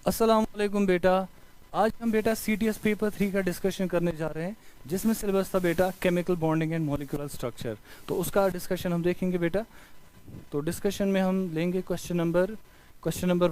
अस्सलाम वालेकुम बेटा। आज हम बेटा CTS पेपर 3 का डिस्कशन करने जा रहे हैं, जिसमें सिलेबस था बेटा chemical bonding and molecular structure. तो उसका डिस्कशन हम देखेंगे बेटा। तो डिस्कशन में हम लेंगे क्वेश्चन नंबर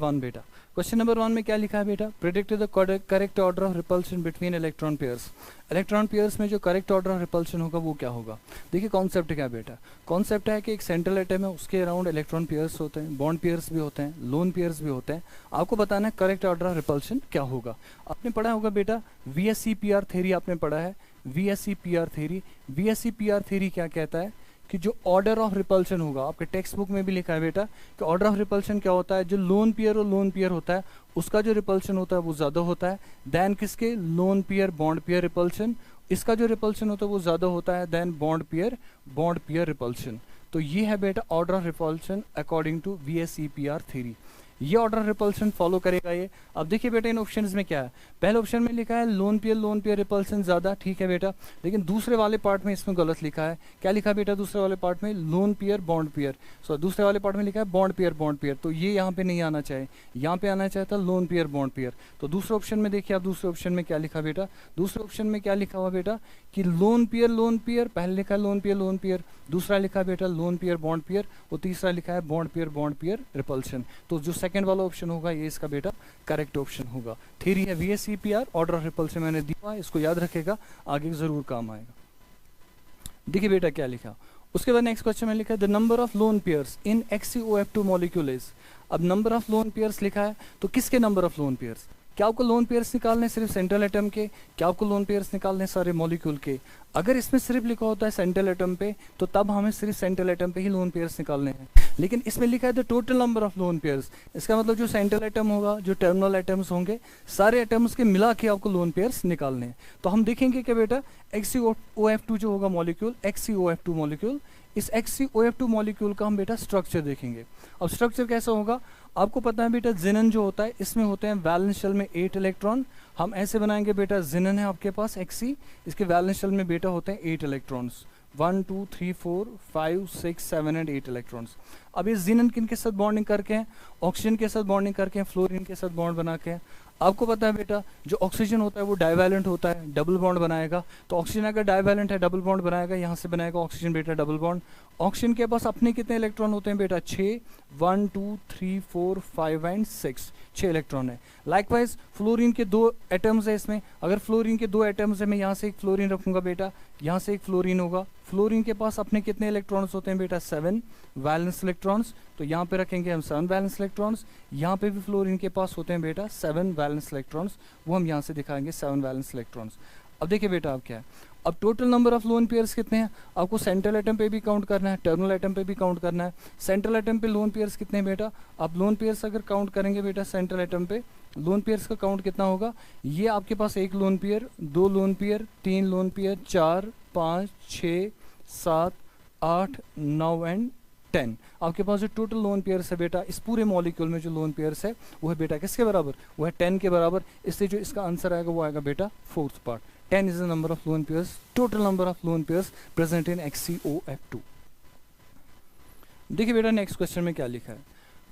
1 बेटा। क्वेश्चन नंबर 1 में क्या लिखा है बेटा? Predict the correct order of repulsion between electron pairs. Electron pairs में जो करेक्ट ऑर्डर ऑफ रिपल्शन होगा वो क्या होगा? देखिए कॉन्सेप्ट क्या है बेटा। कॉन्सेप्ट है कि एक सेंट्रल एटम है, उसके अराउंड इलेक्ट्रॉन पेयर्स होते हैं, बॉन्ड पेयर्स भी होते हैं, लोन पेयर्स भी होते हैं। आपको बताना है करेक्ट ऑर्डर ऑफ रिपल्शन क्या होगा। आपने पढ़ा होगा बेटा VSEPR थ्योरी, आपने पढ़ा है VSEPR थ्योरी। VSEPR थ्योरी क्या कहता है कि जो ऑर्डर ऑफ रिपल्शन होगा, आपके टेक्स्ट बुक में भी लिखा है बेटा कि ऑर्डर ऑफ रिपल्शन क्या होता है, जो लोन पेयर और लोन पेयर होता है उसका जो रिपल्शन होता है वो ज़्यादा होता है देन किसके? Loan pair bond pair repulsion. इसका जो रिपल्शन होता है वो ज़्यादा होता है देन बॉन्ड पेयर रिपल्शन। तो ये है बेटा order of repulsion according to VSEPR theory. ये ऑर्डर रिपल्शन फॉलो करेगा ये। अब देखिए बेटा इन ऑप्शंस में क्या है। पहले ऑप्शन में लिखा है लोन पेयर रिपल्शन ज़्यादा, ठीक है बेटा। लेकिन दूसरे वाले पार्ट में इसमें गलत लिखा है। क्या लिखा है बेटा दूसरे वाले पार्ट में? Lone pair bond pair. So दूसरे वाले पार्ट में लिखा है बॉन्ड पेयर। तो ये यहाँ पे नहीं आना चाहिए, यहाँ पे आना चाहिए था लोन पेयर बॉन्ड पेयर। तो दूसरे ऑप्शन में देखिए आप, दूसरे ऑप्शन में क्या लिखा बेटा? दूसरे ऑप्शन में क्या लिखा हुआ बेटा कि लोन पेयर, पहले लिखा है लोन पेयर, दूसरा लिखा है बेटा लोन पेयर बॉन्ड पेयर, और तीसरा लिखा है बॉन्ड पेयर रिपल्शन। तो जो सेकंड वाला ऑप्शन होगा ये इसका बेटा करेक्ट ऑप्शन होगा। थ्योरी है VSEPR, ऑर्डर ऑफ रिपल्शन मैंने दिया है, इसको याद रखेगा, आगे जरूर काम आएगा। देखिए बेटा क्या लिखा। उसके बाद नेक्स्ट क्वेश्चन में लिखा है the number of lone pairs in XeOF2 molecule is. अब नंबर ऑफ लोन पेयर्स लिखा है, तो किसके नंबर ऑफ लोन पेयर्स? क्या आपको लोन पेयर्स निकालने सिर्फ सेंट्रल एटम के? क्या आपको लोन पेयर्स निकालने सारे मॉलिक्यूल के? अगर इसमें सिर्फ लिखा होता है सेंट्रल एटम पे, तो तब हमें सिर्फ सेंट्रल एटम पे ही लोन पेयर्स निकालने हैं। लेकिन इसमें लिखा है the total number of lone pairs. इसका मतलब जो सेंट्रल एटम होगा, जो टर्मिनल एटम्स होंगे, सारे एटम्स के मिला के आपको लोन पेयर्स निकालने हैं। तो हम देखेंगे कि बेटा XeOF2 जो होगा मॉलिक्यूल, XeOF2 मॉलिक्यूल, इस XeOF2 मॉलिक्यूल का हम बेटा स्ट्रक्चर देखेंगे। अब स्ट्रक्चर कैसा होगा आपको पता है बेटा। जिनन जो होता है इसमें होते हैं वैलेंस शेल में 8 इलेक्ट्रॉन। हम ऐसे बनाएंगे बेटा, जिनन है आपके पास Xe, इसके वैलेंस शेल में बेटा होते हैं 8 इलेक्ट्रॉन्स, 1 2 3 4 5 6 7 एंड 8 इलेक्ट्रॉन्स। अब ये जिनन किन के साथ बॉन्डिंग करके हैं? ऑक्सीजन के साथ बॉन्डिंग करके हैं, फ्लोरीन के साथ बॉन्ड बना के हैं। आपको पता है बेटा जो ऑक्सीजन होता है वो डाइवैलेंट होता है, डबल बॉन्ड बनाएगा। तो ऑक्सीजन अगर डाइवैलेंट है डबल बॉन्ड बनाएगा, यहाँ से बनाएगा ऑक्सीजन बेटा डबल बॉन्ड। ऑक्सीजन के पास अपने कितने इलेक्ट्रॉन होते हैं बेटा? 6, 1 2 3 4 5 एंड 6, 6 इलेक्ट्रॉन है। लाइकवाइज फ्लोरीन के 2 एटम्स है इसमें। अगर फ्लोरीन के 2 एटम्स है, मैं यहाँ से एक फ्लोरीन रखूंगा बेटा, यहाँ से एक फ्लोरीन होगा। फ्लोरीन के पास अपने कितने इलेक्ट्रॉन्स होते हैं बेटा? 7 वैलेंस इलेक्ट्रॉन्स। तो यहाँ पे रखेंगे हम 7 वैलेंस इलेक्ट्रॉन्स। यहाँ पे भी फ्लोरीन के पास होते हैं बेटा 7 वैलेंस इलेक्ट्रॉन्स, वो हम यहाँ से दिखाएंगे 7 वैलेंस इलेक्ट्रॉन्स। अब देखिए बेटा अब क्या है, अब total number of lone pairs कितने हैं आपको सेंट्रल एटम पे भी काउंट करना है, टर्मिनल एटम पे भी काउंट करना है। सेंट्रल एटम पे लोन पेयर्स कितने हैं बेटा? आप लोन पेयर्स अगर काउंट करेंगे बेटा सेंट्रल एटम पे, लोन पेयर्स का काउंट कितना होगा? ये आपके पास 1 lone pair, 2 lone pair, 3 lone pair, 4 5 6 7 8 9 and 10। आपके पास जो टोटल लोन पेयर्स है बेटा इस पूरे मॉलिक्यूल में, जो लोन पेयर्स है वो है बेटा किसके बराबर? वो है 10 के बराबर। इसलिए जो इसका आंसर आएगा वो आएगा बेटा 4th part. 10 is the number of lone pairs, total number of lone pairs present in XeOF2। देखिए बेटा नेक्स्ट क्वेश्चन में क्या लिखा है।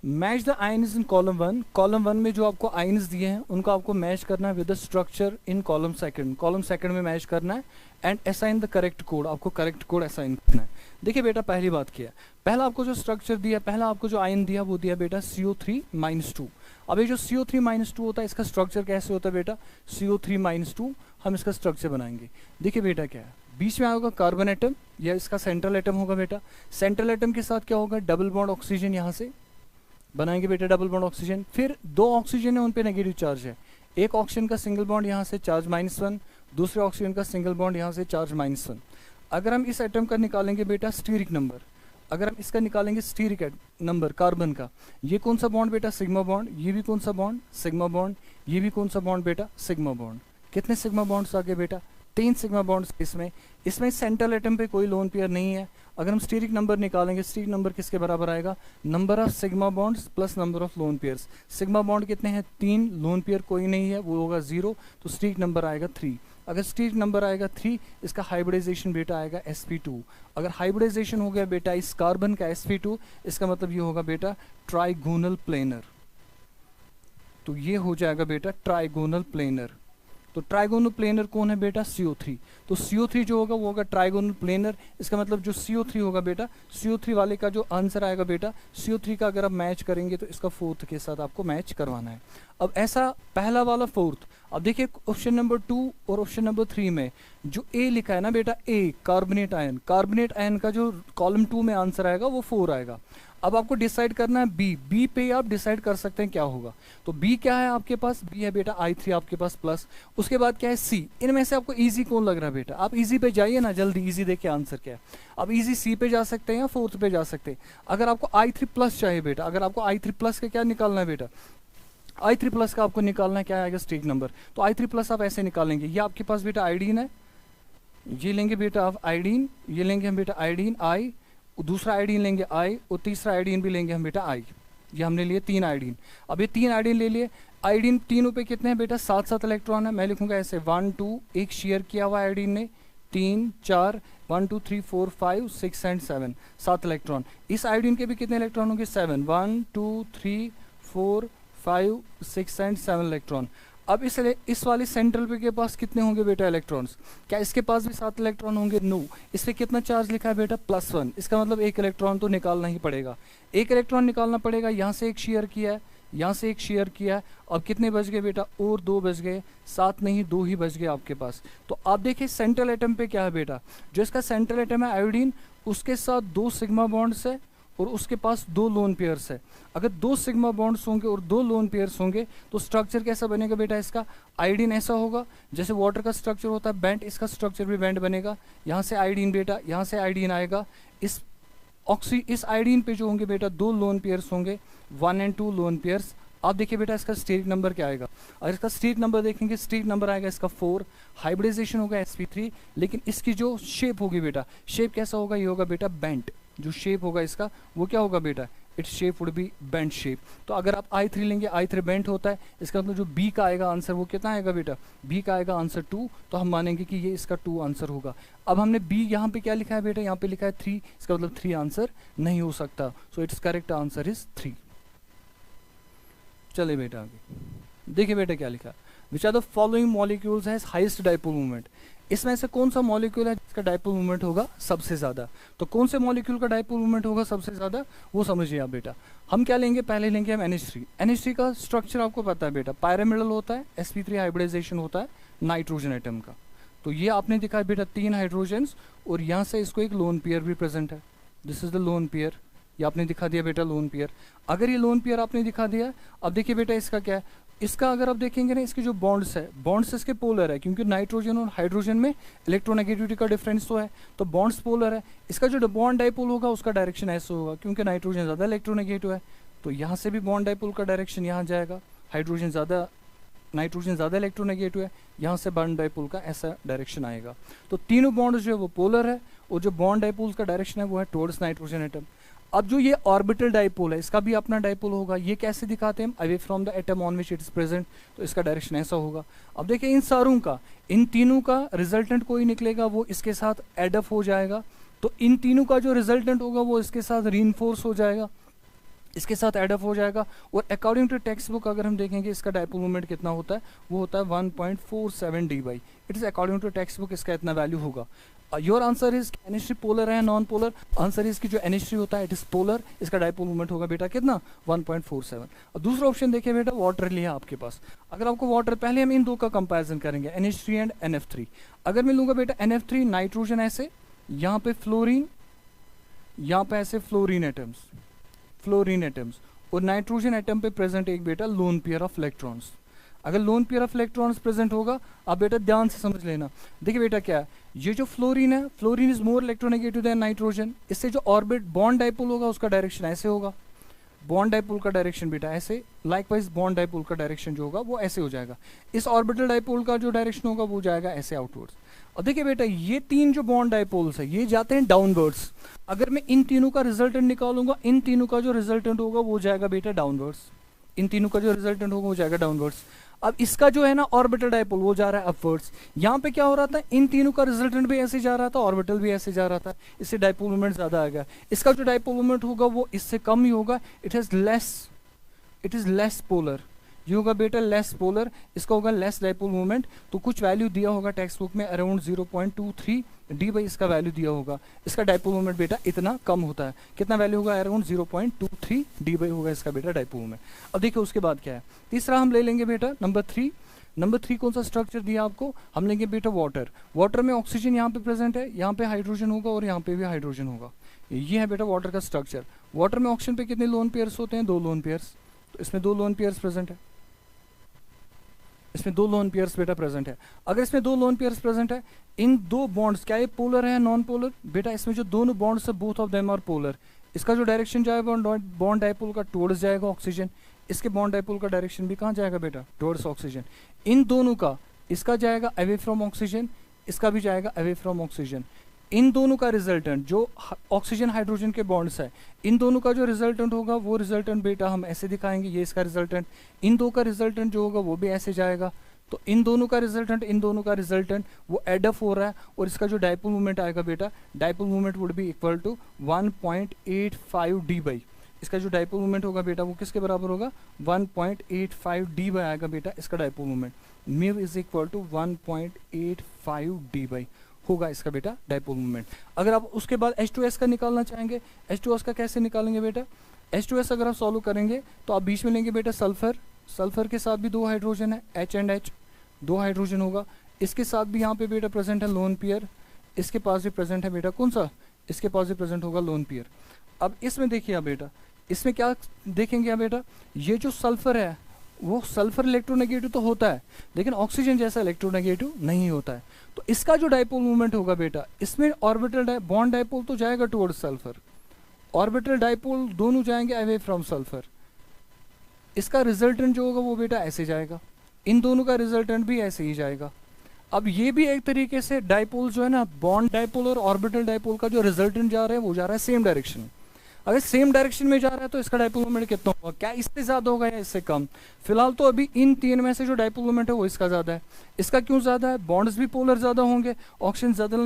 Match the ions in column 1। Column 1 में जो आपको आयन्स दिए हैं उनको आपको मैच करना है with the structure in column second. Column second में मैच करना है and assign the correct code. आपको करेक्ट कोड असाइन करना है। देखिए बेटा पहली बात क्या है, पहला आपको जो स्ट्रक्चर दिया, पहला आपको जो आयन दिया वो दिया बेटा CO3-2। अब ये जो CO3-2 होता है इसका स्ट्रक्चर कैसे होता है बेटा? CO3-2 हम इसका स्ट्रक्चर बनाएंगे। देखिए बेटा क्या है, बीच में आएगा कार्बन एटम या इसका सेंट्रल एटम होगा बेटा। सेंट्रल एटम के साथ क्या होगा? डबल बॉन्ड ऑक्सीजन, यहाँ से बनाएंगे बेटा डबल बॉन्ड ऑक्सीजन। फिर 2 ऑक्सीजन है उन पे नेगेटिव चार्ज है। एक ऑक्सीजन का सिंगल बॉन्ड यहाँ से चार्ज -1, दूसरे ऑक्सीजन का सिंगल बॉन्ड यहाँ से चार्ज -1। अगर हम इस एटम का निकालेंगे बेटा स्टीरिक नंबर, अगर हम इसका निकालेंगे स्टीरिक नंबर कार्बन का, ये कौन सा बॉन्ड बेटा? Sigma bond. ये भी कौन सा बॉन्ड? Sigma bond. ये भी कौन सा बॉन्ड बेटा? Sigma bond. कितने सिग्मा बॉन्ड्स आ गए बेटा? 3 सिग्मा बॉन्ड्स। इसमें सेंट्रल एटम पे कोई लोन पेयर नहीं है। अगर हम स्टीरिक नंबर निकालेंगे, स्टीरिक नंबर किसके बराबर आएगा? Number of sigma bonds plus number of lone pairs. Sigma bond कितने हैं? 3, लोन पेयर कोई नहीं है, वो होगा 0, तो स्टीरिक नंबर आएगा 3। अगर स्टीरिक नंबर आएगा 3, इसका हाइब्रिडाइजेशन बेटा आएगा sp2। अगर हाइब्रिडाइजेशन हो गया बेटा इस कार्बन का sp2, इसका मतलब ये होगा बेटा ट्राइगोनल प्लेनर। तो ये हो जाएगा बेटा ट्राइगोनल प्लेनर। तो ट्राइगोनल प्लेनर कौन है बेटा? CO3। तो CO3 जो होगा वो होगा ट्राइगोनल प्लेनर। इसका मतलब जो CO3 होगा बेटा, CO3 वाले का जो आंसर आएगा बेटा, CO3 का अगर आप मैच करेंगे तो इसका फोर्थ के साथ आपको मैच करवाना है। अब ऐसा पहला वाला फोर्थ, अब देखिए ऑप्शन नंबर 2 और ऑप्शन नंबर 3 में जो ए लिखा है ना बेटा, ए कार्बोनेट आयन, कार्बोनेट आयन का जो कॉलम 2 में आंसर आएगा वो 4 आएगा। अब आपको डिसाइड करना है बी पे आप डिसाइड कर सकते हैं क्या होगा। तो बी क्या है आपके पास? बी है बेटा I3 आपके पास प्लस, उसके बाद क्या है सी। इनमें से आपको इजी कौन लग रहा है बेटा? आप इजी पे जाइए ना, जल्दी इजी देखिए आंसर क्या है। अब इजी सी पे जा सकते हैं या फोर्थ पे जा सकते हैं। अगर आपको I3 प्लस चाहिए बेटा, अगर आपको I3 प्लस का क्या निकालना है बेटा, I3 प्लस का आपको निकालना है क्या आएगा? State number. तो I3 प्लस आप ऐसे निकालेंगे, ये आपके पास बेटा आयोडीन है, ये लेंगे बेटा आप आयोडीन, ये लेंगे हम बेटा आयोडीन I, दूसरा आयोडीन लेंगे I, और तीसरा आयोडीन भी लेंगे हम बेटा I। ये हमने लिए 3 आयोडीन। अब ये 3 आयोडीन ले लिए, आयोडीन तीनों पे कितने हैं बेटा? 7-7 इलेक्ट्रॉन है। मैं लिखूंगा ऐसे 1 2, एक शेयर किया हुआ आयोडीन ने, 3 4, 1 2 3 4 5 6 एंड 7, 7 इलेक्ट्रॉन। इस आयोडीन के भी कितने इलेक्ट्रॉन होंगे? 7, 1 2 3 4 5 6 एंड 7 इलेक्ट्रॉन। अब इस वाले सेंट्रल पे के पास कितने होंगे बेटा इलेक्ट्रॉन्स? क्या इसके पास भी 7 इलेक्ट्रॉन होंगे? नो। इस पे कितना चार्ज लिखा है बेटा? +1। इसका मतलब एक इलेक्ट्रॉन तो निकालना ही पड़ेगा, एक इलेक्ट्रॉन निकालना पड़ेगा। यहाँ से एक शेयर किया है, यहाँ से एक शेयर किया है। अब कितने बच गए बेटा? और 2 बच गए, 7 नहीं 2 ही बच गए आपके पास। तो आप देखिए सेंट्रल एटम पे क्या है बेटा, जो इसका सेंट्रल एटम है आयोडीन, उसके साथ 2 सिग्मा बॉन्ड्स है और उसके पास 2 लोन पेयर्स है। अगर 2 सिग्मा बॉन्ड्स होंगे और 2 लोन पेयर्स होंगे तो स्ट्रक्चर कैसा बनेगा बेटा इसका? आयोडीन ऐसा होगा जैसे वाटर का स्ट्रक्चर होता है बैंड, इसका स्ट्रक्चर भी बैंड बनेगा। यहाँ से आयोडीन बेटा, यहाँ से आयोडीन आएगा। इस आयोडीन पे जो होंगे बेटा 2 लोन पेयर्स होंगे, 1 और 2 लोन पेयर्स। आप देखिए बेटा इसका स्टेट नंबर क्या आएगा? अगर इसका स्टेट नंबर देखेंगे, स्टेट नंबर आएगा इसका 4, हाइब्रिडाइजेशन होगा sp3। लेकिन इसकी जो शेप होगी बेटा, शेप कैसा होगा? ये होगा बेटा बेंट। जो शेप होगा इसका वो क्या होगा बेटा? Its shape would be bent shape. तो अगर आप I3 लेंगे, I3 बेंट होता है, इसका मतलब जो बी का आएगा आंसर वो कितना आएगा बेटा? बी का आएगा आंसर 2। तो हम मानेंगे कि ये इसका 2 आंसर होगा। अब हमने बी यहाँ पे क्या लिखा है बेटा? यहाँ पे लिखा है 3, इसका मतलब 3 आंसर नहीं हो सकता। So it's correct answer is 3। चले बेटा आगे देखिए बेटा क्या लिखा, which are the following molecules has highest dipole moment. इसमें से कौन सा मॉलिक्यूल है जिसका डाइपोल मोमेंट होगा सबसे ज्यादा? तो कौन से मॉलिक्यूल का डाइपोल मोमेंट होगा सबसे ज्यादा वो समझिए आप बेटा। हम क्या लेंगे? पहले लेंगे हम NH3। NH3 का स्ट्रक्चर आपको पता है बेटा, पायरामिडल होता है, sp3 हाइब्रिडाइजेशन होता है नाइट्रोजन एटम का। तो ये आपने दिखा बेटा 3 हाइड्रोजन्स और यहाँ से इसको एक लोन पेयर भी प्रेजेंट है। This is the lone pair, ये आपने दिखा दिया बेटा लोन पेयर। अगर ये लोन पेयर आपने दिखा दिया, अब देखिए बेटा इसका क्या है, इसका अगर आप देखेंगे ना, इसके जो बॉन्ड्स है, बॉन्ड्स इसके पोलर है, क्योंकि नाइट्रोजन और हाइड्रोजन में इलेक्ट्रोनेगेटिविटी का डिफरेंस तो है, तो बॉन्ड्स पोलर है। इसका जो बॉन्ड डाइपोल होगा उसका डायरेक्शन ऐसे होगा, क्योंकि नाइट्रोजन ज़्यादा इलेक्ट्रोनेगेटिव है, तो यहाँ से भी बॉन्ड डाइपोल का डायरेक्शन यहाँ जाएगा। नाइट्रोजन ज़्यादा इलेक्ट्रोनेगेटिव है, यहाँ से बॉन्ड डाइपोल का ऐसा डायरेक्शन आएगा। तो तीनों बॉन्ड जो है वो पोलर है और जो बॉन्ड डाइपोल का डायरेक्शन है वो है टुवर्ड्स नाइट्रोजन एटम। अब जो ये ऑर्बिटल डाइपोल है, इसका भी अपना डाइपोल होगा। ये कैसे दिखाते हैं हम? Away from the atom on which it is present, तो इसका डायरेक्शन ऐसा होगा। अब देखिए इन सारों का, इन तीनों का रिजल्टेंट कोई निकलेगा वो इसके साथ एडअप हो जाएगा। तो इन तीनों का जो रिजल्टेंट होगा वो इसके साथ रीइंफोर्स हो जाएगा, इसके साथ एडअप हो जाएगा। और अकॉर्डिंग टू टेक्स्ट बुक अगर हम देखेंगे इसका डाइपोल मोमेंट कितना होता है, वो होता है 1.47 Debye. It is according to textbook इसका इतना वैल्यू होगा। Your answer is NH3 polar है नॉन पोलर? आंसर इज कि जो NH3 होता है इट इज पोलर, इसका डाइपोल मोमेंट होगा बेटा कितना? 1.47। और दूसरा ऑप्शन देखिए बेटा, वाटर लिया आपके पास। अगर आपको वाटर, पहले हम इन दो का कंपैरिजन करेंगे, NH3 एंड NF3। अगर मैं लूंगा बेटा NF3, नाइट्रोजन ऐसे, यहाँ पे फ्लोरीन, यहाँ पे ऐसे फ्लोरीन एटम्स, और नाइट्रोजन एटम पे प्रेजेंट एक बेटा लोन पेयर ऑफ इलेक्ट्रॉन्स। अगर lone pair of electrons present होगा, आप बेटा ध्यान से समझ लेना। देखिए बेटा क्या है, ये जो फ्लोरीन है, fluorine is more electronegative than nitrogen. इससे जो ऑर्बिट बॉन्ड डाइपोल होगा उसका डायरेक्शन ऐसे होगा, बॉन्ड डाइपोल का डायरेक्शन बेटा ऐसे, लाइकवाइज बॉन्ड डाइपोल का डायरेक्शन जो होगा वो ऐसे हो जाएगा। इस ऑर्बिटल डाइपोल का जो डायरेक्शन होगा वो जाएगा ऐसे आउटवर्ड्स। और देखिए बेटा ये 3 जो बॉन्ड डाइपोल्स है ये जाते हैं डाउनवर्ड्स। अगर मैं इन तीनों का रिजल्टेंट निकालूंगा, इन तीनों का जो रिजल्टेंट होगा वो जाएगा बेटा डाउनवर्ड्स, इन तीनों का जो रिजल्टेंट होगा वो जाएगा डाउनवर्ड्स। अब इसका जो है ना ऑर्बिटल डाइपोल वो जा रहा है अपवर्ड्स। यहाँ पे क्या हो रहा था, इन तीनों का रिजल्टेंट भी ऐसे जा रहा था, ऑर्बिटल भी ऐसे जा रहा था, इससे डाइपोल मोमेंट ज्यादा आ गया। इसका जो डाइपोल मोमेंट होगा वो इससे कम ही होगा, इट इज लेस पोलर। ये होगा बेटा लेस पोलर, इसका होगा लेस डाइपोल मोमेंट। तो कुछ वैल्यू दिया होगा टेक्स्ट बुक में अराउंड 0.23 डी बाई इसका वैल्यू दिया होगा। इसका डाइपोल मोमेंट बेटा इतना कम होता है, कितना वैल्यू होगा अराउंड 0.23 डी बाई होगा इसका बेटा डाइपोल मोमेंट। अब देखिए उसके बाद क्या है, तीसरा हम ले लेंगे बेटा नंबर 3। नंबर 3 कौन सा स्ट्रक्चर दिया आपको, हम लेंगे बेटा वाटर। वाटर में ऑक्सीजन यहाँ पे प्रेजेंट है, यहाँ पे हाइड्रोजन होगा और यहाँ पे भी हाइड्रोजन होगा। ये है बेटा वाटर का स्ट्रक्चर। वाटर में ऑक्सीजन पे कितने लोन पेयर्स होते हैं, 2 लोन पेयर्स। तो इसमें 2 लोन पेयर्स प्रेजेंट है, इसमें 2 लोन पेयर्स बेटा प्रेजेंट है। अगर इसमें 2 लोन पेयर्स प्रेजेंट है, इन 2 बॉन्ड्स क्या ये पोलर है नॉन पोलर, बेटा इसमें जो दोनों बॉन्ड्स है both of them are polar. इसका जो डायरेक्शन जाएगा बॉन्ड डाइपोल का टुवर्ड्स जाएगा ऑक्सीजन, इसके बॉन्ड डाइपोल का डायरेक्शन भी कहाँ जाएगा बेटा, टुवर्ड्स ऑक्सीजन। इन दोनों का, इसका जाएगा अवे फ्रॉम ऑक्सीजन, इसका भी जाएगा अवे फ्रॉम ऑक्सीजन। इन दोनों का रिजल्टेंट जो ऑक्सीजन हाइड्रोजन के बॉन्ड्स है, इन दोनों का जो रिजल्टेंट होगा वो रिजल्टेंट बेटा हम ऐसे दिखाएंगे, ये इसका रिजल्टेंट। इन दो का रिजल्टेंट जो होगा वो भी ऐसे जाएगा। तो इन दोनों का रिजल्टेंट, इन दोनों का रिजल्टेंट वो एड अप हो रहा है, और इसका जो डाइपोल मूवमेंट आएगा बेटा, dipole movement would be equal to 1.85 D by. इसका जो डाइपोल मूवमेंट होगा बेटा वो किसके बराबर होगा, 1.85 डी बाई आएगा बेटा इसका dipole movement. Mu is equal to 1.85 D by होगा इसका बेटा डाइपोल मूवमेंट। अगर आप उसके बाद H2S का निकालना चाहेंगे, H2S का कैसे निकालेंगे बेटा, H2S अगर आप सॉल्व करेंगे तो आप बीच में लेंगे बेटा सल्फर, सल्फर के साथ भी 2 हाइड्रोजन है, H एंड H 2 हाइड्रोजन होगा। इसके साथ भी यहाँ पे बेटा प्रेजेंट है लोन पेयर, इसके पास भी प्रेजेंट है बेटा कौन सा, इसके पास भी प्रेजेंट होगा लोन पेयर। अब इसमें देखिए आप बेटा, इसमें क्या देखेंगे आप बेटा, ये जो सल्फर है वो सल्फर इलेक्ट्रोनेगेटिव तो होता है, लेकिन ऑक्सीजन जैसा इलेक्ट्रोनेगेटिव नहीं होता है। तो इसका जो डाइपोल मूवमेंट होगा बेटा, इसमें ऑर्बिटल बॉन्ड डाइपोल तो जाएगा टुवर्ड्स सल्फर, ऑर्बिटल डाइपोल दोनों जाएंगे अवे फ्रॉम सल्फर। इसका रिजल्टेंट जो होगा वो बेटा ऐसे जाएगा, इन दोनों का रिजल्टेंट भी ऐसे ही जाएगा। अब ये भी एक तरीके से डाइपोल जो है ना, बॉन्ड डाइपोल और ऑर्बिटल डाइपोल का जो रिजल्टेंट जा रहा है वो जा रहा है सेम डायरेक्शन में। अगर सेम डायरेक्शन में जा रहा है तो इसका डाइपोल मोमेंट कितना होगा, क्या इससे ज्यादा होगा या इससे कम। फिलहाल तो अभी इन 3 में से जो डाइपोल मोमेंट है वो इसका ज्यादा है। इसका क्यों ज्यादा है, बॉन्ड्स भी पोलर ज्यादा होंगे, ऑक्सीजन ज्यादा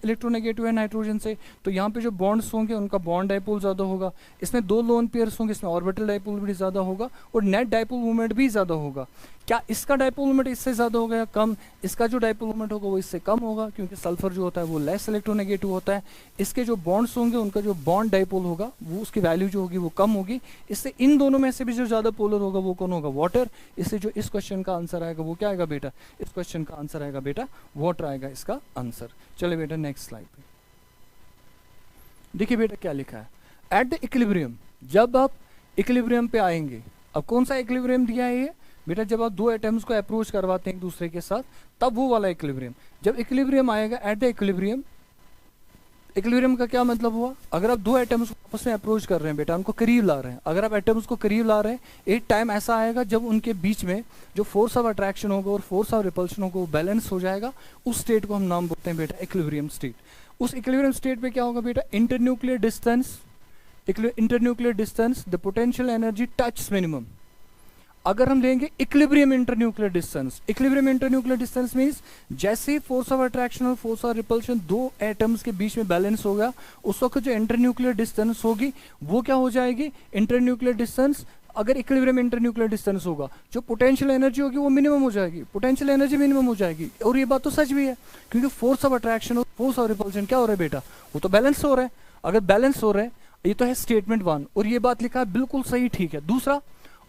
इलेक्ट्रोनेगेटिव है नाइट्रोजन से, तो यहाँ पे जो बॉन्ड्स होंगे उनका बॉन्ड डाइपोल ज्यादा होगा। इसमें 2 लोन पेयर्स होंगे, इसमें ऑर्बिटल डाइपोल भी ज्यादा होगा और नेट डाइपोल मोमेंट भी ज्यादा होगा। क्या इसका डाइपोल मोमेंट इससे ज्यादा होगा या कम, इसका जो डाइपोल मोमेंट होगा वो इससे कम होगा, क्योंकि सल्फर जो होता है वो लेस इलेक्ट्रोनेगेटिव होता है। इसके जो बॉन्ड्स होंगे उनका जो बॉन्ड डाइपोल होगा वो उसकी वैल्यू जो होगी वो कम होगी। इससे इन दोनों में से भी जो ज्यादा पोलर होगा वो कौन होगा, वाटर। इससे जो इस क्वेश्चन का आंसर आएगा वो क्या आएगा बेटा, इस क्वेश्चन का आंसर आएगा बेटा वाटर आएगा इसका आंसर। चले बेटा नेक्स्ट स्लाइड पे देखिए बेटा क्या लिखा है, एट द इक्विलिब्रियम। जब आप इक्विलिब्रियम पे आएंगे, अब कौन सा इक्विलिब्रियम दिया है ये बेटा, जब आप 2 एटम्स को अप्रोच करवाते हैं एक दूसरे के साथ तब वो वाला इक्विलिब्रियम। जब इक्विलिब्रियम आएगा एट द इक्विलिब्रियम, इक्विलिब्रियम का क्या मतलब हुआ, अगर आप 2 एटम्स को आपस में अप्रोच कर रहे हैं बेटा, उनको करीब ला रहे हैं, अगर आप एटम्स को करीब ला रहे हैं, एक टाइम ऐसा आएगा जब उनके बीच में जो फोर्स ऑफ अट्रैक्शन होगा और फोर्स ऑफ रिपल्शन होगा वो बैलेंस हो जाएगा। उस स्टेट को हम नाम बोलते हैं बेटा इक्विलिब्रियम स्टेट। उस इक्विलिब्रियम स्टेट पे क्या होगा बेटा, internuclear distance, internuclear distance the potential energy touch minimum. अगर हम लेंगे equilibrium internuclear distance, equilibrium internuclear distance means जैसे ही फोर्स ऑफ अट्रैक्शन और फोर्स ऑफ रिपल्शन 2 एटम्स के बीच में बैलेंस होगा, उस वक्त जो इंटरन्यूक्लियर डिस्टेंस होगी वो क्या हो जाएगी, इंटरन्यूक्लियर डिस्टेंस। अगर इक्विलिब्रियम इंटरन्यूक्लियर डिस्टेंस होगा, जो पोटेंशियल एनर्जी होगी वो मिनिमम हो जाएगी, पोटेंशियल एनर्जी मिनिमम हो जाएगी। और ये बात तो सच भी है, क्योंकि फोर्स ऑफ अट्रैक्शन और फोर्स ऑफ रिपल्शन क्या हो रहा है बेटा, वो तो बैलेंस हो रहा है। अगर बैलेंस हो रहा है, ये तो है स्टेटमेंट 1 और ये बात लिखा है बिल्कुल सही, ठीक है। दूसरा,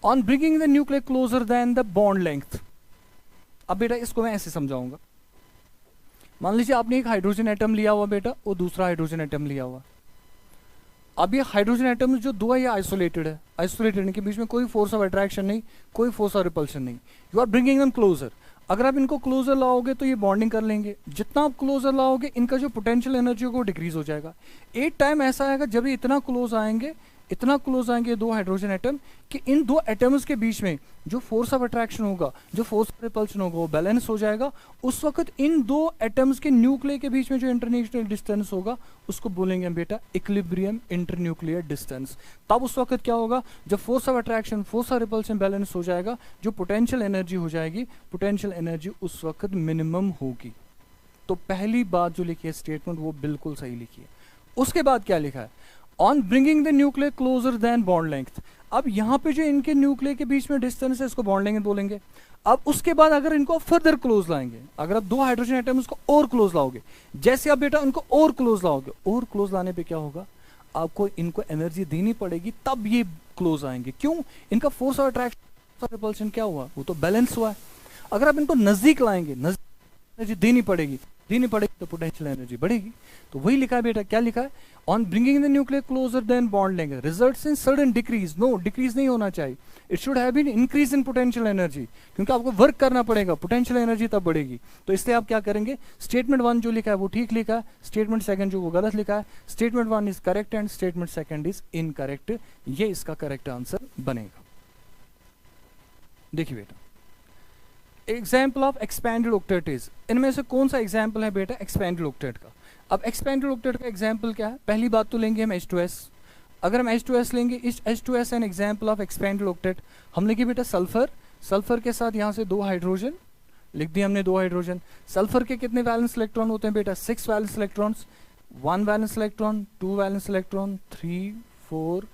on bringing the nucleus closer than the bond length। अब बेटा इसको मैं ऐसे समझाऊंगा, मान लीजिए आपने एक हाइड्रोजन एटम लिया हुआ बेटा और दूसरा हाइड्रोजन एटम लिया हुआ। अब ये हाइड्रोजन एटम जो 2 है ये आइसोलेटेड है, आइसोलेटेड इनके बीच में कोई फोर्स ऑफ अट्रैक्शन नहीं, कोई फोर्स ऑफ रिपल्शन नहीं। You are bringing them closer. अगर आप इनको क्लोजर लाओगे तो ये बॉन्डिंग कर लेंगे, जितना आप क्लोजर लाओगे इनका जो पोटेंशियल एनर्जी होगा वो डिक्रीज हो जाएगा। एक टाइम ऐसा आएगा जब ये इतना क्लोज आएंगे, इतना क्लोज आएंगे 2 हाइड्रोजन एटम कि इन 2 एटम्स के बीच में जो फोर्स ऑफ अट्रैक्शन होगा, जो फोर्स ऑफ रिपल्शन होगा वो बैलेंस हो जाएगा। उस वक्त इन 2 एटम्स के न्यूक्लियर के बीच में जो इंटरन्यूक्लियर डिस्टेंस होगा उसको बोलेंगे हम बेटा इक्विलिब्रियम इंटरन्यूक्लियर डिस्टेंस। तब उस वक्त क्या होगा, जब force of attraction force of repulsion balance हो जाएगा, जो पोटेंशियल एनर्जी हो जाएगी, पोटेंशियल एनर्जी उस वक्त मिनिमम होगी। तो पहली बात जो लिखी है स्टेटमेंट वो बिल्कुल सही लिखी है। उसके बाद क्या लिखा है, on bringing the nuclear closer then bond length. अब यहाँ पे जो इनके न्यूक्लियर के बीच में डिस्टेंस है इसको बॉन्ड लेंथ बोलेंगे। अब उसके बाद अगर इनको फर्दर क्लोज लाएंगे, अगर आप दो हाइड्रोजन एटम्स को और क्लोज लाओगे, जैसे आप बेटा उनको और क्लोज लाओगे, और क्लोज लाने पे क्या होगा, आपको इनको एनर्जी देनी पड़ेगी तब ये क्लोज आएंगे। क्यों? इनका फोर्स और अट्रैक्शन रिपल्शन क्या हुआ, वो तो बैलेंस हुआ है। अगर आप इनको नजदीक लाएंगे, नजदीक एनर्जी देनी पड़ेगी तो पोटेंशियल एनर्जी बढ़ेगी। तो वही लिखा है बेटा, क्या लिखा है, on bringing the nuclear closer then bond length results in sudden decrease. No, decrease नहीं होना चाहिए, it should have been increase in potential energy, क्योंकि आपको वर्क करना पड़ेगा, पोटेंशियल एनर्जी तब बढ़ेगी। तो इसलिए आप क्या करेंगे, स्टेटमेंट 1 जो लिखा है वो ठीक लिखा है, स्टेटमेंट 2 जो वो गलत लिखा है, statement 1 is correct and statement 2 is incorrect. ये इसका करेक्ट आंसर बनेगा। देखिए बेटा, example of expanded octet is, इनमें से कौन सा एग्जाम्पल है बेटा एक्सपैंडेड ऑक्टेट का। अब एक्सपैंडेड ऑक्टेट का एग्जाम्पल क्या है, पहली बात तो लेंगे हम H2S। अगर हम H2S लेंगे, इस H2S N example of expanded octet. हम लेंगे बेटा सल्फर, सल्फर के साथ यहाँ से 2 हाइड्रोजन लिख दिया हमने, 2 हाइड्रोजन। सल्फर के कितने वैलेंस इलेक्ट्रॉन होते हैं बेटा, 6 valence electrons, 1 valence electron, 2 valence electron, 3, 4,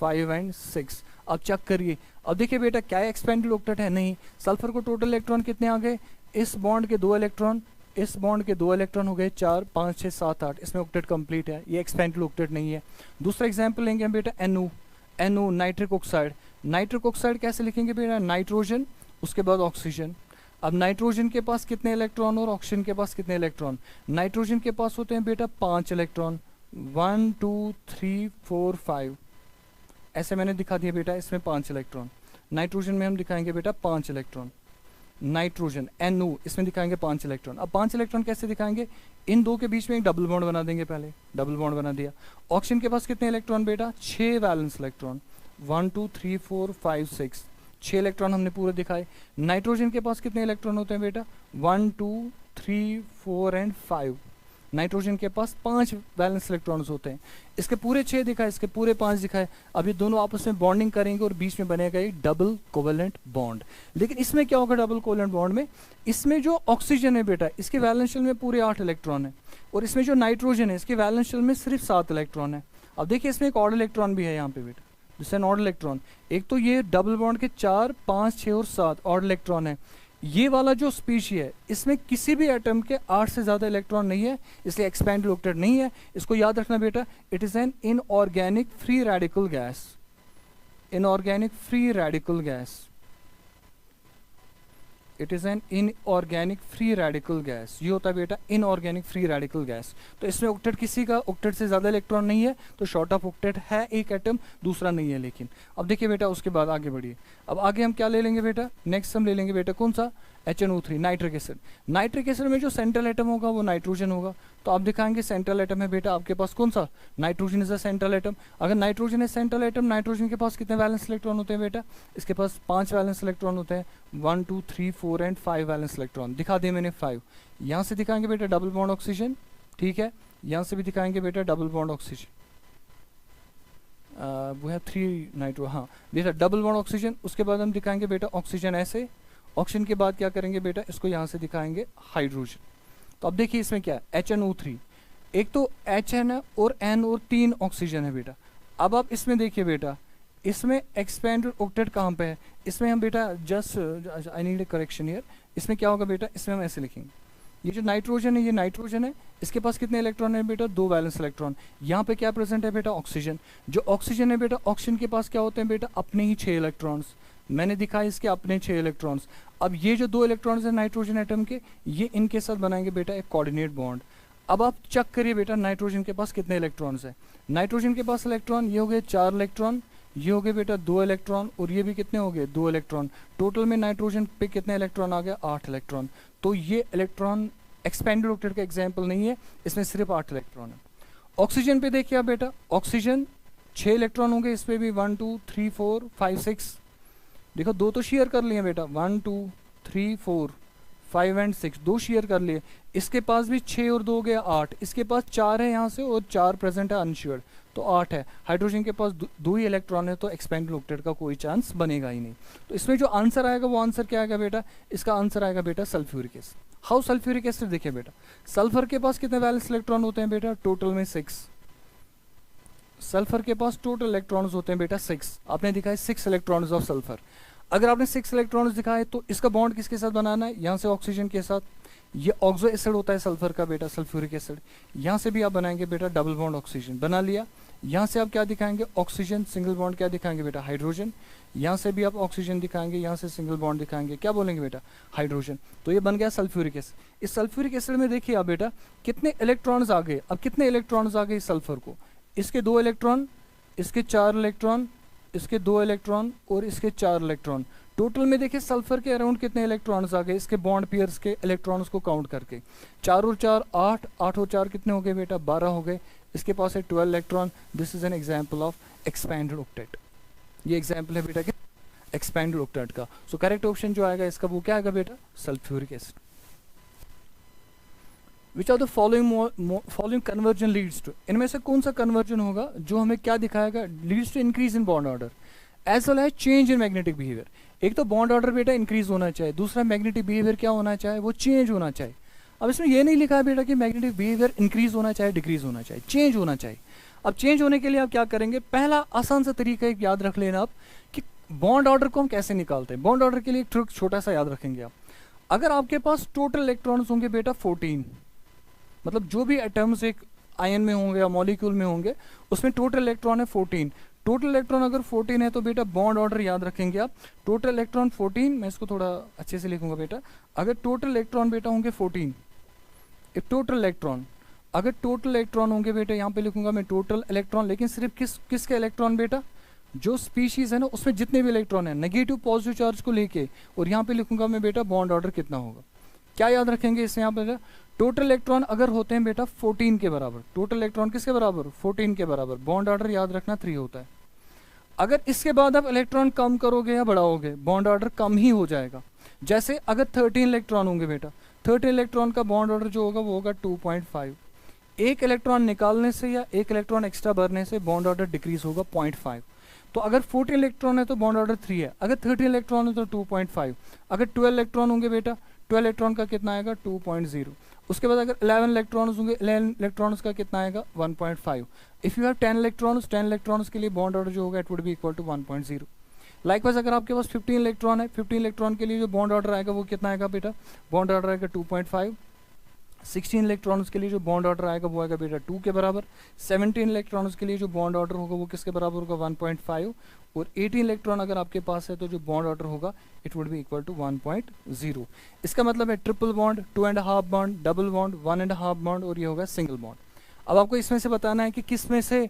5 and 6। अब चेक करिए, अब देखिए बेटा क्या एक्सपेंडेड ऑक्टेट है, नहीं। सल्फर को टोटल इलेक्ट्रॉन कितने आ गए, इस बॉन्ड के 2 इलेक्ट्रॉन, इस बॉन्ड के 2 इलेक्ट्रॉन हो गए 4, 5, 6, 7, 8, इसमें ऑक्टेट कंप्लीट है, ये एक्सपेंडेड ऑक्टेट नहीं है। दूसरा एग्जांपल लेंगे हम बेटा NO nitric oxide. Nitric oxide कैसे लिखेंगे बेटा, नाइट्रोजन उसके बाद ऑक्सीजन। अब नाइट्रोजन के पास कितने इलेक्ट्रॉन और ऑक्सीजन के पास कितने इलेक्ट्रॉन, नाइट्रोजन के पास होते हैं बेटा 5 इलेक्ट्रॉन, 1, 2, 3, 4, 5, ऐसे मैंने दिखा दिया बेटा, इसमें 5 इलेक्ट्रॉन। नाइट्रोजन में हम दिखाएंगे बेटा 5 इलेक्ट्रॉन, नाइट्रोजन NO इसमें दिखाएंगे 5 इलेक्ट्रॉन। अब 5 इलेक्ट्रॉन कैसे दिखाएंगे, इन 2 के बीच में एक डबल बॉन्ड बना देंगे, पहले डबल बॉन्ड बना दिया। ऑक्सीजन के पास कितने इलेक्ट्रॉन बेटा, 6 वैलेंस इलेक्ट्रॉन, 1, 2, 3, 4, 5, 6, 6 इलेक्ट्रॉन हमने पूरे दिखाए। नाइट्रोजन के पास कितने इलेक्ट्रॉन होते हैं बेटा, 1, 2, 3, 4 एंड 5। नाइट्रोजन के पास 5 वैलेंस इलेक्ट्रॉन्स होते हैं, इसके पूरे 6 दिखाए, इसके पूरे 5 दिखाए। अब ये दोनों आपस में बॉन्डिंग करेंगे और बीच में बनेगा एक डबल कोवेलेंट बॉन्ड। लेकिन इसमें क्या होगा डबल कोवेलेंट बॉन्ड में, इसमें जो ऑक्सीजन है बेटा इसके वैलेंस शेल में पूरे 8 इलेक्ट्रॉन है, और इसमें जो नाइट्रोजन है इसके वैलेंस शेल में सिर्फ 7 इलेक्ट्रॉन है। अब देखिए इसमें एक ऑड इलेक्ट्रॉन भी है यहाँ पे बेटा, जिससे ऑड इलेक्ट्रॉन, एक तो ये डबल बॉन्ड के 4, 5, 6 और 7 ऑड इलेक्ट्रॉन है। ये वाला जो स्पीशी है इसमें किसी भी एटम के 8 से ज़्यादा इलेक्ट्रॉन नहीं है, इसलिए एक्सपेंडेड ऑक्टेट नहीं है। इसको याद रखना बेटा, it is an inorganic free radical gas, inorganic free radical gas, it is an inorganic free radical gas. ये होता है बेटा इनऑर्गेनिक फ्री रेडिकल गैस। तो इसमें ऑक्टेट किसी का ऑक्टेट से ज़्यादा इलेक्ट्रॉन नहीं है, तो शॉर्ट ऑफ ऑक्टेट है एक एटम, दूसरा नहीं है। लेकिन अब देखिए बेटा उसके बाद आगे बढ़िए, अब आगे हम क्या ले लेंगे बेटा, नेक्स्ट हम ले लेंगे बेटा कौन सा, HNO3 nitric acid. Nitric acid में जो सेंट्रल एटम होगा वो नाइट्रोजन होगा, तो आप दिखाएंगे सेंट्रल एटम है बेटा आपके पास कौन सा, nitrogen is a central atom. अगर नाइट्रोजन है सेंट्रल एटम, नाइट्रोजन के पास कितने वैलेंस इलेक्ट्रॉन होते हैं बेटा, इसके पास 5 वैलेंस इलेक्ट्रॉन होते हैं, 1, 2, 3, 4 एंड 5 वैलेंस इलेक्ट्रॉन दिखा दिए मैंने 5। यहाँ से दिखाएंगे बेटा डबल बॉन्ड ऑक्सीजन, ठीक है, यहाँ से भी दिखाएंगे बेटा डबल बॉन्ड ऑक्सीजन, वो है 3 नाइट्रो, हाँ बेटा डबल बॉन्ड ऑक्सीजन। उसके बाद हम दिखाएंगे बेटा ऑक्सीजन ऐसे, ऑक्सीजन के बाद क्या करेंगे बेटा, इसको यहाँ से दिखाएंगे हाइड्रोजन। तो अब देखिए इसमें क्या है, HNO3, एक तो HN है और N और 3 ऑक्सीजन है बेटा। अब आप इसमें देखिए बेटा, इसमें एक्सपेंडेड ऑक्टेट कहाँ पे है, इसमें हम बेटा just I need a correction here, इसमें क्या होगा बेटा, इसमें हम ऐसे लिखेंगे, ये जो नाइट्रोजन है ये नाइट्रोजन है, इसके पास कितने इलेक्ट्रॉन है बेटा, 2 वैलेंस इलेक्ट्रॉन। यहाँ पे क्या प्रेजेंट है बेटा, ऑक्सीजन। जो ऑक्सीजन है बेटा, ऑक्सीजन के पास क्या होते हैं बेटा, अपने ही 6 इलेक्ट्रॉन्स, मैंने दिखाया इसके अपने 6 इलेक्ट्रॉन्स। अब ये जो 2 इलेक्ट्रॉन्स है नाइट्रोजन एटम के, ये इनके साथ बनाएंगे बेटा एक कोऑर्डिनेट बॉन्ड। अब आप चेक करिए बेटा नाइट्रोजन के पास कितने इलेक्ट्रॉन्स है, नाइट्रोजन के पास इलेक्ट्रॉन ये हो गए 4 इलेक्ट्रॉन, ये हो गए बेटा 2 इलेक्ट्रॉन, और ये भी कितने हो गए 2 इलेक्ट्रॉन। टोटल में नाइट्रोजन पे कितने इलेक्ट्रॉन आ गए, 8 इलेक्ट्रॉन। तो ये इलेक्ट्रॉन एक्सपेंडेड ऑक्टेट का एग्जाम्पल नहीं है, इसमें सिर्फ 8 इलेक्ट्रॉन है। ऑक्सीजन पे देखिए आप बेटा, ऑक्सीजन 6 इलेक्ट्रॉन होंगे, इस पर भी 1, 2, 3, 4, 5, 6, देखो 2 तो शेयर कर लिए बेटा, 1, 2, 3, 4, 5 एंड 6, 2 शेयर कर लिए। इसके पास भी 6 और 2 गया 8, इसके पास 4 है यहाँ से और 4 प्रेजेंट है अनशेयर्ड, तो 8 है। हाइड्रोजन के पास 2 ही इलेक्ट्रॉन है, तो एक्सपेंडेड ऑक्टेट का कोई चांस बनेगा ही नहीं। तो इसमें जो आंसर आएगा वो आंसर क्या आएगा बेटा, इसका आंसर आएगा बेटा sulphuric acid. How sulphuric acid, देखिए बेटा सल्फर के पास कितने वैलेंस इलेक्ट्रॉन होते हैं बेटा, टोटल में 6, सल्फर के पास टोटल इलेक्ट्रॉन्स होते हैं बेटा 6, आपने दिखाया 6 इलेक्ट्रॉन्स ऑफ सल्फर। अगर आपने 6 इलेक्ट्रॉन्स दिखाए तो इसका बॉन्ड किसके साथ बनाना है, यहाँ से ऑक्सीजन के साथ, ये ऑक्सो एसिड होता है सल्फर का बेटा, सल्फ्यूरिक एसिड, यहाँ से भी आप बनाएंगे बेटा डबल बॉन्ड ऑक्सीजन, बना लिया। यहाँ से आप क्या दिखाएंगे, ऑक्सीजन, सिंगल बॉन्ड क्या दिखाएंगे बेटा, हाइड्रोजन। यहाँ से भी आप ऑक्सीजन दिखाएंगे, यहाँ से सिंगल बॉन्ड दिखाएंगे, क्या बोलेंगे बेटा, हाइड्रोजन। तो ये बन गया सल्फ्यूरिक एसिड। इस सल्फ्यूरिक एसिड में देखिए आप बेटा कितने इलेक्ट्रॉन्स आ गए, अब कितने इलेक्ट्रॉन्स आ गए सल्फर को, इसके 2 इलेक्ट्रॉन, इसके 4 इलेक्ट्रॉन, इसके 2 इलेक्ट्रॉन और इसके 4 इलेक्ट्रॉन। टोटल में देखिए सल्फर के अराउंड कितने इलेक्ट्रॉन्स आ गए इसके बॉन्ड पेयर्स के इलेक्ट्रॉन्स को काउंट करके, 4 और 4 8, 8 और 4 कितने हो गए बेटा, 12 हो गए। इसके पास है 12 electron. This is an example of expanded octet. ये एग्जांपल है बेटा एक्सपैंडेड ऑक्टेट का। सो करेक्ट ऑप्शन जो आएगा इसका वो क्या आएगा बेटा, sulphuric acid. Which are the following conversion leads to, इनमें से कौन सा कन्वर्जन होगा जो हमें क्या दिखाएगा, leads to increase in bond order as well as change in magnetic behaviour. एक तो बॉन्ड ऑर्डर बेटा इंक्रीज होना चाहिए, दूसरा मैग्नेटिक बिहेवियर क्या होना चाहिए, वो चेंज होना चाहिए। अब इसमें ये नहीं लिखा है बेटा कि मैग्नेटिक बिहेवियर इंक्रीज होना चाहिए, डिक्रीज होना चाहिए, चेंज होना चाहिए। अब चेंज होने के लिए आप क्या करेंगे, पहला आसान सा तरीका एक याद रख लेना आप कि बॉन्ड ऑर्डर को हम कैसे निकालते हैं। बॉन्ड ऑर्डर के लिए एक ट्रिक छोटा सा याद रखेंगे आप। अगर आपके पास टोटल इलेक्ट्रॉन्स होंगे बेटा 14, मतलब जो भी एटम्स एक आयन में होंगे या मॉलिक्यूल में होंगे उसमें टोटल इलेक्ट्रॉन है 14। टोटल इलेक्ट्रॉन अगर 14 है तो बेटा बॉन्ड ऑर्डर याद रखेंगे आप, टोटल इलेक्ट्रॉन 14, मैं इसको थोड़ा अच्छे से लिखूंगा बेटा। अगर टोटल इलेक्ट्रॉन बेटा होंगे 14, एक टोटल इलेक्ट्रॉन, अगर टोटल इलेक्ट्रॉन होंगे बेटा, यहाँ पे लिखूंगा मैं टोटल इलेक्ट्रॉन, लेकिन सिर्फ किसके इलेक्ट्रॉन बेटा, जो स्पीशीज है ना उसमें जितने भी इलेक्ट्रॉन है नेगेटिव पॉजिटिव चार्ज को लेके, और यहाँ पे लिखूंगा मैं बेटा बॉन्ड ऑर्डर कितना होगा। क्या याद रखेंगे इसमें यहाँ पे, टोटल इलेक्ट्रॉन अगर होते हैं बेटा 14 के बराबर, टोटल इलेक्ट्रॉन किसके बराबर, 14 के बराबर, बॉन्ड ऑर्डर याद रखना 3 होता है। अगर इसके बाद आप इलेक्ट्रॉन कम करोगे या बढ़ाओगे बॉन्ड ऑर्डर कम ही हो जाएगा। जैसे अगर 13 इलेक्ट्रॉन होंगे बेटा, 13 इलेक्ट्रॉन का बॉन्ड ऑर्डर जो होगा वो होगा 2.5। एक इलेक्ट्रॉन निकालने से या एक इलेक्ट्रॉन एक्स्ट्रा भरने से बॉन्ड ऑर्डर डिक्रीज होगा 0.5। तो अगर 14 इलेक्ट्रॉन है तो बॉन्ड ऑर्डर 3 है, अगर 13 इलेक्ट्रॉन है तो 2.5, अगर 12 इलेक्ट्रॉन होंगे बेटा 12 इलेक्ट्रॉन का कितना आएगा 2.0। उसके बाद अगर 11 इलेक्ट्रॉन्स होंगे 11 इलेक्ट्रॉन्स का कितना आएगा 1.5। इफ़ यू हैव 10 इलेक्ट्रॉन्स के लिए बॉन्ड ऑर्डर जो होगा it would be equal to 1.0। Likewise अगर आपके पास 15 इलेक्ट्रॉन है, 15 इलेक्ट्रॉन के लिए जो बॉन्ड ऑर्डर आएगा वो कितना आएगा बेटा, बॉन्ड ऑर्डर आएगा 2.5। 16 इलेक्ट्रॉन्स के लिए जो बॉन्ड ऑर्डर आएगा वो आएगा बेटा 2 के बराबर। 17 इलेक्ट्रॉन्स के लिए जो बॉन्ड ऑर्डर होगा वो किसके बराबर होगा 1.5। और 18 इलेक्ट्रॉन अगर आपके पास है तो जो बॉन्ड ऑर्डर होगा it would be equal to 1.0। इसका मतलब है triple bond, 2.5 bond, double bond, 1.5 bond, और ये होगा सिंगल बॉन्ड। अब आपको इसमें से बताना है कि किस में से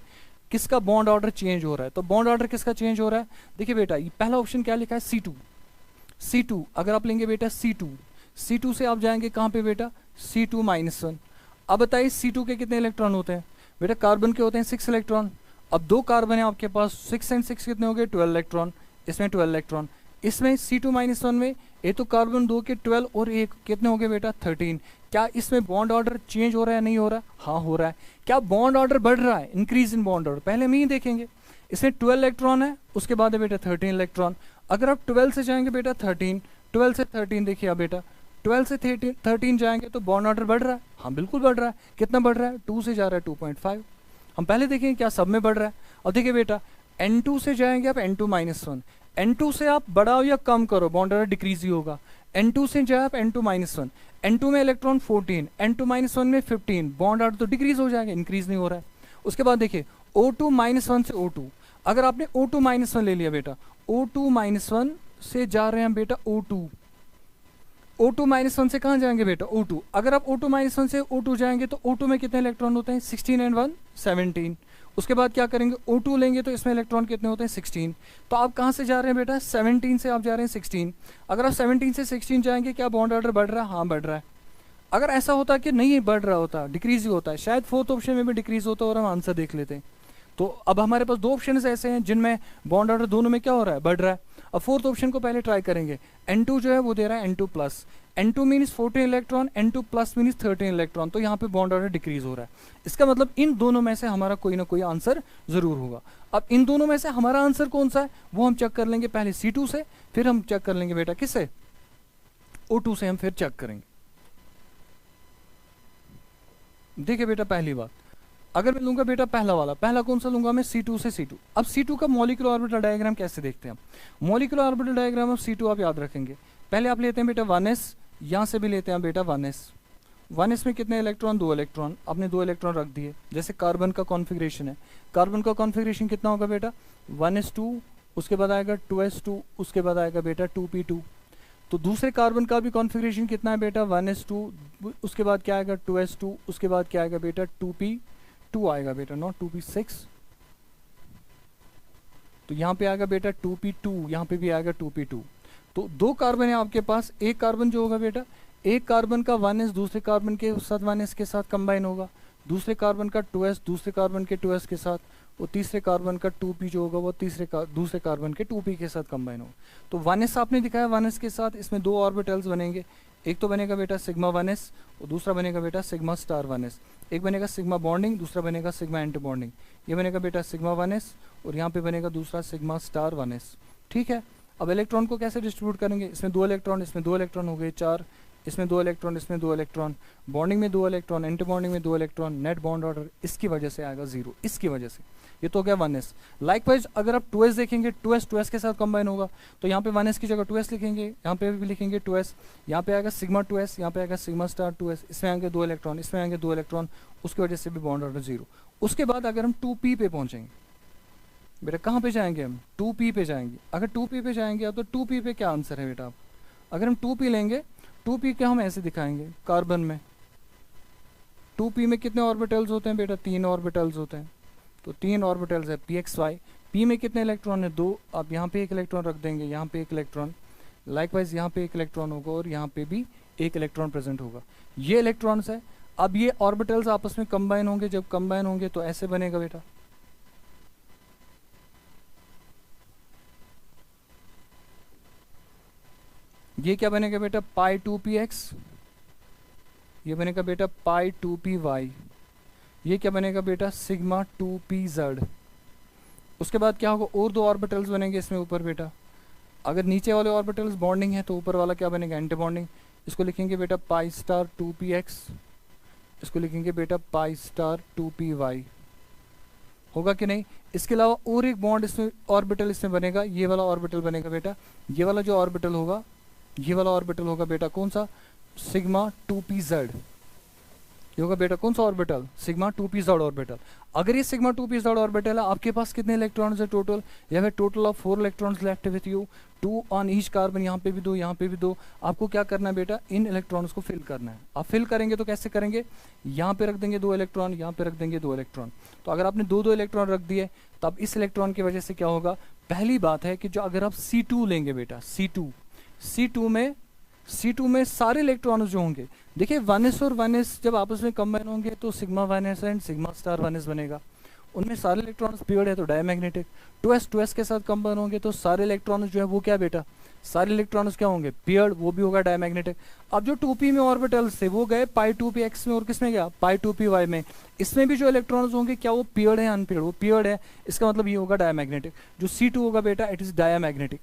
किसका बॉन्ड ऑर्डर चेंज हो रहा है। तो बॉन्ड ऑर्डर किसका चेंज हो रहा है, देखिए बेटा ये पहला ऑप्शन क्या लिखा है C2। C2 अगर आप लेंगे बेटा C2 से आप जाएंगे कहाँ पे बेटा C2-1। अब बताइए C2 के कितने इलेक्ट्रॉन होते हैं बेटा, कार्बन के होते हैं 6 इलेक्ट्रॉन। अब 2 कार्बन है आपके पास, 6 and 6 कितने हो गए 12 इलेक्ट्रॉन, इसमें 12 इलेक्ट्रॉन, इसमें C2-1 में ये तो कार्बन 2 के 12 और 1 कितने हो गए बेटा 13। क्या इसमें बॉन्ड ऑर्डर चेंज हो रहा है, नहीं हो रहा है, हाँ हो रहा है। क्या बॉन्ड ऑर्डर बढ़ रहा है, इंक्रीज इन बॉन्ड ऑर्डर, पहले हम ही देखेंगे। इसमें 12 इलेक्ट्रॉन है, उसके बाद है बेटा 13 इलेक्ट्रॉन। अगर आप 12 से जाएंगे बेटा 13, 12 से 13 देखिए आप बेटा 12 से 13 जाएंगे तो बॉन्ड ऑर्डर बढ़ रहा है, हाँ बिल्कुल बढ़ रहा है। कितना बढ़ रहा है, 2 से जा रहा है 2.5। हम पहले देखेंगे क्या सब में बढ़ रहा है। अब देखिए बेटा N2 से जाएंगे आप N2-1, N2 से आप बढ़ाओ या कम करो बॉन्ड ऑर्डर डिक्रीज ही होगा। N2 से जाए आप N2-1, N2 में इलेक्ट्रॉन 14, N2-1 में 15, बॉन्ड ऑर्डर तो डिक्रीज हो जाएगा, इंक्रीज नहीं हो रहा है। उसके बाद देखिए O2-1 से O2, अगर आपने O2-1 ले लिया बेटा, O2-1 से जा रहे हैं बेटा O2 से कहाँ जाएंगे बेटा O2। अगर आप O2-1 से O2 जाएंगे तो O2 में कितने इलेक्ट्रॉन होते हैं 16 and 1 17। उसके बाद क्या करेंगे O2 लेंगे तो इसमें इलेक्ट्रॉन कितने होते हैं 16। तो आप कहाँ से जा रहे हैं बेटा 17 से आप जा रहे हैं 16। अगर आप 17 से 16 जाएंगे क्या बॉन्ड ऑर्डर बढ़ रहा है, हाँ बढ़ रहा है। अगर ऐसा होता कि नहीं बढ़ रहा होता, डिक्रीज ही होता है, शायद फोर्थ ऑप्शन में भी डिक्रीज होता और हम आंसर देख लेते हैं। तो अब हमारे पास 2 ऑप्शन ऐसे हैं जिनमें बॉन्ड ऑर्डर दोनों में क्या हो रहा है, बढ़ रहा है। अब फोर्थ ऑप्शन को पहले ट्राई करेंगे। N2 जो है वो दे रहा है N2+, N2 means 14 electron, N2+ means 13 electron, तो यहाँ पे बॉन्ड ऑर्डर डिक्रीज हो रहा है। इसका मतलब इन दोनों में से हमारा कोई ना कोई आंसर जरूर होगा। अब इन दोनों में से हमारा आंसर कौन सा है वो हम चेक कर लेंगे पहले C2 से, फिर हम चेक कर लेंगे बेटा किससे, O2 से हम फिर चेक करेंगे। देखिए बेटा पहली बात, अगर मैं लूंगा बेटा पहला वाला, पहला कौन सा लूंगा मैं, C2 से C2। अब C2 का मॉलिक्यूलर ऑर्बिटल डायग्राम कैसे देखते हैं हम, molecular orbital diagram of C2 आप याद रखेंगे। पहले आप लेते हैं बेटा 1s, यहाँ से भी लेते हैं बेटा 1s। 1s में कितने इलेक्ट्रॉन, 2 इलेक्ट्रॉन, आपने 2 इलेक्ट्रॉन रख दिए। जैसे कार्बन का कॉन्फ़िगरेशन है, कार्बन का कॉन्फ़िगरेशन कितना होगा बेटा, 1s2, उसके बाद आएगा 2s2, उसके बाद आएगा बेटा 2p2। तो दूसरे कार्बन का भी कॉन्फ़िगरेशन कितना है बेटा, 1s2, उसके बाद क्या आएगा 2s2, उसके बाद क्या आएगा बेटा 2p2 आएगा बेटा, नॉट 2p6। तो यहाँ पे आएगा बेटा 2p2, यहाँ पे भी आएगा 2p2। तो 2 कार्बन है आपके पास, एक कार्बन जो होगा बेटा, एक कार्बन का 1s दूसरे कार्बन के साथ 1s के साथ कंबाइन होगा, दूसरे कार्बन का 2s दूसरे कार्बन के 2s के साथ, वो तीसरे कार्बन का 2p जो होगा वो दूसरे कार्बन के 2p के साथ कंबाइन होगा। तो 1s आपने दिखाया 1s के साथ, इसमें 2 ऑर्बिटल्स बनेंगे, एक तो बनेगा बेटा सिग्मा 1s और दूसरा बनेगा बेटा सिग्मा स्टार 1s। एक बनेगा सिग्मा बॉन्डिंग, दूसरा बनेगा सिग्मा एंटी बॉन्डिंग। ये बनेगा बेटा सिग्मा 1s और यहाँ पे बनेगा दूसरा सिग्मा स्टार 1s। ठीक है, अब इलेक्ट्रॉन को कैसे डिस्ट्रीब्यूट करेंगे, इसमें 2 इलेक्ट्रॉन, इसमें 2 इलेक्ट्रॉन हो गए 4, इसमें 2 इलेक्ट्रॉन, इसमें 2 इलेक्ट्रॉन, बॉन्डिंग में 2 इलेक्ट्रॉन, एंटी बॉन्डिंग में 2 इलेक्ट्रॉन, नेट बॉन्ड ऑर्डर इसकी वजह से आएगा 0, इसकी वजह से। ये तो हो गया 1s। लाइकवाइज अगर आप 2s देखेंगे, 2s के साथ कंबाइन होगा, तो यहाँ पे 1s की जगह 2s लिखेंगे, यहाँ पे भी लिखेंगे 2s, यहाँ पे आएगा सिग्मा 2s, यहाँ पे आएगा सिग्मा स्टार 2s, इसमें आएंगे 2 इलेक्ट्रॉन, इसमें आएंगे 2 इलेक्ट्रॉन, उसकी वजह से भी बॉन्ड ऑर्डर 0। उसके बाद अगर हम 2p पे पहुँचेंगे बेटा, कहाँ पे जाएंगे हम, 2p पे जाएंगे। अगर 2p पे जाएंगे आप, तो 2p पे क्या आंसर है बेटा, आप अगर हम 2p लेंगे, 2p के हम ऐसे दिखाएंगे, कार्बन में 2p में कितने ऑर्बिटल्स होते हैं बेटा, 3 ऑर्बिटल्स होते हैं। तो 3 ऑर्बिटल्स है pxy, p में कितने इलेक्ट्रॉन है, 2। आप यहाँ पे 1 इलेक्ट्रॉन रख देंगे, यहाँ पे 1 इलेक्ट्रॉन, लाइकवाइज यहाँ पे 1 इलेक्ट्रॉन होगा और यहाँ पे भी 1 इलेक्ट्रॉन प्रेजेंट होगा। ये इलेक्ट्रॉन्स है। अब ये ऑर्बिटल्स आपस में कंबाइन होंगे, जब कंबाइन होंगे तो ऐसे बनेगा बेटा, ये क्या बनेगा बेटा, पाई 2px, ये बनेगा बेटा पाई 2py, ये क्या बनेगा बेटा सिग्मा 2pz। उसके बाद क्या होगा, और 2 ऑर्बिटल्स बनेंगे इसमें ऊपर बेटा। अगर नीचे वाले ऑर्बिटल्स बॉन्डिंग है तो ऊपर वाला क्या बनेगा, एंटी बॉन्डिंग। इसको लिखेंगे बेटा पाई स्टार 2px, इसको लिखेंगे बेटा पाई स्टार 2py। होगा कि नहीं। इसके अलावा और एक बॉन्ड इसमें ऑर्बिटल इसमें बनेगा, ये वाला ऑर्बिटल बनेगा बेटा, ये वाला जो ऑर्बिटल होगा, ये वाला ऑर्बिटल होगा बेटा कौन सा, सिग्मा 2pz। ये होगा बेटा कौन सा ऑर्बिटल, सिग्मा 2pz ऑर्बिटल। अगर ये सिग्मा 2pz ऑर्बिटल है, आपके पास कितने इलेक्ट्रॉन्स है टोटल, या फिर total of 4 electrons left with you, 2 on each carbon, यहाँ पे भी 2, यहाँ पे भी 2। आपको क्या करना है बेटा, इन इलेक्ट्रॉन्स को फिल करना है। आप फिल करेंगे तो कैसे करेंगे, यहाँ पे रख देंगे 2 इलेक्ट्रॉन, यहाँ पे रख देंगे 2 इलेक्ट्रॉन। तो अगर आपने 2 इलेक्ट्रॉन रख दिए, तब इस इलेक्ट्रॉन की वजह से क्या होगा, पहली बात है कि जो अगर आप C2 लेंगे बेटा, C2 में सारे इलेक्ट्रॉन्स जो होंगे, देखिए 1s और 1s जब आपस में कंबाइन होंगे तो sigma 1s and sigma star 1s बनेगा। उनमें सारे इलेक्ट्रॉन्स पेयर्ड है तो डायमैग्नेटिक। 2s के साथ कंबाइन होंगे तो सारे इलेक्ट्रॉन्स जो है वो क्या बेटा, सारे इलेक्ट्रॉन्स क्या होंगे, पेयर्ड, वो भी होगा डायमैग्नेटिक। अब जो 2p में ऑर्बिटल्स थे वो गए पाई 2px में और किस में गया, पाई 2py में। इसमें भी जो इलेक्ट्रॉन्स होंगे क्या वो पेयर्ड है अनपेयर्ड, वो पेयर्ड है, इसका मतलब ये होगा डायमैग्नेटिक। जो C2 होगा बेटा इट इज डायमैग्नेटिक,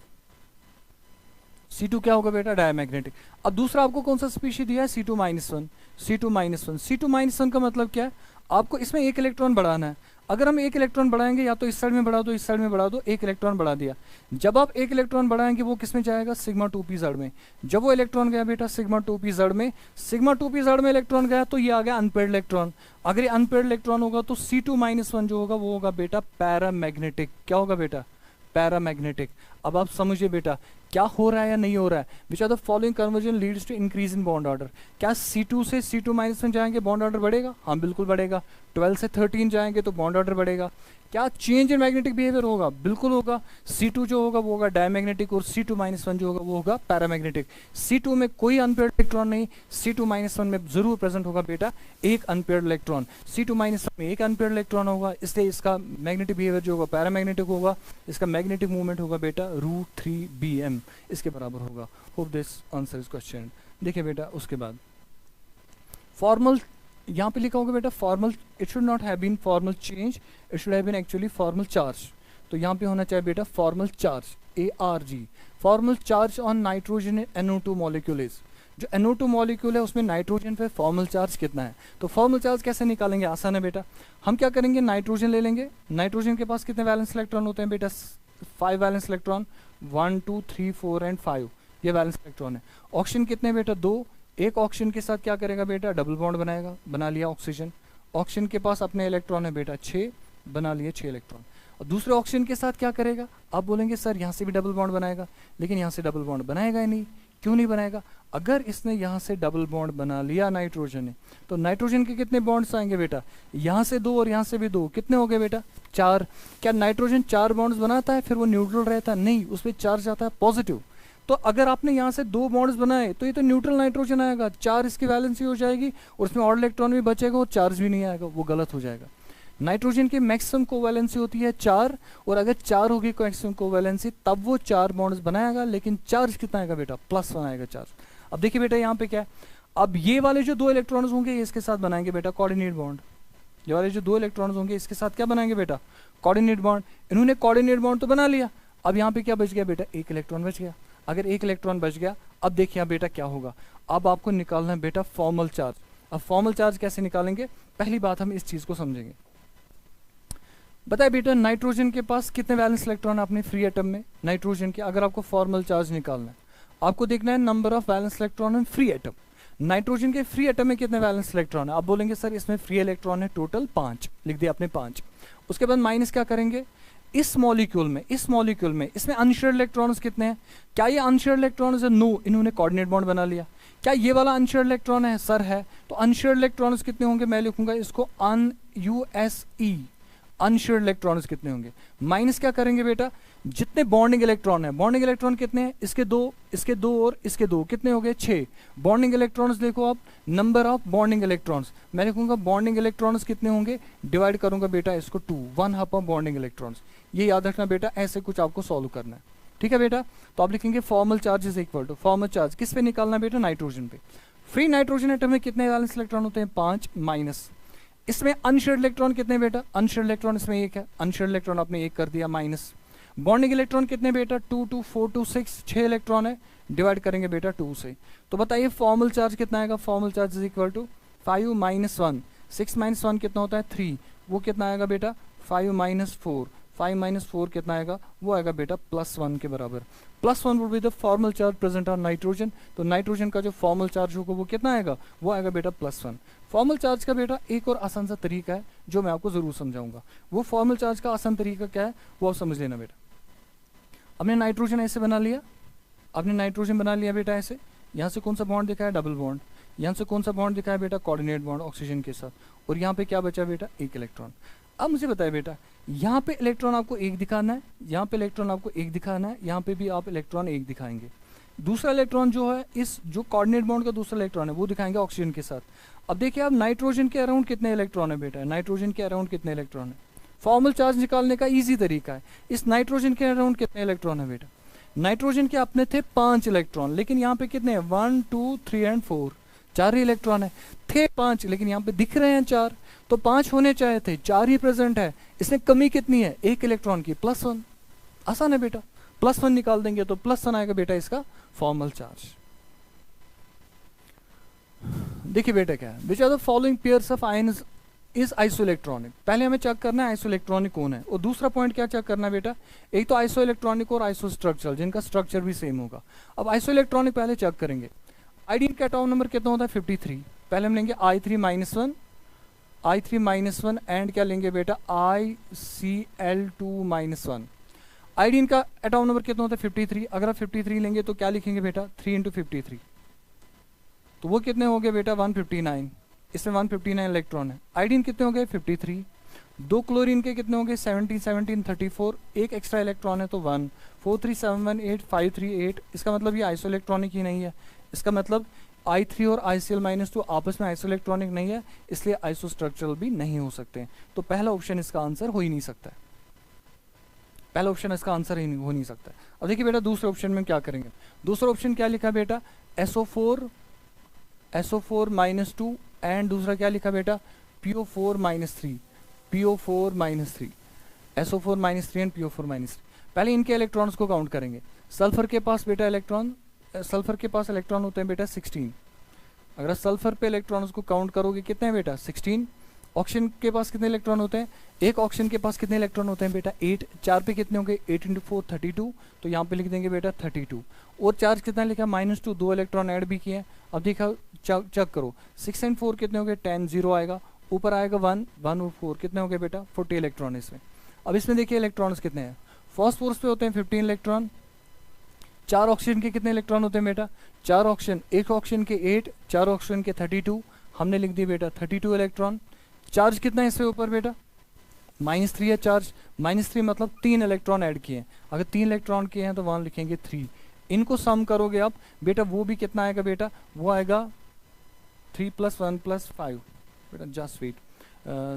C2 क्या होगा बेटा, डायमैग्नेटिक। अब दूसरा आपको कौन सा स्पीशी दिया है, C2-1। C2-1 का मतलब क्या है, आपको इसमें 1 इलेक्ट्रॉन बढ़ाना है। अगर हम 1 इलेक्ट्रॉन बढ़ाएंगे, या तो इस साइड में बढ़ा दो, इस साइड में बढ़ा दो, 1 इलेक्ट्रॉन बढ़ा दिया। जब आप 1 इलेक्ट्रॉन बढ़ाएंगे वो किस में जाएगा, सिग्मा 2pz में। जब वो इलेक्ट्रॉन गया बेटा सिग्मा 2pz में, सिग्मा 2pz में इलेक्ट्रॉन गया तो ये आ गया अनपेयर्ड इलेक्ट्रॉन। अगर ये अनपेयर्ड इलेक्ट्रॉन होगा तो C2-1 जो होगा वो होगा बेटा पैरामैग्नेटिक। क्या होगा बेटा, पैरामैग्नेटिक। अब आप समझिए बेटा क्या हो रहा है या नहीं हो रहा है। Which are the following conversion leads to increase in bond order. क्या C2 से C2- में जाएंगे बॉन्ड ऑर्डर बढ़ेगा, हाँ बिल्कुल बढ़ेगा। 12 से 13 जाएंगे तो बॉन्ड ऑर्डर बढ़ेगा। क्या चेंज इन मैग्नेटिक बिहेवियर होगा, बिल्कुल होगा। C2 जो होगा वो होगा डायमैग्नेटिक और C2-1 जो होगा वो होगा पैरामैग्नेटिक। C2 में कोई अनपेयर्ड इलेक्ट्रॉन नहीं, C2-1 में जरूर प्रेजेंट होगा बेटा एक अनपेयर्ड इलेक्ट्रॉन। C2- में एक अनपेयर्ड इलेक्ट्रॉन होगा, इसलिए इसका मैग्नेटिक बिहेवियर जो होगा पैरामैग्नेटिक होगा। इसका मैग्नेटिक मूवमेंट होगा बेटा √3bm, इसके बराबर होगा। Hope this answer is question. देखिए बेटा उसके बाद फॉर्मल, यहाँ पे लिखा होगा बेटा formal, it should not have been formal change, it should have been actually formal charge. तो यहाँ पे होना चाहिए बेटा formal charge ARG, formal charge on nitrogen NO2 molecule is. जो NO2 मॉलिक्यूल है उसमें नाइट्रोजन पे फॉर्मल चार्ज कितना है। तो फॉर्मल चार्ज कैसे निकालेंगे, आसान है बेटा। हम क्या करेंगे, नाइट्रोजन ले लेंगे। नाइट्रोजन के पास कितने वैलेंस इलेक्ट्रॉन होते हैं बेटा, 5 वैलेंस इलेक्ट्रॉन, 1 2 3 4 एंड 5, ये वैलेंस इलेक्ट्रॉन है। ऑक्सीजन कितने बेटा, 2। एक ऑक्सीजन के साथ क्या करेगा बेटा, डबल बॉन्ड बनाएगा, बना लिया ऑक्सीजन। ऑक्सीजन के पास अपने इलेक्ट्रॉन है बेटा 6, बना लिए 6 इलेक्ट्रॉन। और दूसरे ऑक्सीजन के साथ क्या करेगा, आप बोलेंगे सर यहाँ से भी डबल बॉन्ड बनाएगा, लेकिन यहाँ से डबल बॉन्ड बनाएगा ही नहीं। क्यों नहीं बनाएगा, अगर इसने यहाँ से डबल बॉन्ड बना लिया नाइट्रोजन ने, तो नाइट्रोजन के कितने बॉन्ड्स आएंगे बेटा, यहाँ से 2 और यहाँ से भी 2, कितने हो गए बेटा, 4। क्या नाइट्रोजन 4 बॉन्ड्स बनाता है फिर वो न्यूट्रल रहता है, नहीं, उस पर चार्ज आता है पॉजिटिव। तो अगर आपने यहाँ से 2 बॉन्ड्स बनाए तो ये तो न्यूट्रल नाइट्रोजन आएगा, 4 इसकी वैलेंसी हो जाएगी और उसमें ऑड इलेक्ट्रॉन भी बचेगा और चार्ज भी नहीं आएगा, वो गलत हो जाएगा। नाइट्रोजन की मैक्सिमम कोवैलेंसी होती है 4, और अगर 4 होगी मैक्सिमम कोवैलेंसी तब वो 4 बॉन्ड्स बनाएगा, लेकिन चार्ज कितना आएगा बेटा, +1 आएगा चार्ज। अब देखिए बेटा यहाँ पे क्या है, अब ये वाले जो 2 इलेक्ट्रॉन्स होंगे ये इसके साथ बनाएंगे बेटा कोऑर्डिनेट बॉन्ड। ये वाले जो 2 इलेक्ट्रॉन्स होंगे इसके साथ क्या बनाएंगे बेटा, कोऑर्डिनेट बॉन्ड। इन्होंने कोऑर्डिनेट बॉन्ड तो बना लिया, अब यहाँ पे क्या बच गया बेटा, 1 इलेक्ट्रॉन बच गया। अगर 1 इलेक्ट्रॉन बच गया, अब देखिए बेटा क्या होगा, अब आपको निकालना है बेटा फॉर्मल चार्ज। अब फॉर्मल चार्ज कैसे निकालेंगे, पहली बात हम इस चीज को समझेंगे। बताए बेटा नाइट्रोजन के पास कितने वैलेंस इलेक्ट्रॉन है अपने फ्री एटम में, नाइट्रोजन के अगर आपको फॉर्मल चार्ज निकालना है, आपको देखना है number of valence electron in free atom. Nitrogen के फ्री एटम में कितने वैलेंस इलेक्ट्रॉन है, आप बोलेंगे सर इसमें फ्री इलेक्ट्रॉन है टोटल 5, लिख दिया आपने 5। उसके बाद माइनस क्या करेंगे, इस मॉलिक्यूल में इसमें अनशेयर्ड इलेक्ट्रॉन्स कितने हैं, क्या ये अनशेयर्ड इलेक्ट्रॉन्स है, नो, इन्होंने कोऑर्डिनेट बॉन्ड बना लिया। क्या ये वाला अनशेयर्ड इलेक्ट्रॉन है, सर है, तो अनशेयर्ड इलेक्ट्रॉन्स कितने होंगे, मैं लिखूंगा इसको USE, अनशेयर्ड इलेक्ट्रॉन्स कितने होंगे। माइनस क्या करेंगे बेटा, जितने बॉन्डिंग इलेक्ट्रॉन है, बॉन्डिंग इलेक्ट्रॉन कितने हैं, इसके 2 और इसके 2, कितने हो गए 6 बॉन्डिंग इलेक्ट्रॉन्स। देखो आप नंबर ऑफ बॉन्डिंग इलेक्ट्रॉन्स, मैं लिखूंगा बॉन्डिंग इलेक्ट्रॉन्स कितने होंगे, डिवाइड करूंगा बेटा इसको 2, 1 हाफ ऑफ बॉन्डिंग इलेक्ट्रॉन्स। ये याद रखना बेटा, ऐसे कुछ आपको सॉल्व करना है, ठीक है बेटा। तो आप लिखेंगे formal charge is equal to, formal charge किस पे निकालना बेटा, नाइट्रोजन पे। फ्री नाइट्रोजन एटम में कितने वैलेंस इलेक्ट्रॉन होते हैं, 5, माइनस इसमें अनशेयर्ड इलेक्ट्रॉन कितने बेटा, अनशेयर्ड इलेक्ट्रॉन इसमें 1 है, अनशेयर्ड इलेक्ट्रॉन आपने 1 कर दिया, माइनस बॉन्डिंग इलेक्ट्रॉन कितने बेटा, 2 2 4 2 6, 6 इलेक्ट्रॉन है, डिवाइड करेंगे बेटा 2 से। तो बताइए फॉर्मल चार्ज कितना आएगा, formal charge is equal to 5 - 1, 6 - 1 कितना होता है 3, वो कितना आएगा बेटा 5 - 4, 5 - 4 कितना आएगा, वो आएगा बेटा +1 के बराबर। +1 would be the formal charge present on nitrogen. तो नाइट्रोजन का जो फॉर्मल चार्ज होगा वो कितना आएगा, वो आएगा बेटा +1। फॉर्मल चार्ज का बेटा एक और आसान सा तरीका है जो मैं आपको जरूर समझाऊंगा। वो फॉर्मल चार्ज का आसान तरीका क्या है वो आप समझ लेना बेटा। हमने नाइट्रोजन ऐसे बना लिया, आपने नाइट्रोजन बना लिया बेटा ऐसे, यहाँ से कौन सा बॉन्ड दिखा है, डबल बॉन्ड, यहाँ से कौन सा बॉन्ड दिखा है बेटा, कोऑर्डिनेट बॉन्ड ऑक्सीजन के साथ, और यहाँ पे क्या बचा बेटा, 1 इलेक्ट्रॉन। अब मुझे बताए बेटा, यहाँ पे इलेक्ट्रॉन आपको 1 दिखाना है, यहाँ पे इलेक्ट्रॉन आपको 1 दिखाना है, यहाँ पे भी आप इलेक्ट्रॉन 1 दिखाएंगे। दूसरा इलेक्ट्रॉन जो है, इस जो कोऑर्डिनेट बॉन्ड का दूसरा इलेक्ट्रॉन है वो दिखाएंगे ऑक्सीजन के साथ। अब देखिए आप नाइट्रोजन के अराउंड कितने इलेक्ट्रॉन है बेटा, नाइट्रोजन के अराउंड कितने इलेक्ट्रॉन है, फॉर्मल चार्ज निकालने का इजी तरीका है। इस नाइट्रोजन के अराउंड कितने इलेक्ट्रॉन है बेटा, नाइट्रोजन के अपने थे 5 इलेक्ट्रॉन, लेकिन यहाँ पे कितने हैं 1 2 3 एंड 4, 4 ही इलेक्ट्रॉन है, थे 5 लेकिन यहाँ पे दिख रहे हैं 4, तो 5 होने चाहिए थे, 4 ही प्रेजेंट है। इसमें कमी कितनी है, 1 इलेक्ट्रॉन की, +1। आसान है बेटा, +1 निकाल देंगे तो +1 आएगा बेटा इसका फॉर्मल चार्ज। देखिए बेटा क्या है, which are the following pairs of ions is isoelectronic. पहले हमें चेक करना है आइसोइलेक्ट्रॉनिक कौन है, और दूसरा पॉइंट क्या चेक करना है बेटा, एक तो आइसोइलेक्ट्रॉनिक और आइसोस्ट्रक्चरल, जिनका स्ट्रक्चर भी सेम होगा। अब आइसोइलेक्ट्रॉनिक पहले चेक करेंगे। आयोडीन का एटॉमिक नंबर कितना होता है 53, पहले हम लेंगे I3 - 1 एंड क्या लेंगे बेटा ICl2 - 1। आयोडीन का एटॉमिक नंबर कितना होता है 53, अगर आप 53 लेंगे तो क्या लिखेंगे बेटा 3 × 53, तो वो कितने हो गए बेटा 159, इसमें 159 इलेक्ट्रॉन है। आयोडीन कितने हो गए 53, 2 क्लोरीन के कितने हो गए 17 17 34, एक एक्स्ट्रा इलेक्ट्रॉन है तो 1, 4 3 7 1 8 5 3 8, इसका मतलब ये आइसोइलेक्ट्रॉनिक ही नहीं है, इसका मतलब I3 और ICl-2 आपस में आइसोइलेक्ट्रॉनिक नहीं है, इसलिए आइसोस्ट्रक्चरल भी नहीं हो सकते। तो पहला ऑप्शन इसका आंसर हो ही नहीं सकता है, पहला ऑप्शन इसका आंसर ही हो नहीं सकता है। अब देखिए बेटा दूसरे ऑप्शन में क्या करेंगे, दूसरा ऑप्शन क्या लिखा बेटा SO4 -2 एंड दूसरा क्या लिखा बेटा PO4 -3, PO4 -3, SO4 -3 and PO4 -3। पहले इनके इलेक्ट्रॉन्स को काउंट करेंगे। सल्फर के पास बेटा इलेक्ट्रॉन सल्फर के पास इलेक्ट्रॉन होते हैं बेटा 16। अगर सल्फर पे इलेक्ट्रॉन्स को काउंट करोगे कितने हैं बेटा 16। ऑक्सीजन के पास कितने इलेक्ट्रॉन होते हैं, एक ऑक्सीजन के पास कितने इलेक्ट्रॉन होते हैं बेटा 8। 4 पे कितने होंगे 8 × 4 32, तो यहाँ पे लिख देंगे बेटा 32। और चार्ज कितना लिखा -2, 2 इलेक्ट्रॉन ऐड भी किए हैं। अब देखा चेक करो 6 और 4 कितने हो गए 10, 0 आएगा, ऊपर आएगा 1, 1 और 4 कितने हो गए बेटा 40 इलेक्ट्रॉन इसमें। अब इसमें देखिए इलेक्ट्रॉन्स कितने हैं, फॉस्फोरस पे होते हैं 15 इलेक्ट्रॉन। 4 ऑक्सीजन के कितने इलेक्ट्रॉन होते हैं बेटा 4 ऑक्सीजन, एक ऑक्सीजन के 8, 4 ऑक्सीजन के 32, हमने लिख दिया बेटा 32 इलेक्ट्रॉन। चार्ज कितना है इसके ऊपर बेटा -3 है चार्ज, -3 मतलब 3 इलेक्ट्रॉन ऐड किए हैं। अगर 3 इलेक्ट्रॉन किए हैं तो वहाँ लिखेंगे 3। इनको सम करोगे आप बेटा वो भी कितना आएगा बेटा, वो आएगा 3 + 1 + 5 बेटा, जस्ट वेट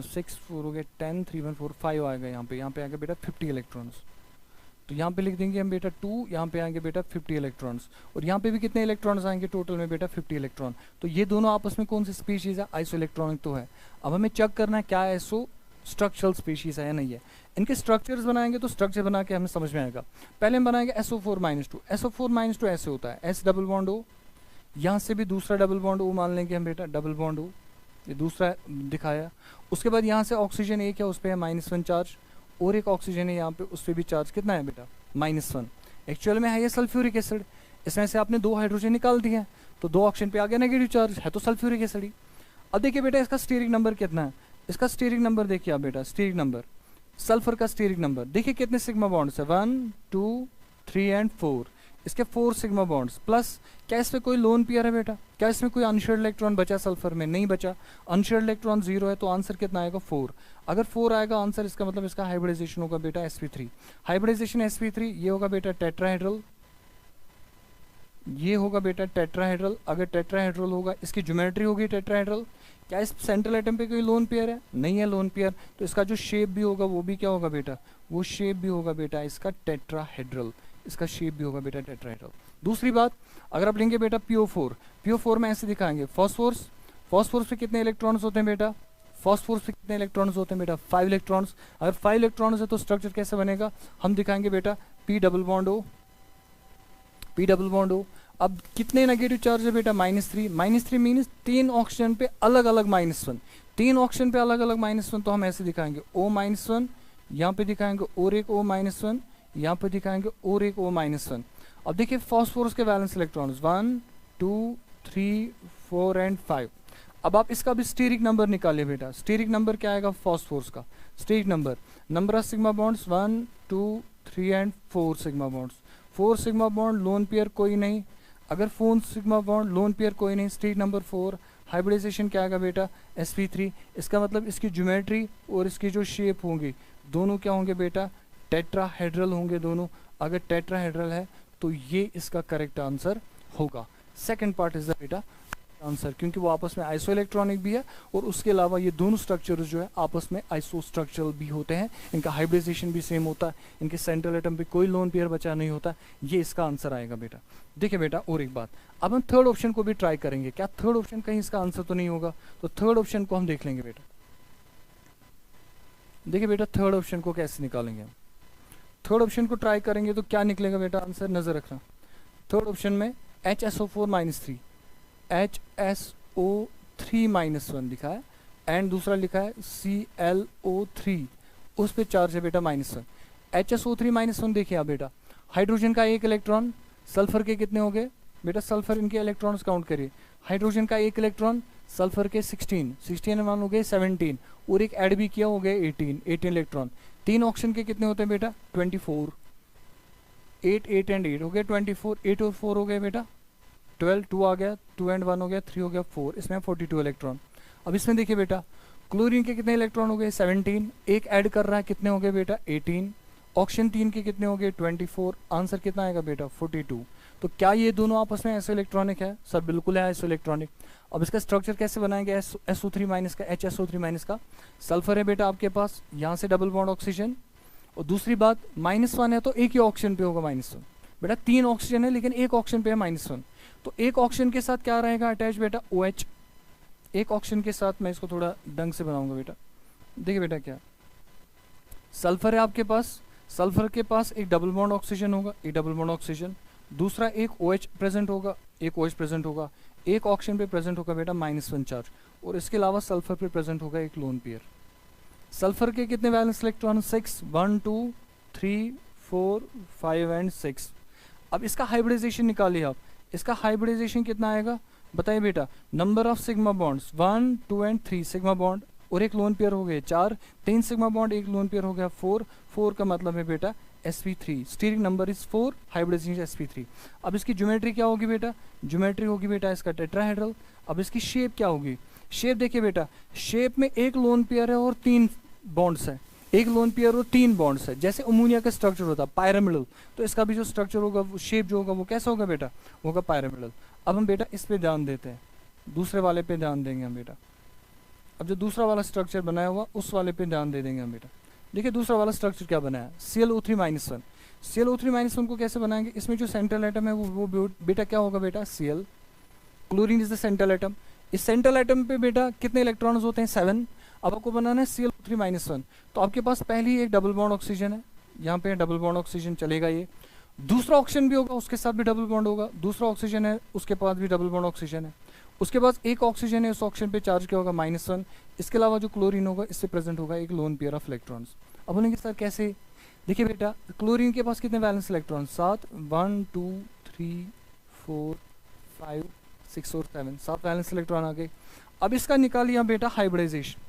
6 4 हो गए 10, 3 1 4 5 आएगा यहाँ पे आएगा बेटा 50 इलेक्ट्रॉन्स। तो यहाँ पे लिख देंगे हम बेटा 2, यहाँ पे आएंगे बेटा 50 इलेक्ट्रॉन्स, और यहाँ पे भी कितने इलेक्ट्रॉन्स आएंगे टोटल में बेटा 50 इलेक्ट्रॉन। तो ये दोनों आपस में कौन सी स्पीशीज है, आइसो इलेक्ट्रॉनिक तो है। अब हमें चेक करना है क्या आइसो स्ट्रक्चरल स्पीशीज है या नहीं है। इनके स्ट्रक्चर्स बनाएंगे तो स्ट्रक्चर बना के हमें समझ में आएगा। पहले हम बनाएंगे SO4-2। SO4-2 ऐसे होता है, S डबल बॉन्ड O, यहाँ से भी दूसरा डबल बॉन्ड O मान लेंगे हम बेटा, डबल बॉन्ड O ये दूसरा दिखाया। उसके बाद यहाँ से ऑक्सीजन एक है उस पर है -1 चार्ज, और एक ऑक्सीजन है यहाँ पे उस पर भी चार्ज कितना है बेटा -1। एक्चुअल में है ये सल्फ्यूरिक एसिड, इसमें से आपने 2 हाइड्रोजन निकाल दिए हैं तो 2 ऑक्सीजन पे आ गया नेगेटिव चार्ज, है तो सल्फ्यूरिक एसिड ही। अब देखिए बेटा इसका स्टीरिक नंबर कितना है, इसका स्टीरिक नंबर देखिए आप बेटा, स्टीरिक नंबर सल्फर का स्टीरिक नंबर देखिए कितने सिग्मा बॉन्ड्स है 1 2 3 एंड 4, इसके 4 सिग्मा बॉन्ड्स प्लस। क्या इसमें कोई लोन पेयर है बेटा, क्या इसमें कोई अनशेयर्ड इलेक्ट्रॉन बचा सल्फर में, नहीं बचा। अनशेयर्ड इलेक्ट्रॉन 0 है तो आंसर कितना आएगा 4। अगर 4 आएगा आंसर, इसका मतलब इसका हाइब्रिडाइजेशन होगा बेटा sp3। हाइब्रिडाइजेशन sp3 ये होगा बेटा टेट्राहेड्रल, ये होगा बेटा टेट्राहेड्रल। अगर टेट्राहेड्रल होगा इसकी ज्योमेट्री होगी टेट्राहेड्रल। क्या इस सेंट्रल एटम पे कोई लोन पेयर है, नहीं है लोन पेयर, तो इसका जो शेप भी होगा वो भी क्या होगा बेटा, वो शेप भी होगा बेटा इसका टेट्राहेड्रल, इसका शेप भी होगा बेटा टेट्राहेड्रल। दूसरी बात, अगर आप लेंगे बेटा PO4 में ऐसे दिखाएंगे फॉस्फोरस पे कितने इलेक्ट्रॉन्स होते हैं बेटा, फॉस्फोरस पे कितने इलेक्ट्रॉन्स होते हैं बेटा 5 इलेक्ट्रॉन्स। अगर 5 इलेक्ट्रॉन्स है तो स्ट्रक्चर कैसे बनेगा, हम दिखाएंगे बेटा P डबल बॉन्ड O। अब कितने नेगेटिव चार्ज है बेटा -3 मीन्स 3 ऑक्सीजन पे अलग अलग -1, 3 ऑक्सीजन पे अलग अलग -1, तो हम ऐसे दिखाएंगे O-1, यहाँ पे दिखाएंगे और एक O-1, यहाँ पे दिखाएंगे और एक O-1। अब देखिए फॉस्फोरस के वैलेंस इलेक्ट्रॉन्स 1 2 3 4 एंड 5। अब आप इसका भी स्टीरिक नंबर निकालिए बेटा, स्टीरिक नंबर क्या आएगा फॉस्फोरस का, steric number of sigma bonds 1 2 3 and 4 sigma bonds. 4 sigma bond lone pair कोई नहीं, अगर 4 सिग्मा बॉन्ड लोन पेयर कोई नहीं, स्टीरिक नंबर 4। हाइब्रिडाइजेशन क्या आएगा बेटा sp3। इसका मतलब इसकी ज्योमेट्री और इसकी जो शेप होंगी दोनों क्या होंगे बेटा टेट्राहेड्रल होंगे दोनों। अगर टेट्राहेड्रल है तो ये इसका करेक्ट आंसर होगा। सेकंड पार्ट इज द बेटा आंसर, क्योंकि वो आपस में आइसो इलेक्ट्रॉनिक भी है और उसके अलावा ये दोनों स्ट्रक्चर जो है आपस में आइसो स्ट्रक्चरल भी होते हैं, इनका हाइब्रिडाइजेशन भी सेम होता है, इनके सेंट्रल एटम पे कोई लोन पेयर बचा नहीं होता। ये इसका आंसर आएगा बेटा। देखिए बेटा और एक बात, अब हम थर्ड ऑप्शन को भी ट्राई करेंगे, क्या थर्ड ऑप्शन कहीं इसका आंसर तो नहीं होगा, तो थर्ड ऑप्शन को हम देख लेंगे बेटा। देखिए बेटा थर्ड ऑप्शन को कैसे निकालेंगे, थर्ड ऑप्शन को ट्राई करेंगे तो क्या निकलेगा बेटा आंसर, नजर रखना। थर्ड ऑप्शन में HSO4-3 HSO3-1 लिखा है एंड दूसरा लिखा है ClO3, उस पे चार्ज है बेटा -1। HSO3-1 देखिए आप बेटा, हाइड्रोजन का एक इलेक्ट्रॉन, सल्फर के कितने हो गए बेटा, सल्फर इनके इलेक्ट्रॉन्स काउंट करिए, हाइड्रोजन का एक इलेक्ट्रॉन, सल्फर के 16 1 हो गए 17, और एक ऐड भी किया हो गए 18 इलेक्ट्रॉन। 3 ऑक्सीजन के कितने होते हैं बेटा 24, 8 8 एंड 8 हो गए 24, 8 और 4 हो गए बेटा 12, 2 आ गया, 2 एंड 1 हो गया 3 हो गया 4, इसमें 42 इलेक्ट्रॉन। अब इसमें देखिए बेटा क्लोरीन के कितने इलेक्ट्रॉन हो गए 17, एक ऐड कर रहा है कितने हो गए बेटा 18, ऑक्सीजन 3 के कितने हो गए 24, आंसर कितना आएगा बेटा 42। तो क्या ये दोनों आपस में आइसो इलेक्ट्रॉनिक है, सर बिल्कुल है आइसो इलेक्ट्रॉनिक। अब इसका स्ट्रक्चर कैसे बनाएंगे, SO3- का HSO3- का, सल्फर है बेटा आपके पास, यहाँ से डबल बॉन्ड ऑक्सीजन, और दूसरी बात -1 है तो एक ही ऑक्सीजन पे होगा -1 बेटा, 3 ऑक्सीजन है लेकिन एक ऑक्सीजन पे है -1, तो एक ऑक्सीजन के साथ क्या रहेगा अटैच बेटा OH, एक ऑक्सीजन के साथ, मैं इसको थोड़ा ढंग से बनाऊंगा बेटा। देखिए बेटा क्या सल्फर है आपके पास, सल्फर के पास एक डबल बॉन्ड ऑक्सीजन होगा, एक डबल बॉन्ड ऑक्सीजन, दूसरा एक OH प्रेजेंट होगा, एक OH प्रेजेंट होगा, एक ऑक्सीजन पे प्रेजेंट होगा बेटा -1 चार्ज, और इसके अलावा सल्फर पे प्रेजेंट होगा एक लोन पेयर। सल्फर के कितने वैलेंस इलेक्ट्रॉन? 6, 1 2 3 4 5 एंड 6। अब इसका हाइब्रिडाइजेशन निकालिए आप, इसका हाइब्रिडाइजेशन कितना आएगा बताइए बेटा? Number of sigma bonds 1 2 and 3 sigma bond, और एक लोन पेयर हो गए 4, 3 सिग्मा बॉन्ड, एक लोन पेयर हो गया 4, 4 का मतलब है बेटा sp3, steric number is 4, hybridization sp3। अब इसकी ज्योमेट्री क्या होगी बेटा? ज्योमेट्री होगी बेटा इसका टेट्राहेड्रल। अब इसकी शेप क्या होगी? शेप देखिए बेटा, शेप में एक लोन पेयर है और 3 बॉन्ड्स है, एक लोन पेयर और 3 बॉन्ड्स है, जैसे अमोनिया का स्ट्रक्चर होता है पायरामिडल, तो इसका भी जो स्ट्रक्चर होगा, वो शेप जो होगा वो कैसा होगा बेटा? होगा पायरामिडल। अब हम बेटा इस पे ध्यान देते हैं, दूसरे वाले पे ध्यान देंगे हम बेटा। अब जो दूसरा वाला स्ट्रक्चर बनाया हुआ उस वाले पे ध्यान दे देंगे हम बेटा। देखिए दूसरा वाला स्ट्रक्चर क्या बनाया है? ClO3-1। ClO3-1 को कैसे बनाएंगे? इसमें जो सेंट्रल एटम है वो बेटा क्या होगा बेटा? Cl। Chlorine is the central atom. इस सेंट्रल एटम पे बेटा कितने इलेक्ट्रॉन्स होते हैं? 7। अब आपको बनाना है ClO3-1, तो आपके पास पहले ही एक डबल बॉन्ड ऑक्सीजन है, यहाँ पे डबल बॉन्ड ऑक्सीजन चलेगा, ये दूसरा ऑक्सीजन भी होगा उसके साथ भी डबल बॉन्ड होगा, दूसरा ऑक्सीजन है उसके पास भी डबल बॉन्ड ऑक्सीजन है, उसके बाद एक ऑक्सीजन है, उस ऑक्सीजन पे चार्ज क्या होगा? -1। इसके अलावा जो क्लोरीन होगा इससे प्रेजेंट होगा एक लोन पेयर ऑफ इलेक्ट्रॉन्स। अब बोलेंगे सर कैसे? देखिए बेटा क्लोरीन के पास कितने वैलेंस इलेक्ट्रॉन? 7, 1 2 3 4 5 6 और 7, 7 वैलेंस इलेक्ट्रॉन आ गए। अब इसका निकालिए आप बेटा हाइब्रिडाइजेशन,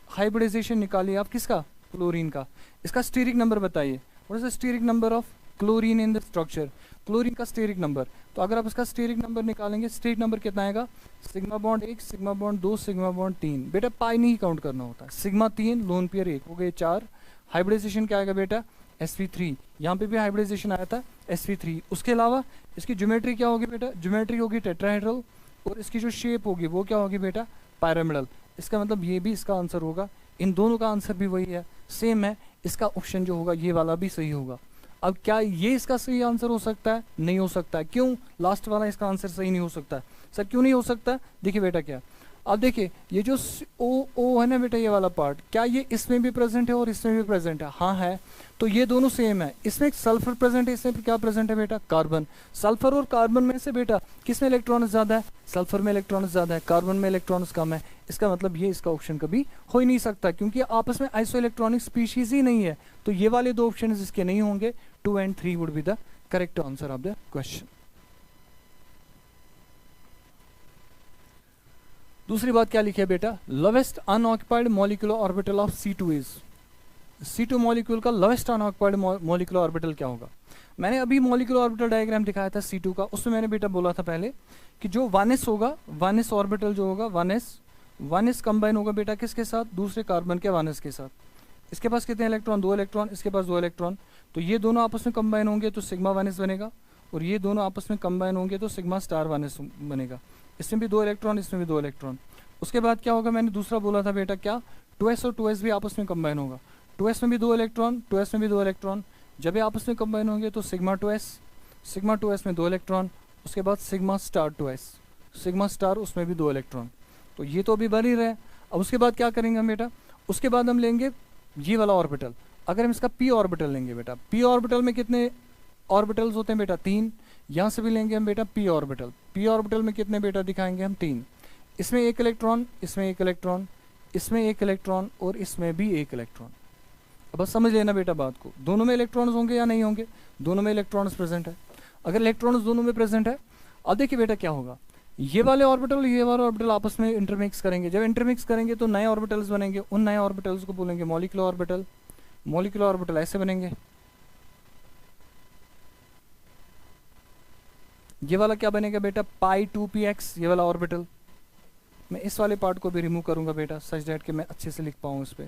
हाइब्रिडाइजेशन निकालिए आप किसका? क्लोरीन का। इसका स्टीरिक नंबर बताइए, what is the steric number of chlorine in the structure? Chlorine का स्टीरिक नंबर, तो अगर आप इसका स्टीरिक नंबर निकालेंगे, स्टीरिक नंबर कितना आएगा? Sigma bond 1, sigma bond 2, sigma bond 3। बेटा पाई नहीं काउंट करना होता, सिग्मा 3, लोन पेयर 1, हो गए 4। हाइब्रिडाइजेशन क्या आएगा बेटा? sp3, यहाँ पे भी हाइब्रिडाइजेशन आया था sp3। उसके अलावा इसकी ज्योमेट्री क्या होगी बेटा? ज्योमेट्री होगी टेट्राहेड्रल, और इसकी जो शेप होगी वो क्या होगी बेटा? पायरामिडल। इसका मतलब ये भी इसका आंसर होगा, इन दोनों का आंसर भी वही है, सेम है। इसका ऑप्शन जो होगा ये वाला भी सही होगा। अब क्या ये इसका सही आंसर हो सकता है? नहीं हो सकता है। क्यों? लास्ट वाला इसका आंसर सही नहीं हो सकता है। सर क्यों नहीं हो सकता? देखिए बेटा क्या, अब देखिए ये जो ओ है ना बेटा, ये वाला पार्ट, क्या ये इसमें भी प्रेजेंट है और इसमें भी प्रेजेंट है? हाँ है, तो ये दोनों सेम है। इसमें एक सल्फर प्रेजेंट है, इसमें क्या प्रेजेंट है बेटा? कार्बन। सल्फर और कार्बन में से बेटा किसमें इलेक्ट्रॉन ज्यादा है? सल्फर में इलेक्ट्रॉन ज्यादा है, कार्बन में इलेक्ट्रॉन कम है। इसका मतलब ये इसका ऑप्शन कभी हो ही नहीं सकता, क्योंकि आपस में आइसो इलेक्ट्रॉनिक स्पीशीज ही नहीं है। तो ये वाले 2 ऑप्शन इसके नहीं होंगे। 2 and 3 would be the correct answer of the question. दूसरी बात क्या लिखी है बेटा? Lowest unoccupied molecular orbital of C2 is, C2 molecule का लोवेस्ट अनऑक्युपाइड मॉलिक्यूलर ऑर्बिटल क्या होगा? मैंने अभी मॉलिक्यूलर ऑर्बिटल डायग्राम दिखाया था C2 का, उसमें मैंने बेटा बोला था पहले कि जो 1s होगा, 1s ऑर्बिटल जो होगा, 1s कंबाइन होगा बेटा किसके साथ? दूसरे कार्बन के 1s के साथ। इसके पास कितने इलेक्ट्रॉन? 2 इलेक्ट्रॉन, इसके पास 2 इलेक्ट्रॉन, तो ये दोनों आपस में कंबाइन होंगे तो सिग्मा 1s बनेगा, और ये दोनों आपस में कंबाइन होंगे तो सिग्मा स्टार 1s बनेगा। इसमें भी 2 इलेक्ट्रॉन, इसमें भी 2 इलेक्ट्रॉन। उसके बाद क्या होगा? मैंने दूसरा बोला था बेटा क्या? 2s और 2s भी आपस में कंबाइन होगा। 2s में भी 2 इलेक्ट्रॉन, 2s में भी 2 इलेक्ट्रॉन, जब ये आपस में कंबाइन होंगे तो सिग्मा 2s में 2 इलेक्ट्रॉन, उसके बाद sigma star 2s, sigma star उसमें भी 2 इलेक्ट्रॉन। तो ये तो अभी बन ही रहे। अब उसके बाद क्या करेंगे हम बेटा? उसके बाद हम लेंगे ये वाला ऑर्बिटल। अगर हम इसका p ऑर्बिटल लेंगे बेटा, p ऑर्बिटल में कितने ऑर्बिटल्स होते हैं बेटा? 3। यहाँ से भी लेंगे हम बेटा p ऑर्बिटल, p ऑर्बिटल में कितने बेटा दिखाएंगे हम? 3। इसमें 1 इलेक्ट्रॉन, इसमें 1 इलेक्ट्रॉन, इसमें 1 इलेक्ट्रॉन, और इसमें भी 1 इलेक्ट्रॉन। अब बस समझ लेना बेटा बात को, दोनों में इलेक्ट्रॉन्स होंगे या नहीं होंगे? दोनों में इलेक्ट्रॉन्स प्रेजेंट है। अगर इलेक्ट्रॉन्स दोनों में प्रेजेंट है, अब देखिए बेटा क्या होगा, ये वाले ऑर्बिटल ये वाले ऑर्बिटल आपस में इंटरमिक्स करेंगे। जब इंटरमिक्स करेंगे तो नए ऑर्बिटल्स बनेंगे, उन नए ऑर्बिटल्स को बोलेंगे मॉलिक्यूलर ऑर्बिटल। मॉलिक्यूलर ऑर्बिटल ऐसे बनेंगे। ये वाला क्या बनेगा बेटा? π2px, ये वाला ऑर्बिटल। मैं इस वाले पार्ट को भी रिमूव करूंगा बेटा, सच दैट कि मैं अच्छे से लिख पाऊं इस पे।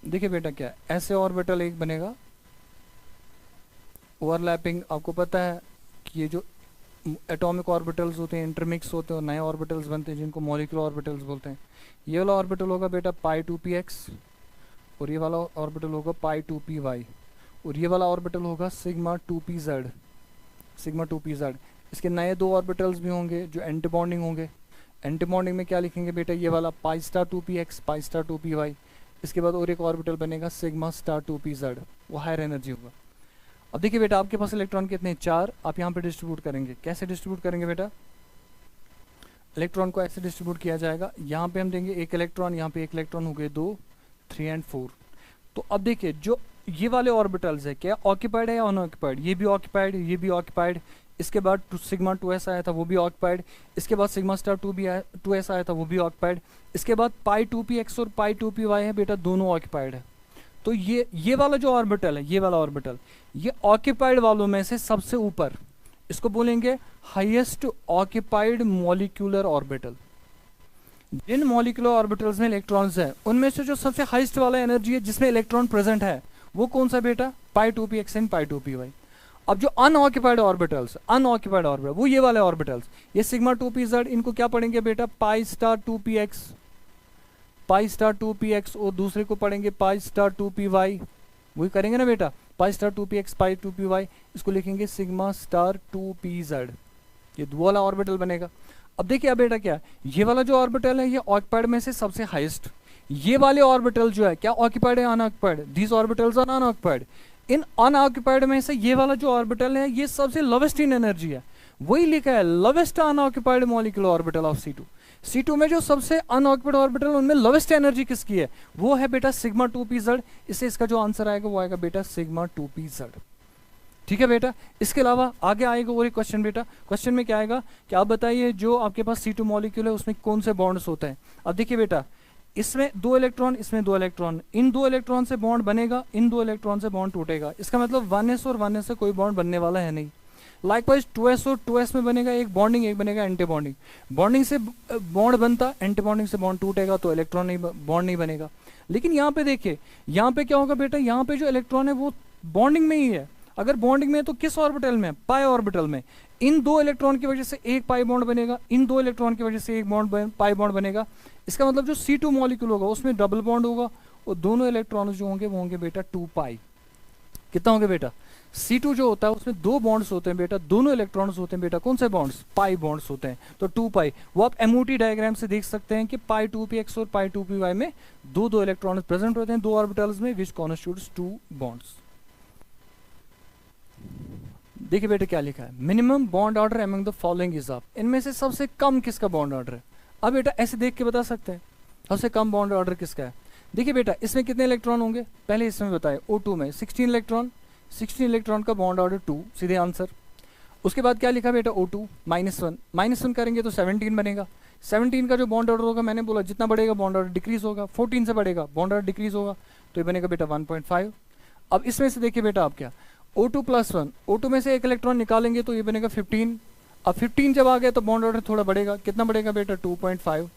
देखिए बेटा क्या, ऐसे ऑर्बिटल एक बनेगा, ओवरलैपिंग। आपको पता है कि ये जो एटॉमिक ऑर्बिटल्स होते हैं इंटरमिक्स होते हैं और नए ऑर्बिटल्स बनते हैं जिनको मॉलिक्यूलर ऑर्बिटल्स बोलते हैं। ये वाला ऑर्बिटल होगा बेटा π2px, और ये वाला ऑर्बिटल होगा π2py, और ये वाला ऑर्बिटल होगा सिग्मा 2pz, सिग्मा 2pz। इसके नए 2 ऑर्बिटल्स भी होंगे जो एंटी बॉन्डिंग होंगे। एंटी बॉन्डिंग में क्या लिखेंगे बेटा? ये वाला π2px, π2py। इसके बाद और एक ऑर्बिटल बनेगा सिग्मा स्टार 2p z, वो हायर एनर्जी होगा। अब देखिए बेटा आपके पास इलेक्ट्रॉन कितने 4, आप यहाँ पे डिस्ट्रीब्यूट करेंगे। कैसे डिस्ट्रीब्यूट करेंगे बेटा? इलेक्ट्रॉन को ऐसे डिस्ट्रीब्यूट किया जाएगा, यहाँ पे हम देंगे एक इलेक्ट्रॉन, यहाँ पे एक इलेक्ट्रॉन हो गए 2, 3 एंड 4। तो अब देखिए जो ये वाले ऑर्बिटल्स है क्या ऑक्यूपाइड है या अनऑक्यूपाइड? ये भी ऑक्यूपाइड, ये भी ऑक्यूपाइड। इसके बाद सिग्मा 2s आया था वो भी ऑक्यूपाइड। इसके बाद सिग्मा स्टार 2s आया था वो भी ऑक्यूपाइड। इसके बाद पाई 2px और पाई 2py है बेटा, दोनों ऑक्यूपाइड है। तो ये वाला जो ऑर्बिटल है, ये वाला ऑर्बिटल, ये ऑक्यूपाइड वालों में से सबसे ऊपर, इसको बोलेंगे हाईएस्ट ऑक्यूपाइड मॉलिक्यूलर ऑर्बिटल। जिन मॉलिक्यूलर ऑर्बिटल्स में इलेक्ट्रॉन्स है उनमें से जो सबसे हाईएस्ट वाला एनर्जी है जिसमें इलेक्ट्रॉन प्रेजेंट है वो कौन सा बेटा? पाई 2px एंड पाई 2py। अब जो अनऑक्यूपाइड ऑर्बिटल्स वो ये वाले ऑर्बिटल्स, ये सिग्मा 2pz, इनको क्या पढ़ेंगे बेटा? Pi star 2px, pi star 2px, और दूसरे को पढ़ेंगे पाई स्टार 2py। वही करेंगे ना बेटा, पाई स्टार 2px पाई 2py, इसको लिखेंगे सिग्मा स्टार 2pz। ये दो वाला ऑर्बिटल बनेगा। अब देखिए अब बेटा क्या, ये वाला जो ऑर्बिटल है ये ऑक्यूपाइड में से सबसे हाईएस्ट। ये वाले ऑर्बिटल जो है क्या ऑक्यूपाइड है unoccupied? These orbitals are unoccupied. इन अनऑक्यूपाइड में से ये वाला जो ऑर्बिटल है ये सबसे लोवेस्ट इन एनर्जी है, वही लिखा है lowest unoccupied molecular orbital of C2। C2 में जो सबसे अनऑक्यूपाइड ऑर्बिटल उनमें लोवेस्ट एनर्जी किसकी है? वो है बेटा सिग्मा 2pz। इससे इसका जो आंसर आएगा वो आएगा बेटा सिग्मा 2pz। ठीक है बेटा। इसके अलावा आगे आएगा और एक क्वेश्चन बेटा। क्वेश्चन में क्या आएगा कि आप बताइए जो आपके पास C2 मॉलिक्यूल है उसमें कौन से बॉन्ड्स होते हैं? अब देखिए बेटा, इसमें 2 इलेक्ट्रॉन, इसमें 2 इलेक्ट्रॉन, इन 2 इलेक्ट्रॉन से बॉन्ड बनेगा, इन 2 इलेक्ट्रॉन से बॉन्ड टूटेगा। इसका मतलब 1s और 1s से कोई बॉन्ड बनने वाला है नहीं। लाइकवाइज 2s और 2s में बनेगा एक बॉन्डिंग, एक बनेगा एंटी बॉन्डिंग। बॉन्डिंग से बॉन्ड बनता, एंटी बॉन्डिंग से बॉन्ड टूटेगा तो इलेक्ट्रॉन नहीं, बॉन्ड नहीं बनेगा। लेकिन यहाँ पे देखिए, यहाँ पे क्या होगा बेटा, यहाँ पे जो इलेक्ट्रॉन है वो बॉन्डिंग में ही है। अगर बॉन्डिंग में है तो किस ऑर्बिटल में? पाई ऑर्बिटल में। इन 2 इलेक्ट्रॉन की वजह से एक पाई बॉन्ड बनेगा, इन 2 इलेक्ट्रॉन की वजह से एक पाई बॉन्ड बनेगा। इसका मतलब जो C2 मॉलिक्यूल होगा उसमें डबल बॉन्ड होगा और दोनों इलेक्ट्रॉन जो होंगे वो होंगे बेटा 2 पाई। कितना होंगे बेटा? C2 जो होता है उसमें 2 बॉन्ड्स होते हैं बेटा, दोनों इलेक्ट्रॉन्स होते हैं बेटा, कौन से बॉन्ड्स? पाई बॉन्ड्स होते हैं। तो 2 पाई वो आप MOT डायग्राम से देख सकते हैं कि पाई 2px और पाई 2py में दो इलेक्ट्रॉन्स प्रेजेंट होते हैं 2 ऑर्बिटल्स में, विच कॉन्स्टिट्यूट्स 2 बॉन्ड्स। देखिए बेटा क्या लिखा है, minimum bond order among the following is of. इनमें से सबसे कम किसका बॉन्ड ऑर्डर है? अब बेटा ऐसे देख के बता सकते हैं सबसे कम बॉन्ड ऑर्डर किसका है। देखिए बेटा इसमें कितने इलेक्ट्रॉन होंगे पहले इसमें बताए। O2 में 16 इलेक्ट्रॉन, 16 इलेक्ट्रॉन का बॉन्ड ऑर्डर 2, सीधे आंसर। उसके बाद क्या लिखा बेटा O2 -1 करेंगे तो 17 बनेगा। 17 का जो बॉन्ड ऑर्डर होगा, मैंने बोला जितना बढ़ेगा बॉन्ड ऑर्डर डिक्रीज होगा, 14 से बढ़ेगा बॉन्ड ऑर्डर डिक्रीज होगा, तो ये बनेगा बेटा 1.5। अब इसमें से देखिए बेटा आप क्या, O2 + 1, O2 में से एक इलेक्ट्रॉन निकालेंगे तो ये बनेगा 15। अब 15 जब आ गया तो बॉन्ड ऑर्डर थोड़ा बढ़ेगा, कितना बढ़ेगा बेटा 2.5।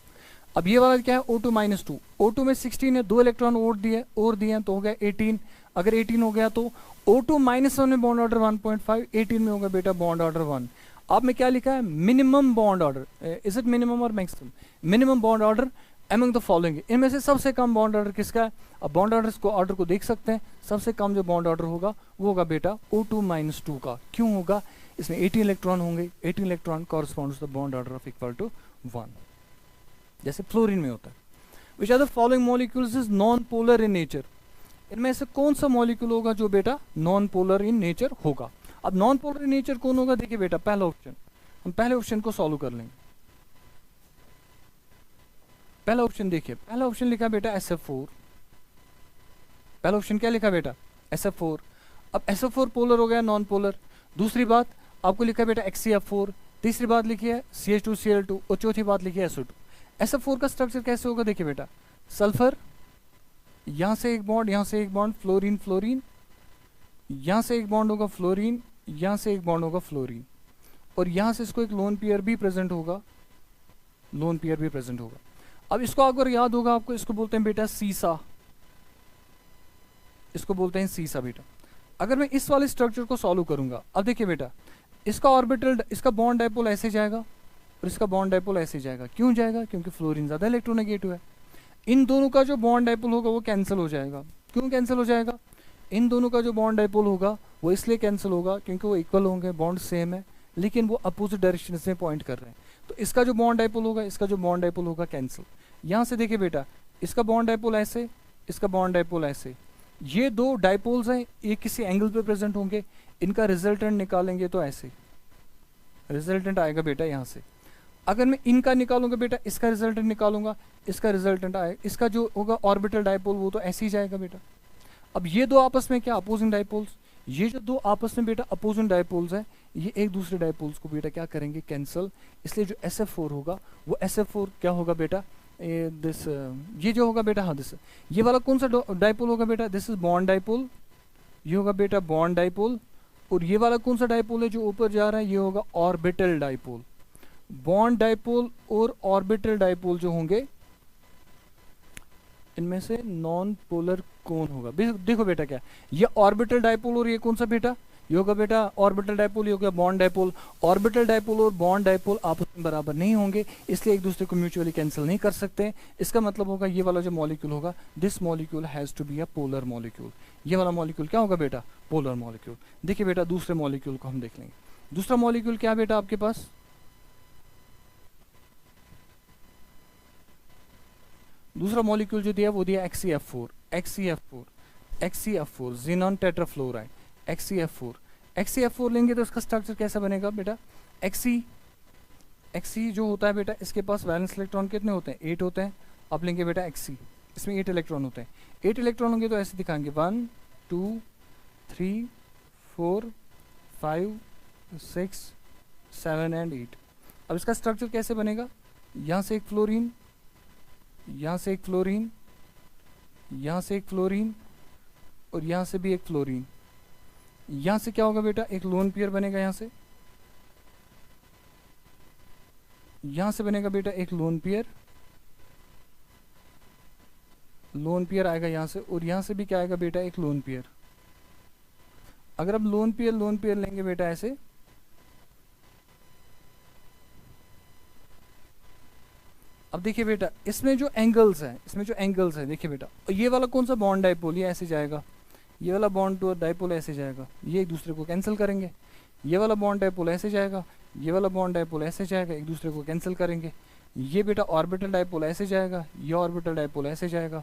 अब ये वाला क्या है O2 -2, O2 में 16 है, 2 इलेक्ट्रॉन और दिए हैं तो हो गया 18। अगर 18 हो गया तो O2 -1 में बॉन्ड ऑर्डर 1.5, 18 में होगा बेटा बॉन्ड ऑर्डर 1। आप में क्या लिखा है, minimum bond order, is it minimum और maximum? Minimum bond order among the following, इनमें से सबसे कम बॉन्ड ऑर्डर किसका है? अब बॉन्ड ऑर्डर को देख सकते हैं, सबसे कम जो बॉन्ड ऑर्डर होगा वो होगा बेटा O2 -2 का। क्यों होगा? इसमें 18 इलेक्ट्रॉन होंगे, 18 electron corresponds the bond order of equal to 1, जैसे फ्लोरीन में होता है। Which are the following molecules is non polar in nature. इनमें से कौन सा मॉलिक्यूल होगा जो बेटा नॉन पोलर इन नेचर होगा? अब नॉन पोलर इन नेचर कौन होगा? देखिए बेटा पहला ऑप्शन, हम पहले ऑप्शन को सॉल्व कर लेंगे। पहला ऑप्शन देखिए, पहला ऑप्शन लिखा बेटा SF4। पहला ऑप्शन क्या लिखा बेटा? SF4। अब SF4 पोलर हो गया, नॉन पोलर। दूसरी बात आपको लिखा बेटा XCF4। तीसरी बात लिखी है CH2Cl2 और चौथी बात लिखी है SO2। SF4 का स्ट्रक्चर कैसे होगा? देखिए बेटा सल्फर, यहां से एक बॉन्ड, यहां से एक बॉन्ड, फ्लोरीन फ्लोरीन, यहां से एक बॉन्ड होगा फ्लोरीन, यहां से एक बॉन्ड होगा फ्लोरीन, और यहां से इसको एक लोन पेयर भी प्रेजेंट होगा, लोन पेयर भी प्रेजेंट होगा। अब इसको अगर याद होगा आपको, इसको बोलते हैं बेटा सीसा, इसको बोलते हैं सीसा बेटा। अगर मैं इस वाले स्ट्रक्चर को सॉल्व करूंगा, अब देखिए बेटा इसका ऑर्बिटल, इसका बॉन्ड डायपोल ऐसे जाएगा और इसका बॉन्ड डायपोल ऐसे जाएगा। क्यों जाएगा? क्योंकि फ्लोरीन ज्यादा इलेक्ट्रोनेगेटिव है। इन दोनों का जो बॉन्ड डायपोल होगा वो कैंसिल हो जाएगा। क्यों कैंसिल हो जाएगा? इन दोनों का जो बॉन्ड डायपोल होगा वो इसलिए कैंसिल होगा क्योंकि वो इक्वल होंगे, बॉन्ड सेम है, लेकिन वो अपोजिट डायरेक्शन में पॉइंट कर रहे हैं। तो इसका जो बॉन्ड डायपोल होगा, इसका जो बॉन्ड डायपोल होगा कैंसिल। यहाँ से देखिए बेटा इसका बॉन्ड डायपोल ऐसे, इसका बॉन्ड डाइपोल ऐसे। ये दो डाइपोल्स हैं, ये किसी एंगल पे प्रेजेंट होंगे, इनका रिजल्टेंट निकालेंगे तो ऐसे रिजल्टेंट आएगा बेटा यहाँ से। अगर मैं इनका निकालूंगा बेटा, इसका रिजल्टेंट निकालूंगा, इसका रिजल्टेंट आएगा, इसका जो होगा ऑर्बिटल डाइपोल वो तो ऐसे ही जाएगा बेटा। अब ये दो आपस में क्या अपोजिंग डाइपोल्स, ये जो दो आपस में बेटा अपोजिंग डाइपोल्स हैं, ये एक दूसरे डाइपोल्स को बेटा क्या करेंगे, कैंसल। इसलिए जो SF4 होगा वो SF4 क्या होगा बेटा, ये जो होगा बेटा, हाँ दिस, ये वाला कौन सा डाइपोल होगा बेटा, दिस इज बॉन्ड डाइपोल, ये होगा बेटा बॉन्ड डाइपोल। और ये वाला कौन सा डाइपोल है जो ऊपर जा रहा है, ये होगा ऑर्बिटल डाइपोल। बॉन्ड डाइपोल और ऑर्बिटल डाइपोल जो होंगे, इनमें से नॉन पोलर कौन होगा, देखो बेटा क्या, ये ऑर्बिटल डाइपोल और ये कौन सा बेटा, ये होगा बेटा ऑर्बिटल डाइपोल, ये होगा बॉन्ड डाइपोल। ऑर्बिटल डाइपोल और बॉन्ड डाइपोल आपस में बराबर नहीं होंगे, इसलिए एक दूसरे को म्यूचुअली कैंसिल नहीं कर सकते। इसका मतलब होगा ये वाला जो मॉलिक्यूल होगा, this molecule has to be a polar molecule. ये वाला मॉलिक्यूल क्या होगा बेटा, पोलर मॉलिक्यूल। देखिए बेटा दूसरे मॉलिक्यूल को हम देख लेंगे। दूसरा मॉलिक्यूल क्या बेटा आपके पास, दूसरा मॉलिक्यूल जो दिया वो दिया XeF4, XeF4, XeF4 xenon tetrafluoride, XeF4। XeF4 लेंगे तो इसका स्ट्रक्चर कैसा बनेगा बेटा, Xe जो होता है बेटा, इसके पास वैलेंस इलेक्ट्रॉन कितने होते हैं, 8 होते हैं। आप लेंगे बेटा Xe, इसमें 8 इलेक्ट्रॉन होते हैं। 8 इलेक्ट्रॉन होंगे तो ऐसे दिखाएंगे 1 2 3 4 5 6 7 एंड 8। अब इसका स्ट्रक्चर कैसे बनेगा, यहाँ से एक फ्लोरीन, यहाँ से एक फ्लोरीन, यहाँ से एक फ्लोरीन, और यहाँ से भी एक फ्लोरीन। यहाँ से क्या होगा बेटा, एक लोन पेयर बनेगा, यहाँ से, यहाँ से बनेगा बेटा एक लोन पेयर, लोन पेयर आएगा यहाँ से, और यहाँ से भी क्या आएगा बेटा, एक लोन पेयर। अगर आप लोन पेयर लेंगे बेटा ऐसे, अब देखिए बेटा इसमें जो एंगल्स हैं, देखिए बेटा, ये वाला कौन सा बॉन्ड डाइपोल, ये ऐसे जाएगा, ये वाला बॉन्ड टू डाइपोल ऐसे जाएगा, ये एक दूसरे को कैंसिल करेंगे। ये वाला बॉन्ड डाइपोल ऐसे जाएगा, ये वाला बॉन्ड डाइपोल ऐसे जाएगा, एक दूसरे को कैंसिल करेंगे। ये बेटा ऑर्बिटल डाइपोल ऐसे जाएगा, ये ऑर्बिटल डाइपोल ऐसे जाएगा,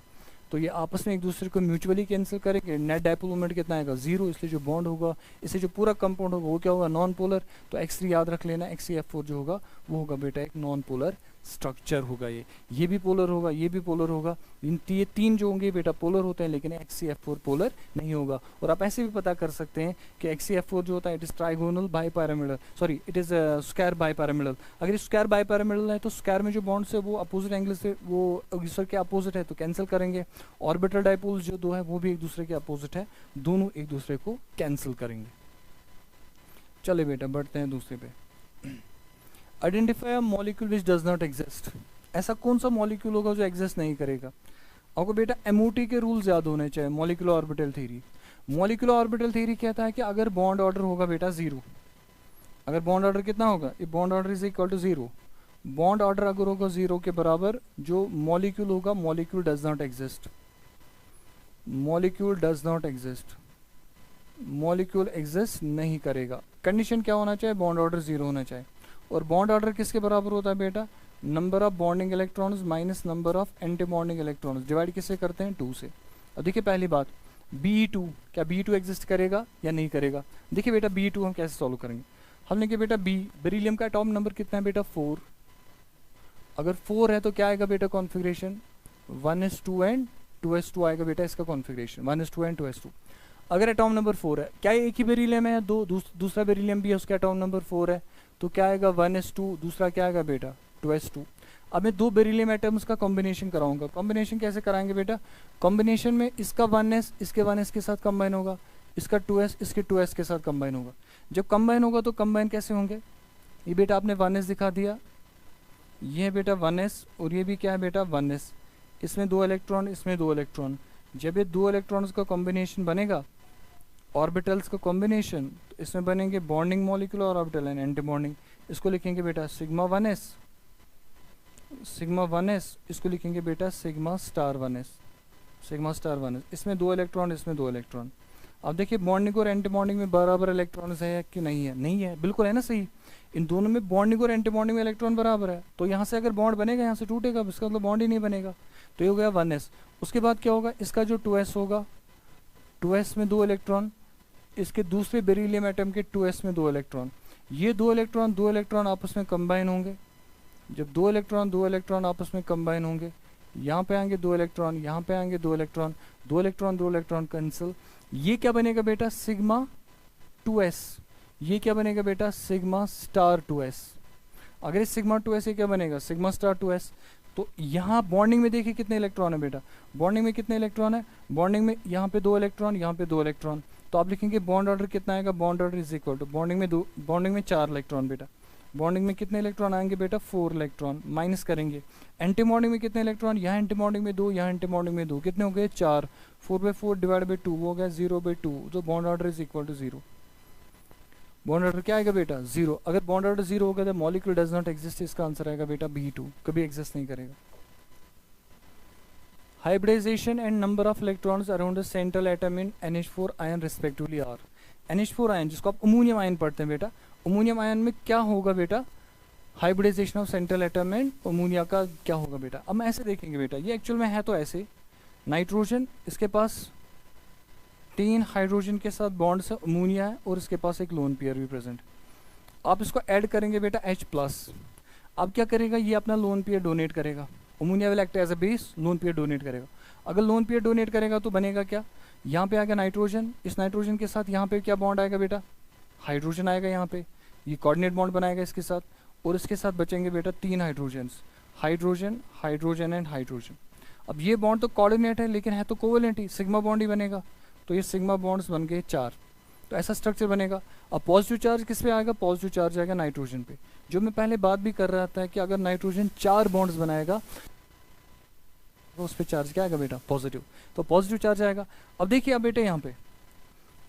तो ये आपस में एक दूसरे को म्यूचुअली कैंसिल करेंगे। नेट डाइपोल मोमेंट कितना आएगा, 0। इसलिए जो बॉन्ड होगा, इससे जो पूरा कंपाउंड होगा वो क्या होगा, नॉन पोलर। तो X3 याद रख लेना, XeF4 जो होगा वो होगा बेटा एक नॉन पोलर स्ट्रक्चर होगा। ये भी पोलर होगा, ये भी पोलर होगा। ये तीन जो होंगे बेटा पोलर होते हैं, लेकिन XeF4 पोलर नहीं होगा। और आप ऐसे भी पता कर सकते हैं कि XeF4 जो होता है it is trigonal bipyramidal, sorry it is square bipyramidal. अगर स्क्वायर बाइपैरामिडल है तो स्क्वायर में जो बॉन्ड्स है वो अपोजिट एंगल से वो एक दूसरे के अपोजिट है तो कैंसिल करेंगे। ऑर्बिटल डाइपोल्स जो दो है वो भी एक दूसरे के अपोजिट है, दोनों एक दूसरे को कैंसिल करेंगे। चले बेटा बढ़ते हैं दूसरे पे। Identify a molecule which does not exist. ऐसा कौन सा मॉलिक्यूल होगा जो एग्जिस्ट नहीं करेगा। आपको बेटा MOT के रूल्स याद होने चाहिए, molecular orbital theory. Molecular orbital theory कहता है कि अगर बॉन्ड ऑर्डर होगा बेटा 0, अगर बॉन्ड ऑर्डर कितना होगा, ये bond order is equal to 0, bond order अगर होगा 0 के बराबर, जो मॉलिक्यूल होगा molecule does not exist, molecule does not exist, molecule exist नहीं करेगा। कंडीशन क्या होना चाहिए, बॉन्ड ऑर्डर 0 होना चाहिए। और बॉन्ड ऑर्डर किसके बराबर होता है बेटा, number of bonding electrons minus number of anti bonding electrons, divide किससे करते हैं 2 से। अब देखिए पहली बात Be2, क्या Be2 एग्जिस्ट करेगा या नहीं करेगा। देखिए बेटा Be2 हम कैसे सॉल्व करेंगे, हम लेंगे बेटा बेरिलियम का एटॉम नंबर कितना है बेटा 4। अगर 4 है तो क्या आएगा बेटा कॉन्फ़िगरेशन 1s2 एंड 2s2 आएगा बेटा इसका कॉन्फ़िगरेशन 1s2 एंड 2s2। अगर एटॉम नंबर 4 है, क्या एक ही बेरिलियम है, दूसरा बेरिलियम भी है उसका एटॉम नंबर 4 है, तो क्या आएगा 1s2, दूसरा क्या आएगा बेटा 2s2। अब मैं 2 बेरिलियम एटम्स का कॉम्बिनेशन कराऊंगा। कॉम्बिनेशन कैसे कराएंगे बेटा, कॉम्बिनेशन में इसका 1s इसके 1s के साथ कंबाइन होगा, इसका 2s इसके 2s के साथ कंबाइन होगा। जब कंबाइन होगा तो कंबाइन कैसे होंगे, ये बेटा आपने 1s दिखा दिया, ये है बेटा 1s और ये भी क्या है बेटा 1s, इसमें 2 इलेक्ट्रॉन इसमें 2 इलेक्ट्रॉन। जब ये 2 इलेक्ट्रॉन्स का कॉम्बिनेशन बनेगा, ऑर्बिटल्स का कॉम्बिनेशन, तो इसमें बनेंगे बॉन्डिंग मॉलिक्यूल और ऑर्बिटल एंड एंटी बॉन्डिंग। इसको लिखेंगे बेटा सिग्मा 1s, सिग्मा 1s, इसको लिखेंगे बेटा sigma star 1s, sigma star 1s। इसमें 2 इलेक्ट्रॉन इसमें 2 इलेक्ट्रॉन। अब देखिए बॉन्डिंग और एंटी बॉन्डिंग में बराबर इलेक्ट्रॉन्स है कि नहीं है, नहीं है, बिल्कुल है ना सही। इन दोनों में बॉन्डिंग और एंटी बॉन्डिंग में इलेक्ट्रॉन बराबर है, तो यहाँ से अगर बॉन्ड बनेगा यहाँ से टूटेगा, इसका मतलब बॉन्ड ही नहीं बनेगा। तो ये हो गया 1s। उसके बाद क्या होगा, इसका जो 2s होगा, 2s में 2 इलेक्ट्रॉन, इसके दूसरे बेरिलियम एटम के 2s में 2 इलेक्ट्रॉन, ये 2 इलेक्ट्रॉन आपस में कंबाइन होंगे। जब 2 इलेक्ट्रॉन आपस में कंबाइन होंगे, यहाँ पे आएंगे 2 इलेक्ट्रॉन, यहाँ पे आएंगे 2 इलेक्ट्रॉन, 2 इलेक्ट्रॉन कैंसिल। ये क्या बनेगा बेटा, सिग्मा 2s। ये क्या बनेगा बेटा, सिग्मा स्टार 2s। अगर इस सिग्मा 2s ये क्या बनेगा, सिग्मा स्टार 2s। तो यहाँ बॉन्डिंग में देखिए कितने इलेक्ट्रॉन है बेटा, बॉन्डिंग में कितने इलेक्ट्रॉन है, बॉन्डिंग में यहाँ पे 2 इलेक्ट्रॉन, यहाँ पे 2 इलेक्ट्रॉन। तो आप लिखेंगे बॉन्ड ऑर्डर कितना आएगा, bond order is equal to bonding में 4 इलेक्ट्रॉन बेटा, बॉन्डिंग में कितने इलेक्ट्रॉन आएंगे बेटा, 4 इलेक्ट्रॉन। माइनस करेंगे एंटी बॉन्डिंग में कितने इलेक्ट्रॉन, यहाँ एंटी बॉन्डिंग में 2, यहाँ एंटी बॉन्डिंग में 2, कितने हो गए 4। 4/4 डिवाइड बाई 2 हो गया 0/2। तो bond order is equal to 0। Bond order क्या आएगा बेटा, 0। अगर बॉन्ड ऑर्डर 0 होगा तो मॉलिक्यूल डज नॉट एग्जिस्ट, इसका आंसर आएगा बेटा B2, कभी एग्जिस्ट नहीं करेगा। Hybridization and number of electrons around the central atom in NH4 ion respectively are. NH4 ion जिसको आप अमोनियम आयन पढ़ते हैं बेटा, अमोनियम आयन में क्या होगा बेटा, hybridization of central atom and ammonia का क्या होगा बेटा। अब हम ऐसे देखेंगे बेटा, ये एक्चुअल में है तो ऐसे, नाइट्रोजन इसके पास 3 हाइड्रोजन के साथ बॉन्ड से अमोनिया है और इसके पास एक लोन पेयर भी प्रेजेंट। आप इसको ऐड करेंगे बेटा H+। अब क्या करेगा, ये अपना लोन पेयर डोनेट करेगा, ammonia will act as a base, lone pair donate करेगा। अगर लोन पेयर डोनेट करेगा तो बनेगा क्या, यहाँ पे आएगा नाइट्रोजन, इस नाइट्रोजन के साथ यहाँ पे क्या बॉन्ड आएगा बेटा, हाइड्रोजन आएगा यहाँ पे, ये कोऑर्डिनेट बॉन्ड बनाएगा इसके साथ, और इसके साथ बचेंगे बेटा 3 hydrogens, hydrogen hydrogen and hydrogen. अब ये बॉन्ड तो कोऑर्डिनेट है लेकिन है तो कोवेलेंट ही, सिग्मा बॉन्ड ही बनेगा, तो ये सिग्मा बॉन्ड्स बन गए 4। तो ऐसा स्ट्रक्चर बनेगा। अब पॉजिटिव चार्ज किस पे आएगा, पॉजिटिव चार्ज आएगा नाइट्रोजन पे। जो मैं पहले बात भी कर रहा था कि अगर नाइट्रोजन 4 बॉन्ड्स बनाएगा तो उस पर चार्ज क्या आएगा बेटा, पॉजिटिव, तो पॉजिटिव चार्ज आएगा। अब देखिए अब बेटा यहाँ पे,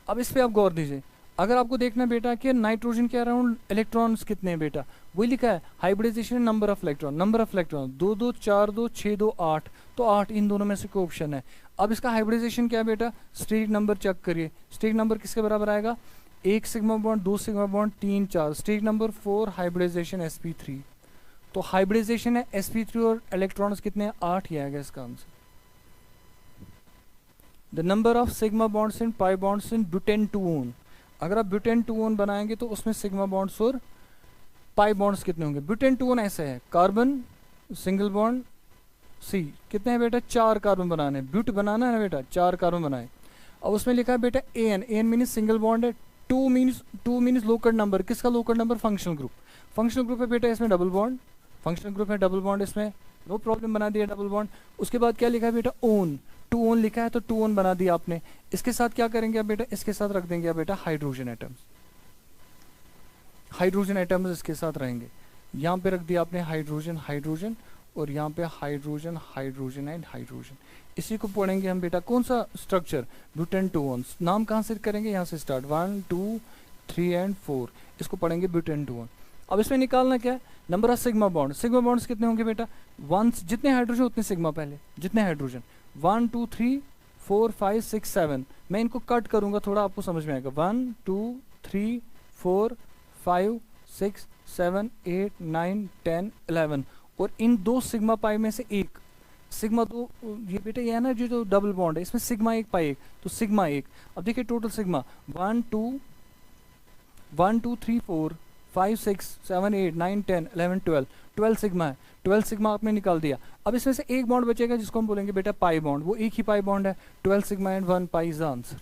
अब इस पे आप गौर दीजिए, अगर आपको देखना बेटा कि नाइट्रोजन के अराउंड इलेक्ट्रॉन्स कितने हैं बेटा, वही लिखा है हाइब्रिडाइजेशन नंबर ऑफ इलेक्ट्रॉन 2 2 4 2 6 2 8, तो 8 इन दोनों में से कोई ऑप्शन है। अब इसका हाइब्रिडाइजेशन क्या है बेटा, स्टेरिक नंबर चेक करिए, स्टेरिक नंबर किसके बराबर आएगा, 1 sigma bond 2 sigma bond 3 4, steric number 4, hybridization sp3। तो हाइब्रिडाइजेशन है sp3 और इलेक्ट्रॉन्स कितने हैं, 8 ही आएगा इसका answer. The number of sigma bonds in pi bonds in butane 2-one, अगर आप ब्यूटेन 2-one बनाएंगे तो उसमें सिग्मा बॉन्ड्स और पाई बॉन्ड्स कितने होंगे। ब्यूटेन 2-one ऐसे है, कार्बन सिंगल बॉन्ड सी, कितने हैं बेटा, 4 कार्बन बनाने, ब्यूट बनाना है ना बेटा, 4 कार्बन बनाए। अब उसमें लिखा है बेटा AN मीन्स सिंगल बॉन्ड है, 2 मीन्स लोकल नंबर, किसका लोकल नंबर, फंक्शनल ग्रुप है बेटा, इसमें डबल बॉन्ड, फंक्शनल ग्रुप है डबल बॉन्ड, इसमें नो प्रॉब्लम बना दिया डबल बॉन्ड। उसके बाद क्या लिखा है बेटा, ओन, 2-one लिखा है तो 2-one बना दिया आपने। इसके साथ क्या करेंगे आप बेटा, इसके साथ रख देंगे आप बेटा हाइड्रोजन एटम्स इसके साथ रहेंगे। यहाँ पे रख दिया आपने हाइड्रोजन और यहाँ पे हाइड्रोजन एंड हाइड्रोजन। इसी को पढ़ेंगे हम बेटा, कौन सा स्ट्रक्चर, ब्यूटेन 2-one। नाम कहाँ से करेंगे, यहाँ से स्टार्ट, 1 2 3 एंड 4, इसको पढ़ेंगे ब्यूटेन 2-one। अब इसमें निकालना क्या है, नंबर ऑफ सिग्मा बॉन्ड्स कितने होंगे बेटा, 1, जितने हाइड्रोजन उतने सिग्मा, पहले जितने हाइड्रोजन, 1 2 3 4 5 6 7। मैं इनको कट करूंगा थोड़ा, आपको समझ में आएगा, 1 2 3 4 5 6 7 8 9 10 11, और इन 2 सिग्मा पाई में से एक सिग्मा 2, ये बेटा ये है ना जो डबल बॉन्ड है, इसमें सिग्मा 1 पाई 1, तो सिग्मा 1। अब देखिए टोटल सिग्मा 1 2 3 4 5 6 7 8 9 10 11 12 सिग्मा है, 12 सिग्मा आपने निकाल दिया। अब इसमें से एक बॉन्ड बचेगा जिसको हम बोलेंगे बेटा पाई बॉन्ड, वो एक ही पाई बॉन्ड है, 12 sigma and 1 pi is the answer.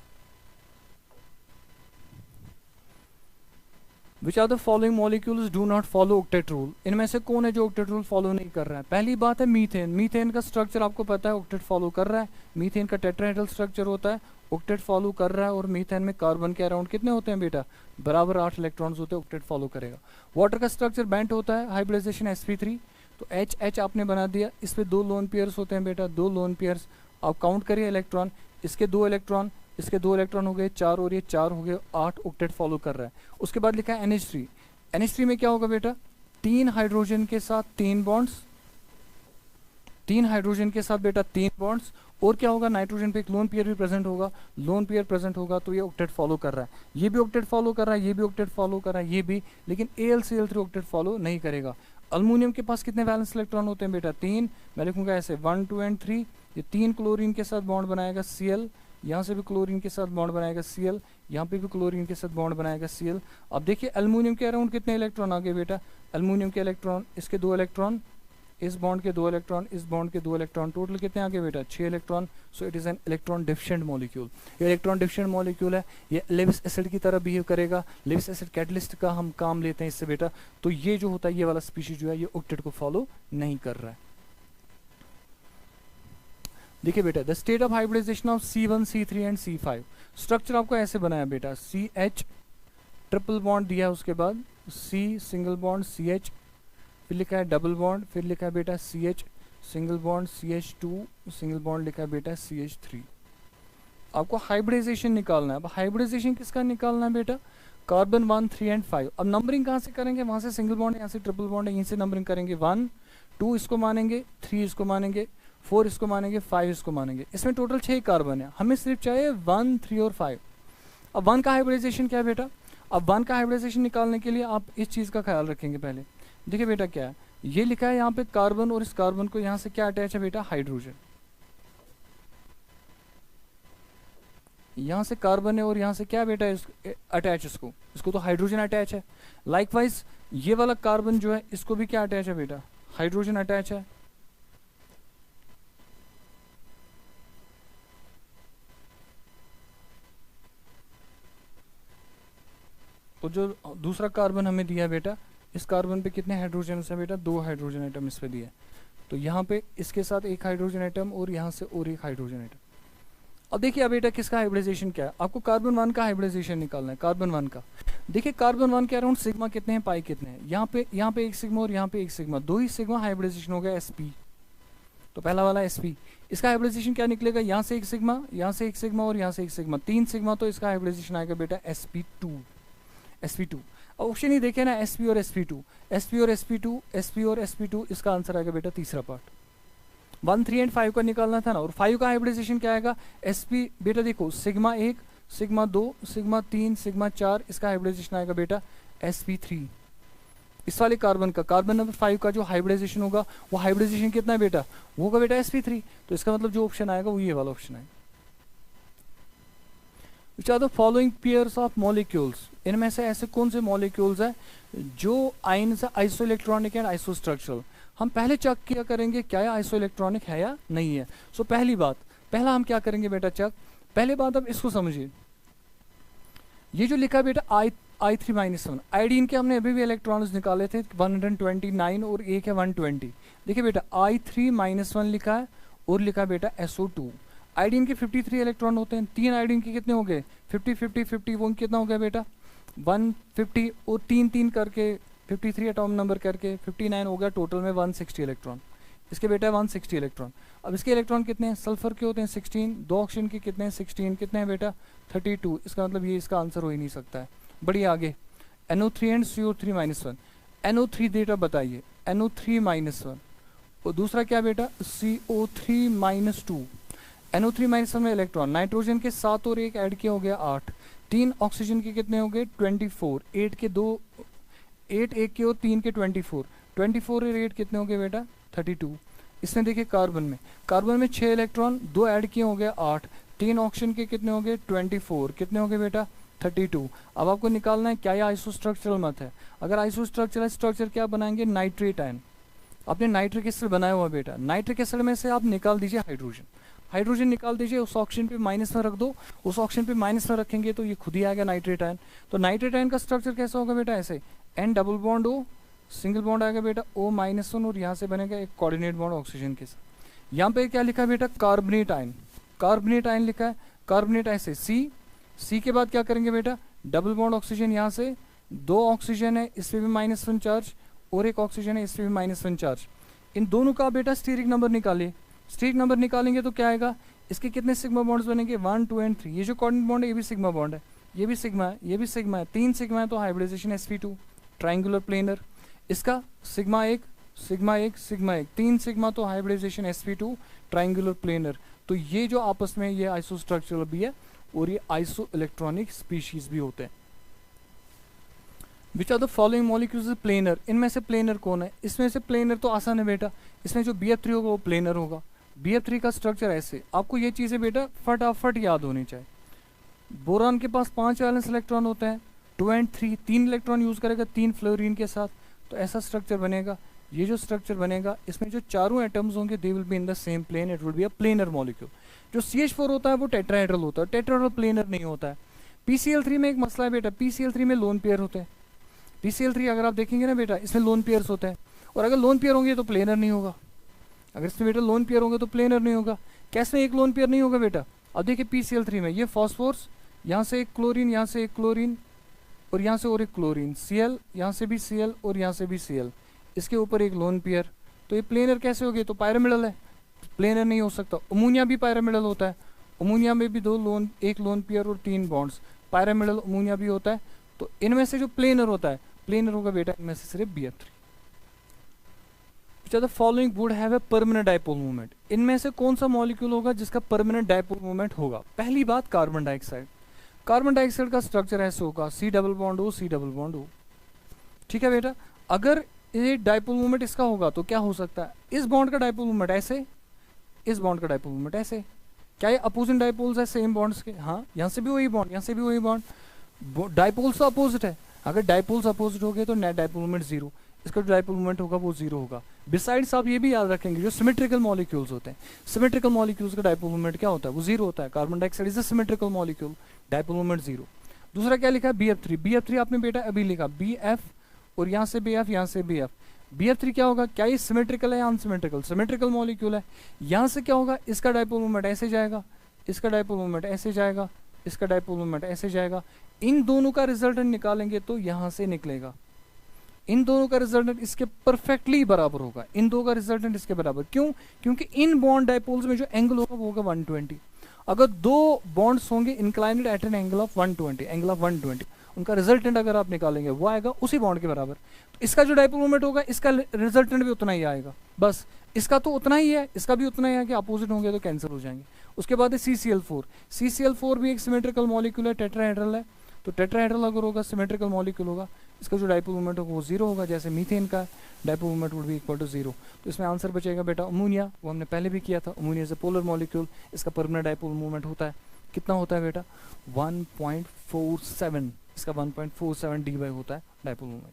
Which are the following molecules do not follow octet rule, इनमें से कौन है जो ऑक्टेट रूल फॉलो नहीं कर रहा है। पहली बात है मीथेन का स्ट्रक्चर आपको पता है, ऑक्टेट फॉलो कर रहा है, मीथेन का टेट्राहेड्रल स्ट्रक्चर होता है, ऑक्टेट फॉलो कर रहा है, और मीथेन में कार्बन के अराउंड कितने होते हैं बेटा, बराबर 8 इलेक्ट्रॉन्स होते हैं, ऑक्टेट फॉलो करेगा। वाटर का स्ट्रक्चर बेंट होता है, हाइब्रिडाइजेशन sp3, तो H आपने बना दिया, इस पे 2 लोन पेयर्स होते हैं बेटा, 2 लोन पेयर्स, आप काउंट करिए इलेक्ट्रॉन, इसके 2 इलेक्ट्रॉन, इसके 2 इलेक्ट्रॉन हो गए 4, और ये 4 हो गए 8, ऑक्टेट फॉलो कर रहा है। उसके बाद लिखा है NH3 में क्या होगा बेटा, 3 हाइड्रोजन के साथ 3 बॉन्ड्स, 3 हाइड्रोजन के साथ बेटा 3 बॉन्ड्स, और क्या होगा, नाइट्रोजन पे एक लोन पेयर भी प्रेजेंट होगा, लोन पेयर प्रेजेंट होगा तो ये ऑक्टेट फॉलो कर रहा है, ये भी ऑक्टेट फॉलो कर रहा है, ये भी ऑक्टेट फॉलो कर रहा है, ये भी, लेकिन AlCl3 ऑक्टेट फॉलो नहीं करेगा। अल्मोनियम के पास कितने वैलेंस इलेक्ट्रॉन होते हैं बेटा, 3, मैं लिखूंगा ऐसे 1 2 एंड 3, ये 3 क्लोरीन के साथ बॉन्ड बनाएगा Cl, यहाँ से भी क्लोरीन के साथ बॉन्ड बनाएगा Cl, यहाँ पे भी क्लोरीन के साथ बॉन्ड बनाएगा Cl। अब देखिए अल्मोनियम के अराउंड कितने इलेक्ट्रॉन आ गए बेटा, अल्मोनियम के इलेक्ट्रॉन, इसके 2 इलेक्ट्रॉन, इस बॉन्ड के 2 इलेक्ट्रॉन, इस बॉन्ड के 2 इलेक्ट्रॉन, टोटल कितने आ गए बेटा, 6 electron. So it is an electron deficient molecule. ये इलेक्ट्रॉन डिफिशिएंट मॉलिक्यूल है, ये लेविस एसिड की तरह बिहेव करेगा, लेविस एसिड कैटलिस्ट का हम काम लेते हैं इससे बेटा। तो ये जो होता है, ये वाला स्पीशीज जो है ये ऑक्टेट को फॉलो नहीं कर रहा है। देखिए बेटा, the state of hybridization of C1 C3 and C5, structure आपको ऐसे बनाया बेटा, CH ट्रिपल बॉन्ड दिया है, उसके बाद C सिंगल बॉन्ड CH, फिर लिखा है डबल बॉन्ड, फिर लिखा है बेटा CH single bond CH2 single bond, लिखा है बेटा CH3। आपको हाइब्रिडाइजेशन निकालना है। अब हाइब्रिडाइजेशन किसका निकालना है बेटा, कार्बन 1 3 एंड 5। अब नंबरिंग कहाँ से करेंगे, वहाँ से सिंगल बॉन्ड, यहाँ से ट्रिपल बॉन्ड है, यहीं से नंबरिंग करेंगे। 1 2 इसको मानेंगे, 3 इसको मानेंगे, 4 इसको मानेंगे, 5 इसको मानेंगे। इसमें टोटल 6 कार्बन है, हमें सिर्फ चाहिए 1 3 और 5। अब 1 का हाइब्रिडाइजेशन क्या है बेटा, अब 1 का हाइब्रिडाइजेशन निकालने के लिए आप इस चीज़ का ख्याल रखेंगे पहले। देखिए बेटा क्या है, ये लिखा है यहाँ पे कार्बन, और इस कार्बन को यहाँ से क्या अटैच है बेटा, हाइड्रोजन। यहाँ से कार्बन है और यहाँ से क्या बेटा अटैच, इसको तो हाइड्रोजन अटैच है। लाइकवाइज ये वाला कार्बन जो है इसको भी क्या अटैच है बेटा, हाइड्रोजन अटैच है। तो जो दूसरा कार्बन हमें दिया बेटा, इस कार्बन पे कितने हाइड्रोजन है बेटा, 2 हाइड्रोजन आइटम इस पे दिया है। तो यहाँ पे इसके साथ एक हाइड्रोजन आइटम और यहाँ से और एक हाइड्रोजन आइटम। अब देखिए अब बेटा किसका हाइब्रिडाइजेशन क्या है, आपको कार्बन 1 का हाइब्रिडाइजेशन निकालना है। कार्बन 1 का देखिए, कार्बन 1 के अराउंड सिग्मा कितने हैं, पाई कितने हैं, यहाँ पे एक सिग्मा और यहाँ पे एक सिग्मा, 2 ही सिग्मा, हाइब्रिडाइजेशन हो गया sp। तो पहला वाला sp, इसका हाइब्रिडाइजेशन क्या निकलेगा, यहाँ से एक सिग्मा, यहाँ से एक सिग्मा और यहाँ से एक सिग्मा, 3 सिग्मा, तो इसका हाइब्रिडाइजेशन आएगा बेटा sp2। अब ऑप्शन ही देखे ना, sp और sp2, sp और sp2, sp और sp2, इसका आंसर आएगा बेटा तीसरा पार्ट। 1 3 एंड 5 का निकालना था ना, और 5 का हाइब्रिडाइजेशन क्या आएगा, sp बेटा देखो सिग्मा 1 सिग्मा 2 सिग्मा 3 सिग्मा 4, इसका हाइब्रिडाइजेशन आएगा बेटा sp3। इस वाले कार्बन का, कार्बन नंबर 5 का जो हाइब्रिडाइजेशन होगा, वो हाइब्रिडाइजेशन कितना है बेटा, वो होगा बेटा sp3। तो इसका मतलब जो ऑप्शन आएगा वो ये वाला ऑप्शन आएगा। Which are the following pairs of molecules, इनमें से ऐसे कौन से मॉलिक्यूल्स हैं जो आयन से आइसोइलेक्ट्रॉनिक एंड आइसोस्ट्रक्चरल। हम पहले चेक किया करेंगे क्या ये आइसोइलेक्ट्रॉनिक है या नहीं है। सो पहला हम क्या करेंगे बेटा चेक, पहले बात अब इसको समझिए। ये जो लिखा है बेटा I3-1, आयोडीन के हमने अभी भी इलेक्ट्रॉन्स निकाले थे 129 और एक है 120। देखिए बेटा I3-1 लिखा है और लिखा है बेटा SO2। आयोडीन के 53 इलेक्ट्रॉन होते हैं, 3 आयोडीन के कितने हो गए 50 50 50, वो कितना हो गया बेटा 150, और 3 3 करके 53 एटॉम नंबर करके 59 हो गया, टोटल में 160 इलेक्ट्रॉन। इसके बेटा 160 इलेक्ट्रॉन। अब इसके इलेक्ट्रॉन कितने हैं, सल्फर के होते हैं 16, 2 ऑक्सीजन के कितने हैं 16, कितने हैं बेटा 32। इसका मतलब ये इसका आंसर हो ही नहीं सकता है। बढ़िए आगे, NO3 and CO3-1, NO3 data बताइए, NO3-1, और दूसरा क्या बेटा CO3-2। NO3-1 में इलेक्ट्रॉन, नाइट्रोजन के 7 और 1 ऐड किया हो गया 8, 3 ऑक्सीजन के कितने हो गए 24, 8 के 2, 8 1 के और 3 के 24, 24 और 8 कितने हो गए बेटा 32। इसमें देखिए कार्बन में 6 इलेक्ट्रॉन, 2 ऐड किए हो गए 8, 3 ऑक्सीजन के कितने हो गए 24, कितने हो गए बेटा 32। अब आपको निकालना है क्या ये आइसोस्ट्रक्चरल मत है। अगर आइसोस्ट्रक्चरल स्ट्रक्चर क्या बनाएंगे, नाइट्रेट आयन। आपने नाइट्रिक एसिड बनाया हुआ बेटा, नाइट्रिक एसिड में से आप निकाल दीजिए हाइड्रोजन निकाल दीजिए, उस ऑक्सीजन पे माइनस में रख दो, उस ऑक्सीजन पे माइनस में रखेंगे तो ये खुद ही आएगा नाइट्रेट आयन। तो नाइट्रेट आयन का स्ट्रक्चर कैसा होगा बेटा, ऐसे N double bond O, single bond आएगा बेटा O-1, और यहाँ से बनेगा एक कोऑर्डिनेट बॉन्ड ऑक्सीजन के साथ। यहाँ पे क्या लिखा है बेटा कार्बोनेट आयन लिखा है, कार्बोनेट ऐसे C के बाद क्या करेंगे बेटा डबल बॉन्ड ऑक्सीजन, यहाँ से 2 ऑक्सीजन है इस पे भी -1 चार्ज, और एक ऑक्सीजन है इस पे भी -1 चार्ज। इन दोनों का बेटा स्टीरिक नंबर निकालिए, स्टीरिक नंबर निकालेंगे तो क्या आएगा, इसके कितने सिग्मा बॉन्ड्स बनेंगे 1 2 एंड 3। ये जो कोऑर्डिनेट बॉन्ड है ये भी सिग्मा बॉन्ड है, ये भी सिग्मा है, ये भी सिग्मा है, 3 सिग्मा है, तो हाइब्रिडाइजेशन sp2 ट्राइंगुलर प्लेनर। इसका सिग्मा 1 सिग्मा 1 सिग्मा 1, 3 सिग्मा, तो हाइब्रिडाइजेशन sp2 ट्राइंगुलर प्लेनर। तो ये जो आपस में ये आइसोस्ट्रक्चरल भी है और ये आइसो इलेक्ट्रॉनिक स्पीशीज भी होते हैं। Which are the following molecules planar, इनमें से प्लेनर कौन है? इसमें से प्लेनर तो आसान है बेटा, इसमें जो BF3 होगा वो प्लेनर होगा। BF3 का स्ट्रक्चर ऐसे, आपको ये चीज़ें बेटा फटाफट याद होनी चाहिए। बोरान के पास 5 वैलेंस इलेक्ट्रॉन होते हैं, 2 and 3, 3 इलेक्ट्रॉन यूज़ करेगा 3 फ्लोरीन के साथ, तो ऐसा स्ट्रक्चर बनेगा। ये जो स्ट्रक्चर बनेगा इसमें जो चारों एटम्स होंगे they will be in the same plane, it will be a planar molecule. जो CH4 होता है वो टेट्राहेड्रल होता है, टेट्राहेड्रल प्लेनर नहीं होता है। PCl3 में एक मसला है बेटा, PCl3 में लोन पेयर होते हैं। PCl3 अगर आप देखेंगे ना बेटा, इसमें लोन पेयर्स होते हैं, और अगर लोन पेयर होंगे तो प्लेनर नहीं होगा। अगर इसमें बेटा लोन पेयर होंगे तो प्लेनर नहीं होगा। कैसे एक लोन पेयर नहीं होगा बेटा? अब देखिए PCl3 में ये फॉस्फोरस, यहाँ से एक क्लोरीन, यहाँ से एक क्लोरीन, और यहाँ से और एक क्लोरीन, Cl, यहाँ से भी Cl और यहाँ से भी Cl, इसके ऊपर एक लोन पेयर, तो ये प्लेनर कैसे हो गए? तो पायरामिडल है, प्लेनर नहीं हो सकता। अमोनिया भी पायरामिडल होता है, अमोनिया में भी एक लोन पेयर और 3 बॉन्ड्स, पायरामिडल अमोनिया भी होता है। तो इनमें से जो प्लेनर होता है, प्लेनर होगा बेटा इनमें से सिर्फ BF3। The following would have a permanent dipole movement, इनमें से कौन सा मॉलिक्यूल होगा जिसका परमानेंट डाइपोल मूवमेंट होगा? पहली बात कार्बन डाइऑक्साइड। कार्बन डाइऑक्साइड का स्ट्रक्चर ऐसे होगा, C double bond O, C double bond O। ठीक है बेटा, अगर ये डाइपोल मूवमेंट इसका होगा तो क्या हो सकता है? इस बॉन्ड का डाइपोल मूवमेंट ऐसे, इस बॉन्ड का डाइपोल मूवमेंट ऐसे। क्या ये अपोजिट डाइपोल्स है सेम बॉन्ड्स के? हाँ, यहाँ से भी वही बॉन्ड, यहाँ से भी वही बॉन्ड। डाइपोल्स तो अपोजिट है, अगर डाइपोल्स अपोजिट हो गए तो नेट डाइपोल मूवमेंट 0, इसका जो डाइपोल मूवमेंट होगा वो 0 होगा। बिसाइड्स आप ये भी याद रखेंगे, जो सिमेट्रिकल मॉलिक्यूल्स होते हैं, सिमेट्रिकल मॉलिक्यूल्स का डाइपोल मूवमेंट क्या होता है? वो 0 होता है। Carbon dioxide is a symmetrical molecule, dipole movement 0। दूसरा क्या लिखा है? BF3। BF3 आपने बेटा अभी लिखा, BF और यहाँ से BF, यहाँ से BF। BF3 क्या होगा? क्या ये सिमेट्रिकल है या अनसिमेट्रिकल? सिमेट्रिकल मॉलिक्यूल है। यहाँ से क्या होगा? इसका डाइपोल मूवमेंट ऐसे जाएगा, इसका डाइपोल मूवमेंट ऐसे जाएगा, इसका डाइपोल मूवमेंट ऐसे जाएगा। इन दोनों का रिजल्टेंट निकालेंगे तो यहाँ से निकलेगा, इन दोनों का रिजल्टेंट इसके परफेक्टली बराबर होगा, इन दोनों का रिजल्टेंट इसके बराबर। क्यों? क्योंकि इन बॉन्ड डाइपोल्स में जो एंगल होगा वो होगा 120। अगर दो बॉन्ड्स होंगे inclined at an angle of 120, angle of 120, उनका रिजल्टेंट अगर आप निकालेंगे वो आएगा उसी बॉन्ड के बराबर। तो इसका जो डाइपोल मोमेंट होगा इसका रिजल्टेंट भी उतना ही आएगा, बस इसका तो उतना ही है, इसका भी उतना ही है कि अपोजिट होंगे तो कैंसिल हो जाएंगे। उसके बाद है CCl4। CCl4 भी एक सिमेट्रिकल मॉलिक्यूल है, टेट्राहेड्रल है। तो टेट्राहेड्रल अगर होगा सिमेट्रिकल मॉलिक्यूल होगा, इसका जो डाइपोल मोमेंट होगा वो 0 होगा, जैसे मीथेन का dipole moment would be equal to 0। तो इसमें आंसर बचेगा बेटा अमोनिया, वो हमने पहले भी किया था। Ammonia is a polar molecule, इसका परमानेंट डाइपोल मोमेंट होता है, कितना होता है बेटा? 1.47, इसका 1.47 dy होता है dipole moment.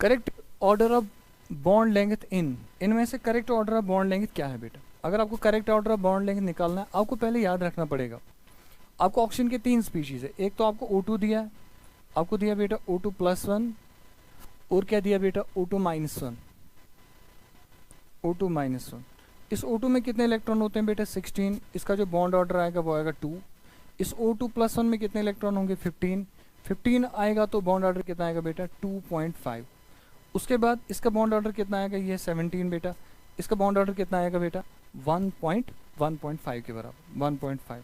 Correct order of bond length इनमें से correct order of bond length क्या है बेटा? अगर आपको correct order of bond length निकालना है, आपको पहले याद रखना पड़ेगा, आपको ऑक्सीजन के 3 स्पीशीज है। एक तो आपको O2 दिया है, आपको दिया बेटा O2+1, और क्या दिया बेटा? O2-1, O2-1। इस O2 में कितने इलेक्ट्रॉन होते हैं बेटा? 16। इसका जो बॉन्ड ऑर्डर आएगा वो आएगा 2। इस O2+1 में कितने इलेक्ट्रॉन होंगे? 15 आएगा, तो बॉन्ड ऑर्डर कितना आएगा बेटा? 2.5। उसके बाद इसका बॉन्ड ऑर्डर कितना आएगा? ये 17 बेटा। इसका बॉन्ड ऑर्डर कितना आएगा बेटा? 1.5 के बराबर, 1.5।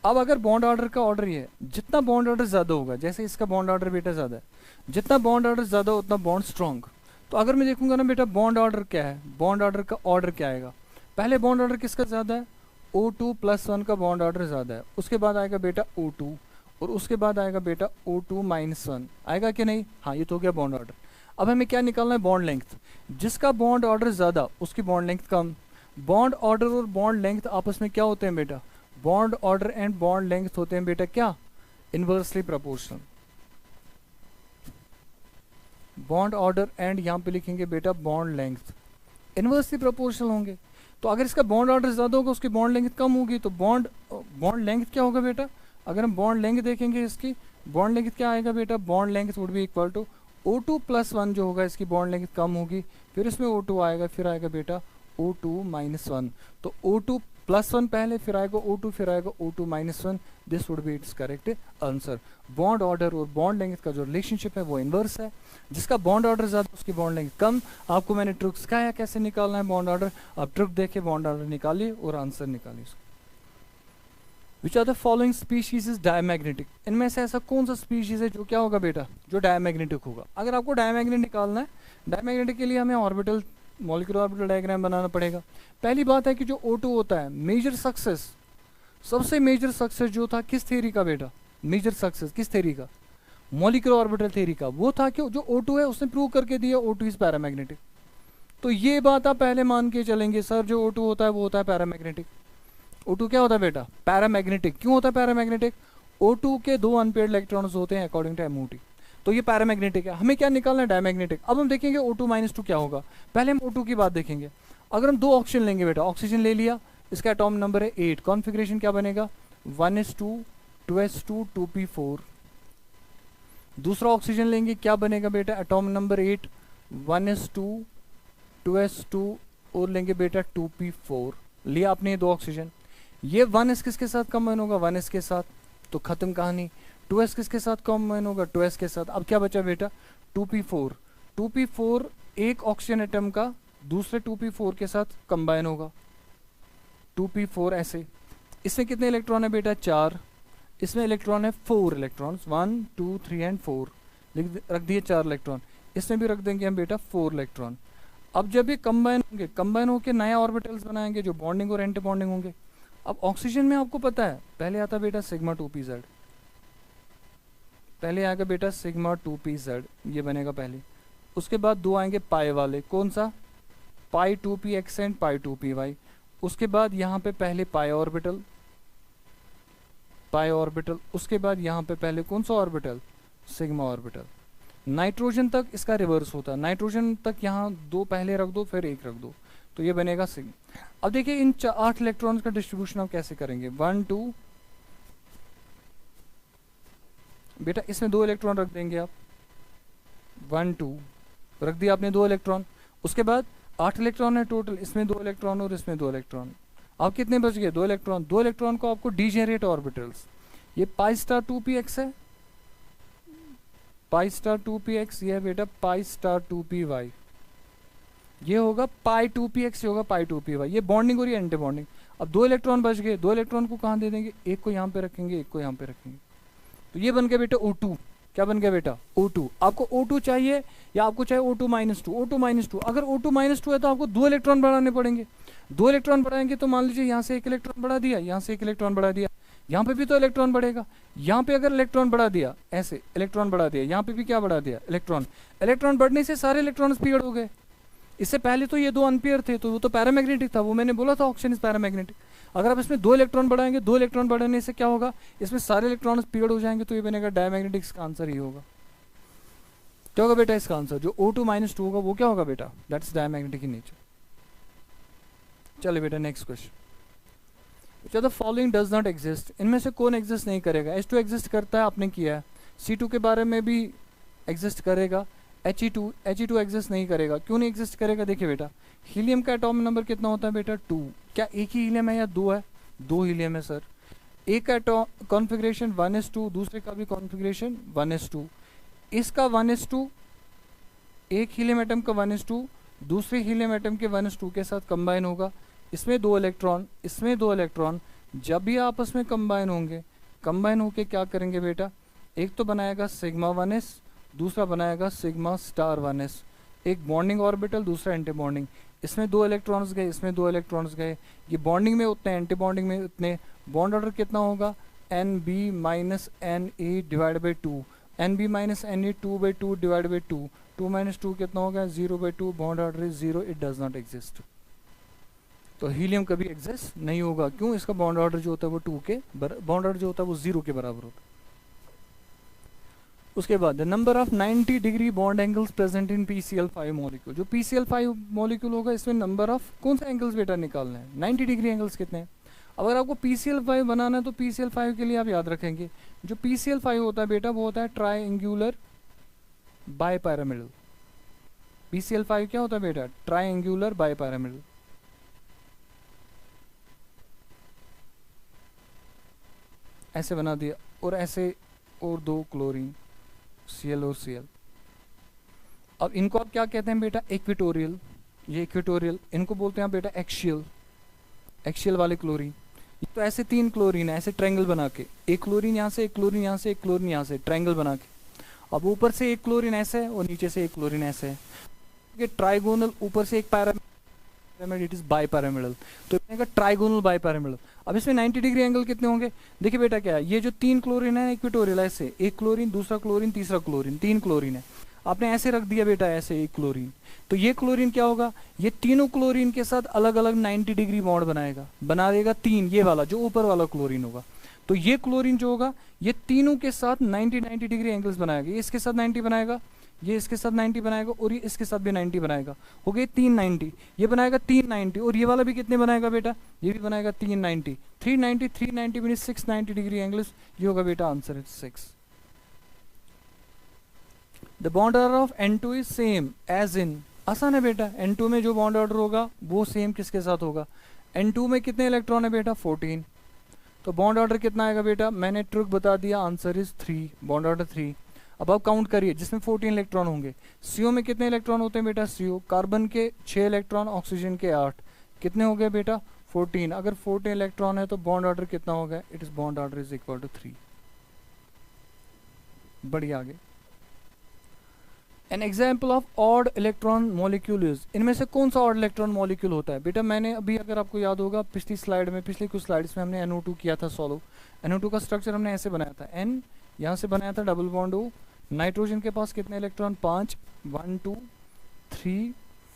अब अगर बॉन्ड ऑर्डर का ऑर्डर ये है, जितना बॉन्ड ऑर्डर ज़्यादा होगा, जैसे इसका बॉन्ड ऑर्डर बेटा ज़्यादा है, जितना बॉन्ड ऑर्डर ज़्यादा उतना बॉन्ड स्ट्रॉन्ग। तो अगर मैं देखूंगा ना बेटा बॉन्ड ऑर्डर क्या है, बॉन्ड ऑर्डर का ऑर्डर क्या आएगा? पहले बॉन्ड ऑर्डर किसका ज़्यादा है? O2+1 का बॉन्ड ऑर्डर ज़्यादा है। उसके बाद आएगा बेटा O2, और उसके बाद आएगा बेटा O2-1 आएगा कि नहीं? हाँ, ये तो हो गया बॉन्ड ऑर्डर। अब हमें क्या निकालना है? Bond length. जिसका बॉन्ड ऑर्डर ज़्यादा उसकी बॉन्ड लेंथ कम। बॉन्ड ऑर्डर और बॉन्ड लेंथ आपस में क्या होते हैं बेटा? Bond order and bond length होते हैं बेटा क्या? Inversely proportional. Bond order and यहाँ पे लिखेंगे बेटा बॉन्ड लेंथ, इनवर्सली प्रोपोर्शनल होंगे। तो अगर इसका बॉन्ड ऑर्डर ज़्यादा होगा उसकी बॉन्ड लेंथ कम होगी, तो बॉन्ड लेंथ क्या होगा बेटा? अगर हम बॉन्ड लेंथ देखेंगे, इसकी बॉन्ड लेंथ क्या आएगा बेटा? Bond length would be equal to O2+1 जो होगा इसकी बॉन्ड लेंथ कम होगी, फिर इसमें O2 आएगा, फिर आएगा बेटा O2-1। तो O2+1 पहले, फिर आएगा O2, फिर आएगा O2-1। This would be it's correct answer. Bond order और बॉन्ड लेंथ का जो रिलेशनशिप है वो इनवर्स है। जिसका बॉन्ड ऑर्डर ज़्यादा उसकी बॉन्ड लेंथ कम। आपको मैंने ट्रिक सिखाया कैसे निकालना है बॉन्ड ऑर्डर, आप ट्रिक देखे बॉन्ड ऑर्डर निकालिए और आंसर निकालिए। Which are the following species is diamagnetic, इनमें से ऐसा कौन सा स्पीशीज है जो क्या होगा बेटा? जो डायमैग्नेटिक होगा। अगर आपको डायमैग्नेट निकालना है, डायमैग्नेटिक के लिए हमें ऑर्बिटल मॉलिक्यूलर ऑर्बिटल डायग्राम बनाना पड़ेगा। पहली बात है कि जो O2 होता है, मेजर सक्सेस, सबसे मेजर सक्सेस जो था किस थ्योरी का बेटा, मेजर सक्सेस किस थ्योरी का, मॉलिक्यूलर ऑर्बिटल थ्योरी का, वो था कि जो O2 है उसने प्रूव करके दिया O2 इज पैरामैग्नेटिक। तो ये बात आप पहले मान के चलेंगे सर जो O2 होता है वो होता है पैरामैग्नेटिक। O2 क्या होता है बेटा, पैरामैग्नेटिक। क्यों होता है पैरामैग्नेटिक, O2 के 2 अनपेयर्ड इलेक्ट्रॉन्स होते हैं अकॉर्डिंग टू MOT, तो ये पैरामैग्नेटिक है। हमें क्या निकालना है, डायमैग्नेटिक। अब हम देखेंगे O2 - 2 क्या होगा। पहले हम O2 की बात देखेंगे। अगर हम 2 ऑक्सीजन लेंगे बेटा, ऑक्सीजन ले लिया, इसका एटॉमिक नंबर है 8, कॉन्फ़िगरेशन क्या बनेगा 1s2 2s2 2p4। दूसरा ऑक्सीजन लेंगे, क्या बनेगा बेटा, एटॉमिक नंबर 8 1s2 2s2 और लेंगे बेटा 2p4। लिया आपने ये 2 ऑक्सीजन, ये 1s किसके साथ कंबाइन होगा 1s के साथ, तो खत्म कहानी। 2s किसके साथ कंबाइन होगा 2s के साथ। अब क्या बचा बेटा 2p4, 2p4 एक ऑक्सीजन एटम का दूसरे 2p4 के साथ कंबाइन होगा, 2p4 ऐसे। इसमें कितने इलेक्ट्रॉन है बेटा 4, इसमें इलेक्ट्रॉन है 4 इलेक्ट्रॉन, 1 2 3 एंड 4, रख दिए 4 इलेक्ट्रॉन। इसमें भी रख देंगे हम बेटा 4 इलेक्ट्रॉन। अब जब ये कंबाइन होंगे, कंबाइन होकर नया ऑर्बिटल्स बनाएंगे जो बॉन्डिंग और एंटी बॉन्डिंग होंगे। अब ऑक्सीजन में आपको पता है पहले आता बेटा सिग्मा 2pz, पहले आएगा बेटा सिग्मा 2pz, ये बनेगा पहले। उसके बाद 2 आएंगे पाई वाले, कौन सा, पाई 2px एंड पाई 2py। उसके बाद यहाँ पे पहले पाई ऑर्बिटल, पाई ऑर्बिटल। उसके बाद यहाँ पे पहले कौन सा ऑर्बिटल, सिग्मा ऑर्बिटल। नाइट्रोजन तक इसका रिवर्स होता है, नाइट्रोजन तक यहाँ 2 पहले रख दो फिर 1 रख दो, तो ये बनेगा सिग्मा। अब देखिए इन 8 इलेक्ट्रॉन्स का डिस्ट्रीब्यूशन आप कैसे करेंगे, 1 2 बेटा, इसमें 2 इलेक्ट्रॉन रख देंगे आप, 1 2 रख दिया आपने 2 इलेक्ट्रॉन। उसके बाद 8 इलेक्ट्रॉन है टोटल, इसमें 2 इलेक्ट्रॉन और इसमें 2 इलेक्ट्रॉन। अब कितने बच गए 2 इलेक्ट्रॉन, 2 इलेक्ट्रॉन को आपको डीजेनरेट ऑर्बिटल्स, ये पाई स्टार 2px है, पाई स्टार 2px, ये है बेटा पाई स्टार 2py, ये होगा पाई 2px, ये होगा पाई 2py, ये बॉन्डिंग और ये एंटी बॉन्डिंग। अब 2 इलेक्ट्रॉन बच गए, 2 इलेक्ट्रॉन को कहाँ दे देंगे, एक को यहाँ पे रखेंगे, एक को यहाँ पे रखेंगे, तो ये बन गया बेटा O2। क्या बन गया बेटा O2। आपको O2 चाहिए या आपको चाहिए O2 - 2, O2 - 2। अगर O2 - 2 है तो आपको 2 इलेक्ट्रॉन बढ़ाने पड़ेंगे, 2 इलेक्ट्रॉन बढ़ाएंगे तो मान लीजिए यहाँ से 1 इलेक्ट्रॉन बढ़ा दिया, यहाँ से 1 इलेक्ट्रॉन बढ़ा दिया, यहाँ पे भी तो इलेक्ट्रॉन बढ़ेगा। यहाँ पे अगर इलेक्ट्रॉन बढ़ा दिया, ऐसे इलेक्ट्रॉन बढ़ा दिया, यहाँ पे भी क्या बढ़ा दिया इलेक्ट्रॉन, इलेक्ट्रॉन बढ़ने से सारे इलेक्ट्रॉन स्पीड हो गए। इससे पहले तो ये 2 अनपेयर थे, तो वो तो पैरामैग्नेटिक था, वो मैंने बोला था ऑक्सीजन इज पैरामैग्नेटिक। अगर आप इसमें 2 इलेक्ट्रॉन बढ़ाएंगे, 2 इलेक्ट्रॉन बढ़ाने से क्या होगा, इसमें सारे इलेक्ट्रॉन स्पीड हो जाएंगे, तो ये बनेगा डायमैग्नेटिक। इसका आंसर ही होगा, क्या होगा बेटा इसका आंसर, जो O2 - 2 होगा वो क्या होगा बेटा, दैट्स डायमैग्नेटिक इन नेचर। चलिए बेटा next question, the following does not exist, इनमें से कौन एग्जिस्ट नहीं करेगा। H2 एग्जिस्ट करता है, आपने किया है। C2 के बारे में भी एग्जिस्ट करेगा। He2 एग्जिस्ट नहीं करेगा। क्यों नहीं एग्जिस्ट करेगा, देखिए बेटा हीलियम का एटॉमिक नंबर कितना होता है बेटा 2। क्या एक ही हीलियम है या 2 है, 2 हीलियम है सर। एक का कॉन्फ़िगरेशन 1s2, दूसरे का भी कॉन्फ़िगरेशन 1s2। इसका 1s2, एक हीलियम एटम का 1s2 दूसरे हीलियम एटम के 1s2 के साथ कंबाइन होगा। इसमें 2 इलेक्ट्रॉन, इसमें 2 इलेक्ट्रॉन, जब भी आपस में कंबाइन होंगे, कंबाइन होके क्या करेंगे बेटा, एक तो बनाएगा सिग्मा 1s, दूसरा बनाएगा सिग्मा स्टार 1s, एक बॉन्डिंग ऑर्बिटल, दूसरा एंटी बॉन्डिंग। इसमें 2 इलेक्ट्रॉन्स गए, इसमें 2 इलेक्ट्रॉन्स गए, ये बॉन्डिंग में उतने, एंटी बॉन्डिंग में उतने। बॉन्ड ऑर्डर कितना होगा, NB - NA divide by 2, NB - NA 2/2 divide by 2, 2 - 2 कितना होगा 0/2, bond order is 0, it does not exist. तो हीलियम कभी एग्जिस्ट नहीं होगा, क्यों, इसका बॉन्ड ऑर्डर जो होता है वो 2 के बॉन्ड ऑर्डर जो होता है वो 0 के बराबर होता है। उसके बाद the number of 90 degree bond angles present in PCl5 molecule, जो PCl5 मॉलिक्यूल होगा इसमें नंबर ऑफ कौन सा एंगल्स बेटा निकालना है, 90 डिग्री एंगल्स कितने हैं। अगर आपको PCl5 बनाना है तो PCl5 के लिए आप याद रखेंगे, जो PCl5 होता है बेटा वो होता है ट्राइंगुलर बाइपैरामिडल। PCl5 क्या होता है बेटा, ट्राइंगुलर बाइपैरामिडल। ऐसे बना दिया, और ऐसे और 2 क्लोरीन, Cl और Cl। अब इनको आप क्या कहते हैं बेटा, इक्वेटोरियल, ये इक्वेटोरियल, इनको बोलते हैं बेटा एक्सियल, एक्सियल वाले क्लोरीन। तो ऐसे 3 क्लोरीन है, ऐसे ट्रायंगल बना के, एक क्लोरीन यहाँ से, एक क्लोरीन यहाँ से, एक क्लोरीन यहाँ से, ट्रायंगल बना के। अब ऊपर से एक क्लोरीन ऐसे है और नीचे से एक क्लोरीन ऐसे है। कि ट्राइगोनल ऊपर से एक pyramid, it is bi pyramidal, तो बनेगा ट्राइगोनल बाई पिरामिडल। अब इसमें 90 डिग्री एंगल कितने होंगे? देखिए बेटा क्या है, ये जो 3 क्लोरीन है इक्वेटोरियल, ऐसे एक क्लोरीन, दूसरा क्लोरीन, तीसरा क्लोरीन, 3 क्लोरीन है, आपने ऐसे रख दिया बेटा, ऐसे एक क्लोरीन, तो ये क्लोरीन क्या होगा, ये तीनों क्लोरीन के साथ अलग अलग 90 डिग्री बॉन्ड बनाएगा, बना देगा 3, ये वाला जो ऊपर वाला क्लोरीन होगा। तो ये क्लोरीन जो होगा ये तीनों के साथ 90 डिग्री एंगल्स बनाएगा, ये इसके साथ 90 बनाएगा, ये इसके साथ 90 बनाएगा, और ये इसके साथ भी 90 बनाएगा, हो गए 390, ये बनाएगा 390, और ये वाला भी कितने बनाएगा बेटा, ये भी बनाएगा 390, 390 390 मीन 690 डिग्री एंगल्स, ये होगा बेटा आंसर है 6। The bond order of N2 is same as in, आसान है बेटा, N2 में जो बॉन्ड ऑर्डर होगा वो सेम किसके साथ होगा, N2 में कितने इलेक्ट्रॉन है बेटा 14, तो बॉन्ड ऑर्डर कितना आएगा बेटा, मैंने ट्रिक बता दिया, आंसर इज 3, बॉन्ड ऑर्डर 3। अब आप काउंट करिए, जिसमें 14 इलेक्ट्रॉन होंगे, CO में कितने इलेक्ट्रॉन होते हैं बेटा, CO कार्बन के 6 इलेक्ट्रॉन, ऑक्सीजन के 8, कितने हो गए बेटा 14, अगर 14 इलेक्ट्रॉन है तो बॉन्ड ऑर्डर कितना हो गया, it is bond order is equal to 3। बढ़िया, आगे an example of odd electron molecule is, इनमें से कौन सा ऑड इलेक्ट्रॉन मॉलिक्यूल होता है बेटा, मैंने अभी अगर आपको याद होगा पिछली स्लाइड में, पिछली कुछ स्लाइड्स में हमने NO2 किया था सॉल्व, NO2 का स्ट्रक्चर हमने ऐसे बनाया था, N यहाँ से बनाया था डबल बॉन्ड O, नाइट्रोजन के पास कितने इलेक्ट्रॉन 5, 1 2 3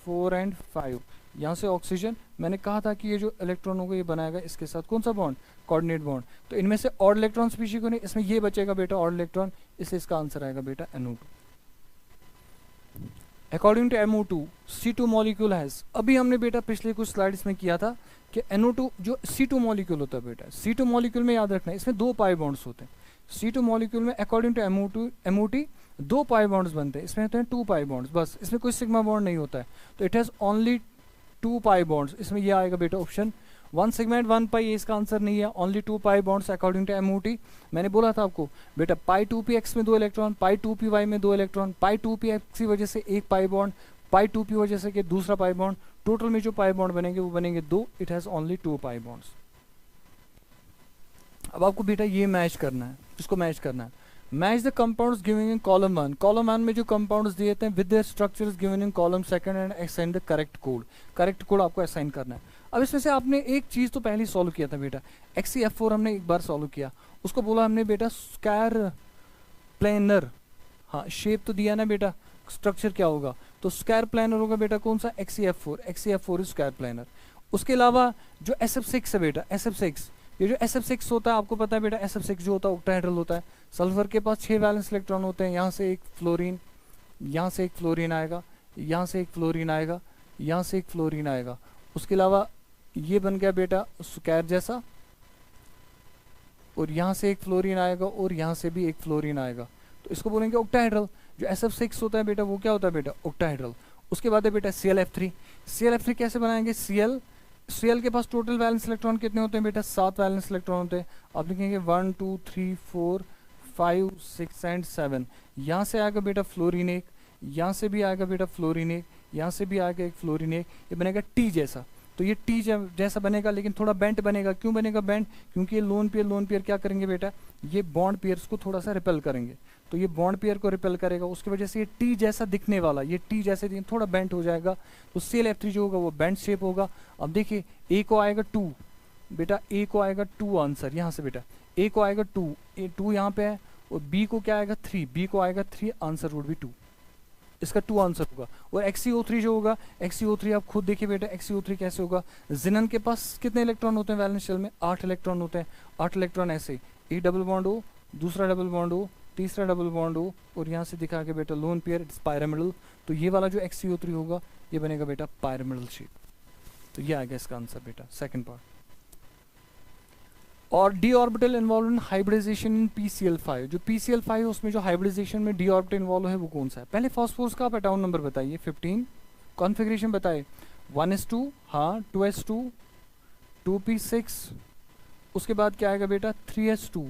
4 एंड 5, यहाँ से ऑक्सीजन, मैंने कहा था कि ये जो इलेक्ट्रॉन होगा ये बनाएगा इसके साथ कौन सा बॉन्ड, कोऑर्डिनेट बॉन्ड, तो इनमें से ऑड इलेक्ट्रॉन स्पीशीज को नहीं, इसमें ये बचेगा बेटा ऑड इलेक्ट्रॉन, इसलिए इसका आंसर आएगा बेटा NO2। According to MO2 C2 molecule has, अभी हमने बेटा पिछले कुछ स्लाइड्स में किया था कि NO2 जो C2 मॉलिक्यूल होता है बेटा, C2 मॉलिक्यूल में याद रखना है इसमें 2 पाई बॉन्ड्स होते हैं, C2 मॉलिक्यूल में according to MOT 2 pi bonds बनते हैं, इसमें होते हैं 2 पाई बॉन्ड्स, बस इसमें कोई सिग्मा बॉन्ड नहीं होता है, तो it has only 2 pi bonds, इसमें ये आएगा बेटा ऑप्शन 1 सेगमेंट 1 पाई, ये इसका आंसर नहीं है, only 2 pi bonds according to MOT। मैंने बोला था आपको बेटा पाई 2px में 2 इलेक्ट्रॉन, पाई 2py में 2 इलेक्ट्रॉन, पाई 2px की वजह से एक पाई बॉन्ड, पाई 2p वजह से कि दूसरा पाई बॉन्ड, टोटल में जो पाई बॉन्ड बनेंगे वो बनेंगे 2, it has only 2 pi bonds. अब आपको बेटा ये मैच करना है, इसको मैच करना है, match the compounds given in column 1, column 1 में जो कंपाउंड्स दिए थे with their structures given in column 2 and assign the correct code, correct code आपको असाइन करना है। अब इसमें से आपने एक चीज तो पहले सॉल्व किया था बेटा, XeF4 हमने एक बार सॉल्व किया, उसको बोला हमने बेटा स्क्वायर प्लेनर, हाँ शेप तो दिया ना बेटा, स्ट्रक्चर क्या होगा, तो स्क्वायर प्लेनर होगा बेटा कौन सा, XeF4, XeF4 is square planar. उसके अलावा जो SF6 है बेटा, SF6, ये जो SF6 होता है आपको पता है बेटा, SF6 जो होता है ऑक्टाहेड्रल होता है, सल्फर के पास 6 वैलेंस इलेक्ट्रॉन होते हैं, यहाँ से एक फ्लोरीन, यहाँ से एक फ्लोरीन आएगा, यहाँ से एक फ्लोरीन आएगा, यहाँ से एक फ्लोरीन आएगा, उसके अलावा ये बन गया बेटा स्क्वायर जैसा, और यहाँ से एक फ्लोरीन आएगा, और यहाँ से भी एक फ्लोरीन आएगा, तो इसको बोलेंगे ऑक्टाहेड्रल। जो SF6 होता है बेटा वो क्या होता है बेटा, ऑक्टाहेड्रल। उसके बाद है बेटा ClF3, ClF3 कैसे बनाएंगे, Cl के पास टोटल वैलेंस इलेक्ट्रॉन कितने होते हैं बेटा, 7 वैलेंस इलेक्ट्रॉन होते हैं, आप लिखेंगे 1 2 3 4 5 6 एंड 7, यहाँ से आएगा बेटा फ्लोरीन एक, यहाँ से भी आएगा बेटा फ्लोरीन एक, यहाँ से भी आएगा एक फ्लोरीन एक, ये बनेगा T जैसा, तो ये T जैसा बनेगा लेकिन थोड़ा बेंट बनेगा, क्यों बनेगा बेंट, क्योंकि ये लोन पेयर क्या करेंगे बेटा, ये बॉन्ड पेयर्स को थोड़ा सा रिपेल करेंगे, तो ये बॉन्ड पेयर को रिपेल करेगा, उसकी वजह से ये T जैसा दिखने वाला, ये T जैसे थोड़ा बेंट हो जाएगा, तो ClF3 जो होगा वो बेंट शेप होगा। अब देखिए A को आएगा 2 बेटा, A को आएगा 2 आंसर, यहाँ से बेटा A को आएगा 2, 2 यहाँ पे है, और B को क्या आएगा 3, B को आएगा 3, आंसर वुड बी 2, इसका 2 आंसर होगा। और XeO3 जो होगा, XeO3 आप खुद देखिए बेटा, XeO3 कैसे होगा, जिनन के पास कितने इलेक्ट्रॉन होते हैं वैलेंस शेल में, 8 इलेक्ट्रॉन होते हैं, 8 इलेक्ट्रॉन ऐसे, एक डबल बॉन्ड O, दूसरा डबल बॉन्ड O, तीसरा डबल बॉन्ड O, और यहाँ से दिखा के बेटा लोन पेयर इट्स पायरामिडल, तो ये वाला जो XeO3 होगा ये बनेगा बेटा पायरामिडल शेप, तो ये आएगा इसका आंसर बेटा सेकंड पार्ट। और D orbital involve in hybridization in PCl5, जो PCl5 है उसमें जो हाइब्रिडाइजेशन में डी ऑर्बिटल इन्वॉल्व है वो कौन सा है, पहले फॉस्फोरस का आप एटॉम नंबर बताइए, 15 कॉन्फ़िगरेशन बताइए, 1s2, हाँ 2s2, 2p6, उसके बाद क्या आएगा बेटा 3s2,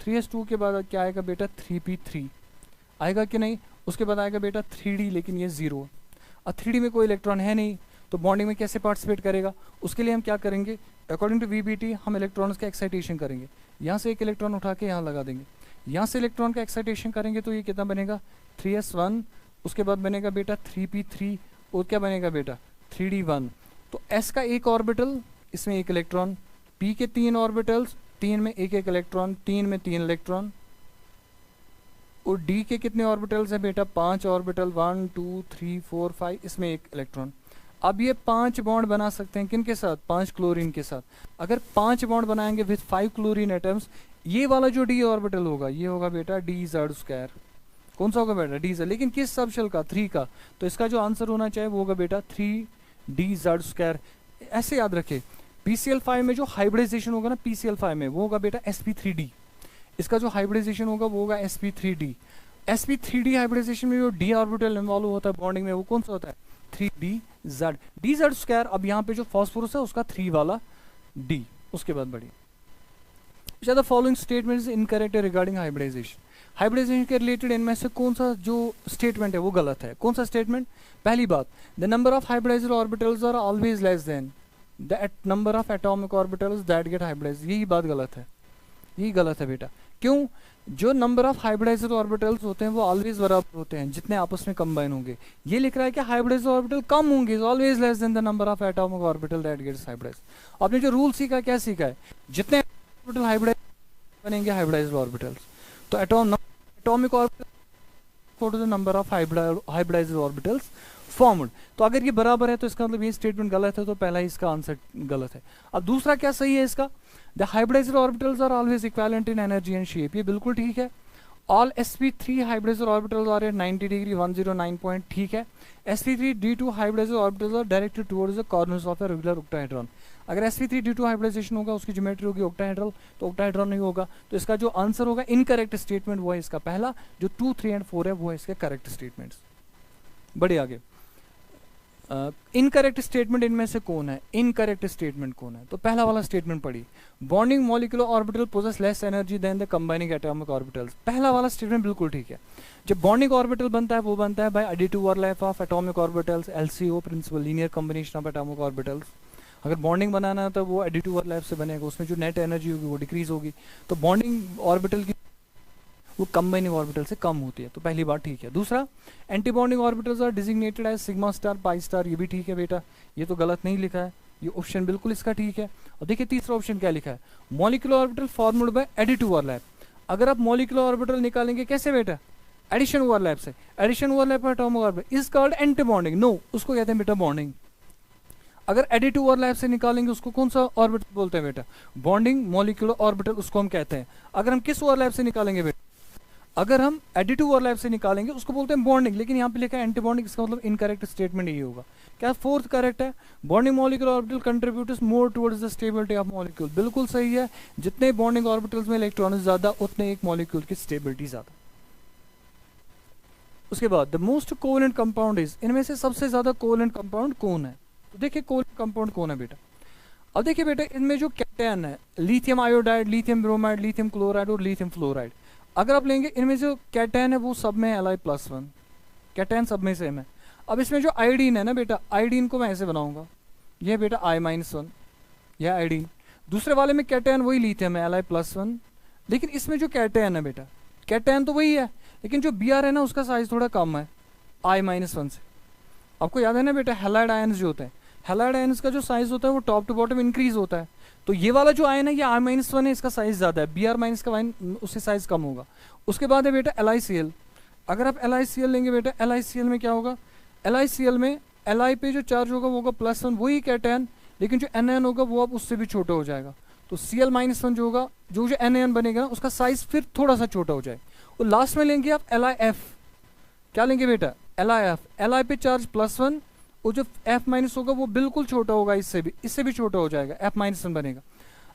3s2 के बाद क्या आएगा बेटा 3p3 आएगा कि नहीं, उसके बाद आएगा बेटा 3d, लेकिन ये 0, अब 3d में कोई इलेक्ट्रॉन है नहीं, तो बॉन्डिंग में कैसे पार्टिसिपेट करेगा, उसके लिए हम क्या करेंगे, अकॉर्डिंग टू VBT हम इलेक्ट्रॉन्स का एक्साइटेशन करेंगे, यहाँ से एक इलेक्ट्रॉन उठा के यहाँ लगा देंगे, यहाँ से इलेक्ट्रॉन का एक्साइटेशन करेंगे, तो ये कितना बनेगा 3s1, उसके बाद बनेगा बेटा 3p3, और क्या बनेगा बेटा 3d1। तो s का एक ऑर्बिटल, इसमें एक इलेक्ट्रॉन, p के 3 ऑर्बिटल्स, 3 में एक एक इलेक्ट्रॉन, 3 में 3 इलेक्ट्रॉन, और d के कितने ऑर्बिटल्स हैं बेटा 5 ऑर्बिटल, 1 2 3 4 5, इसमें एक इलेक्ट्रॉन। अब ये 5 बॉन्ड बना सकते हैं किन के साथ, 5 क्लोरीन के साथ। अगर 5 बॉन्ड बनाएंगे विथ 5 क्लोरीन एटम्स, ये वाला जो d ऑर्बिटल होगा ये होगा बेटा dz²। कौन सा होगा बेटा dz, लेकिन किस सबशेल का 3 का, तो इसका जो आंसर होना चाहिए वो होगा बेटा 3dz²। ऐसे याद रखे PCl5 में जो हाइब्रिडाइजेशन होगा ना PCl5 में, वो होगा बेटा sp3d। इसका जो हाइब्रिडाइजेशन होगा वो होगा sp3d। sp3d हाइब्रिडाइजेशन में जो d ऑर्बिटल इन्वॉल्व होता है बॉन्डिंग में, वो कौन सा होता है 3dz। dz²। अब यहाँ पे जो फॉस्फोरस है उसका 3 वाला d। उसके बाद बढ़िए, which are the following statements incorrect regarding hybridization। Hybridization के रिलेटेड इनमें से कौन सा जो स्टेटमेंट है वो गलत है। कौन सा स्टेटमेंट, पहली बात, the number of hybridized orbitals are always less than the number of atomic orbitals that get hybridized. यही बात गलत है, यही गलत है बेटा। क्यों, जो नंबर ऑफ हाइब्रिडाइज्ड ऑर्बिटल्स होते हैं वो ऑलवेज बराबर होते हैं जितने आपस में कंबाइन होंगे। ये लिख रहा है कि हाइब्रिडाइज्ड ऑर्बिटल कम होंगे, always less than the number of atomic orbital that gets hybridized. आपने जो रूल सीखा, क्या सीखा है, जितने ऑर्बिटल हाइब्रिडाइज बनेंगे हाइब्रिडाइज्ड ऑर्बिटल्स, तो atomic orbital the number of hybridized orbitals formed. तो अगर ये बराबर है तो इसका मतलब ये स्टेटमेंट गलत है, तो पहला इसका आंसर गलत है। अब दूसरा क्या सही है इसका, the hybridized orbitals are always equivalent in energy and shape, ये बिल्कुल ठीक है। All sp3 hybridized orbitals are at 90 degree 109 point, ठीक है। sp3d2 hybridized orbitals are directed towards the corners of a regular octahedron. अगर sp3d2 हाइब्रिडाइजेशन होगा उसकी geometry होगी ऑक्टाहेड्रल, तो ऑक्टाहेड्रॉन नहीं होगा। तो इसका जो आंसर होगा इनकरेक्ट स्टेटमेंट वो है इसका पहला, जो 2 3 एंड 4 है वो है इसके करेक्ट स्टेटमेंट्स। बढ़े आगे, इनकरेक्ट स्टेटमेंट इनमें से कौन है, इनकरेक्ट स्टेटमेंट कौन है, तो पहला वाला स्टेटमेंट पढ़ी, bonding molecular orbital possess less energy than the combining atomic orbitals. पहला वाला स्टेटमेंट बिल्कुल ठीक है। जब बॉन्डिंग ऑर्बिटल बनता है वो बनता है by additive overlap of atomic orbitals, LCO principle, linear combination of atomic orbitals. अगर बॉन्डिंग बनाना है तो वो एडिटिव ओवरलैप से बनेगा, उसमें जो नेट एनर्जी होगी वो डिक्रीज होगी। तो बॉन्डिंग ऑर्बिटल की वो कंबाइनिंग ऑर्बिटल से कम होती है, तो पहली बात ठीक है। दूसरा, anti bonding orbitals are designated as sigma star pi star, ये भी ठीक है बेटा, ये तो गलत नहीं लिखा है, ये ऑप्शन बिल्कुल इसका ठीक है। और देखिए तीसरा ऑप्शन क्या लिखा है, molecular orbital formed by additive overlap. अगर आप मॉलिक्यूलर ऑर्बिटल निकालेंगे कैसे बेटा, एडिशन ओवरलैप से, addition overlap atomic orbital is called anti bonding, no उसको कहते हैं बेटा बॉन्डिंग। अगर एडिटिव ओवरलैप से निकालेंगे उसको कौन सा ऑर्बिटल बोलते हैं बेटा, बॉन्डिंग मॉलिक्यूलर ऑर्बिटल उसको हम कहते हैं। अगर हम किस ओवरलैप से निकालेंगे बेटा, अगर हम एडिटिव ओवरलैप से निकालेंगे उसको बोलते हैं बॉन्डिंग, लेकिन यहाँ पे लिखा है एंटी बॉन्डिंग, इसका मतलब इनकरेक्ट स्टेटमेंट यही होगा। क्या फोर्थ करेक्ट है, bonding molecular orbital contributes more towards the stability of molecule, बिल्कुल सही है। जितने बॉन्डिंग ऑर्बिटल्स में इलेक्ट्रॉन ज्यादा उतने एक मॉलिक्यूल की स्टेबिलिटी ज्यादा। उसके बाद the most covalent compound is, इनमें से सबसे ज्यादा कोवेलेंट कंपाउंड कौन है, तो देखिए कोवेलेंट कंपाउंड कौन है बेटा। अब देखिए बेटा इनमें जो कैटयन है, lithium iodide, lithium bromide, lithium chloride और लिथियम फ्लोराइड। अगर आप लेंगे इनमें जो कैटयन है वो सब में Li+1, कैटयन सब में सेम है। अब इसमें जो आयोडीन है ना बेटा, आयोडीन को मैं ऐसे बनाऊंगा, ये बेटा I-1, यह आयोडीन। दूसरे वाले में कैटयन वही लिथियम है Li+1, लेकिन इसमें जो कैटयन है बेटा, कैटयन तो वही है, लेकिन जो Br है ना उसका साइज थोड़ा कम है I-1 से। आपको याद है ना बेटा, हैलाइड आयन्स जो होते हैं, हैलाइड आयन्स का जो साइज होता है वो टॉप टू बॉटम इंक्रीज होता है। तो ये वाला जो आयन है ये I-1 है, इसका साइज ज्यादा है, Br- का आयन उससे साइज कम होगा। उसके बाद है बेटा LiCl। अगर आप LiCl लेंगे बेटा, LiCl में क्या होगा, LiCl में Li पे जो चार्ज होगा वो होगा +1, वही कैटयन, लेकिन जो Anion होगा वो अब उससे भी छोटा हो जाएगा। तो Cl-1 जो होगा, जो Anion बनेगा ना उसका साइज फिर थोड़ा सा छोटा हो जाए। और लास्ट में लेंगे आप LiF, क्या लेंगे बेटा LiF, Li पे चार्ज +1 और जो F- होगा वो बिल्कुल छोटा होगा, इससे भी छोटा हो जाएगा, F-1 बनेगा।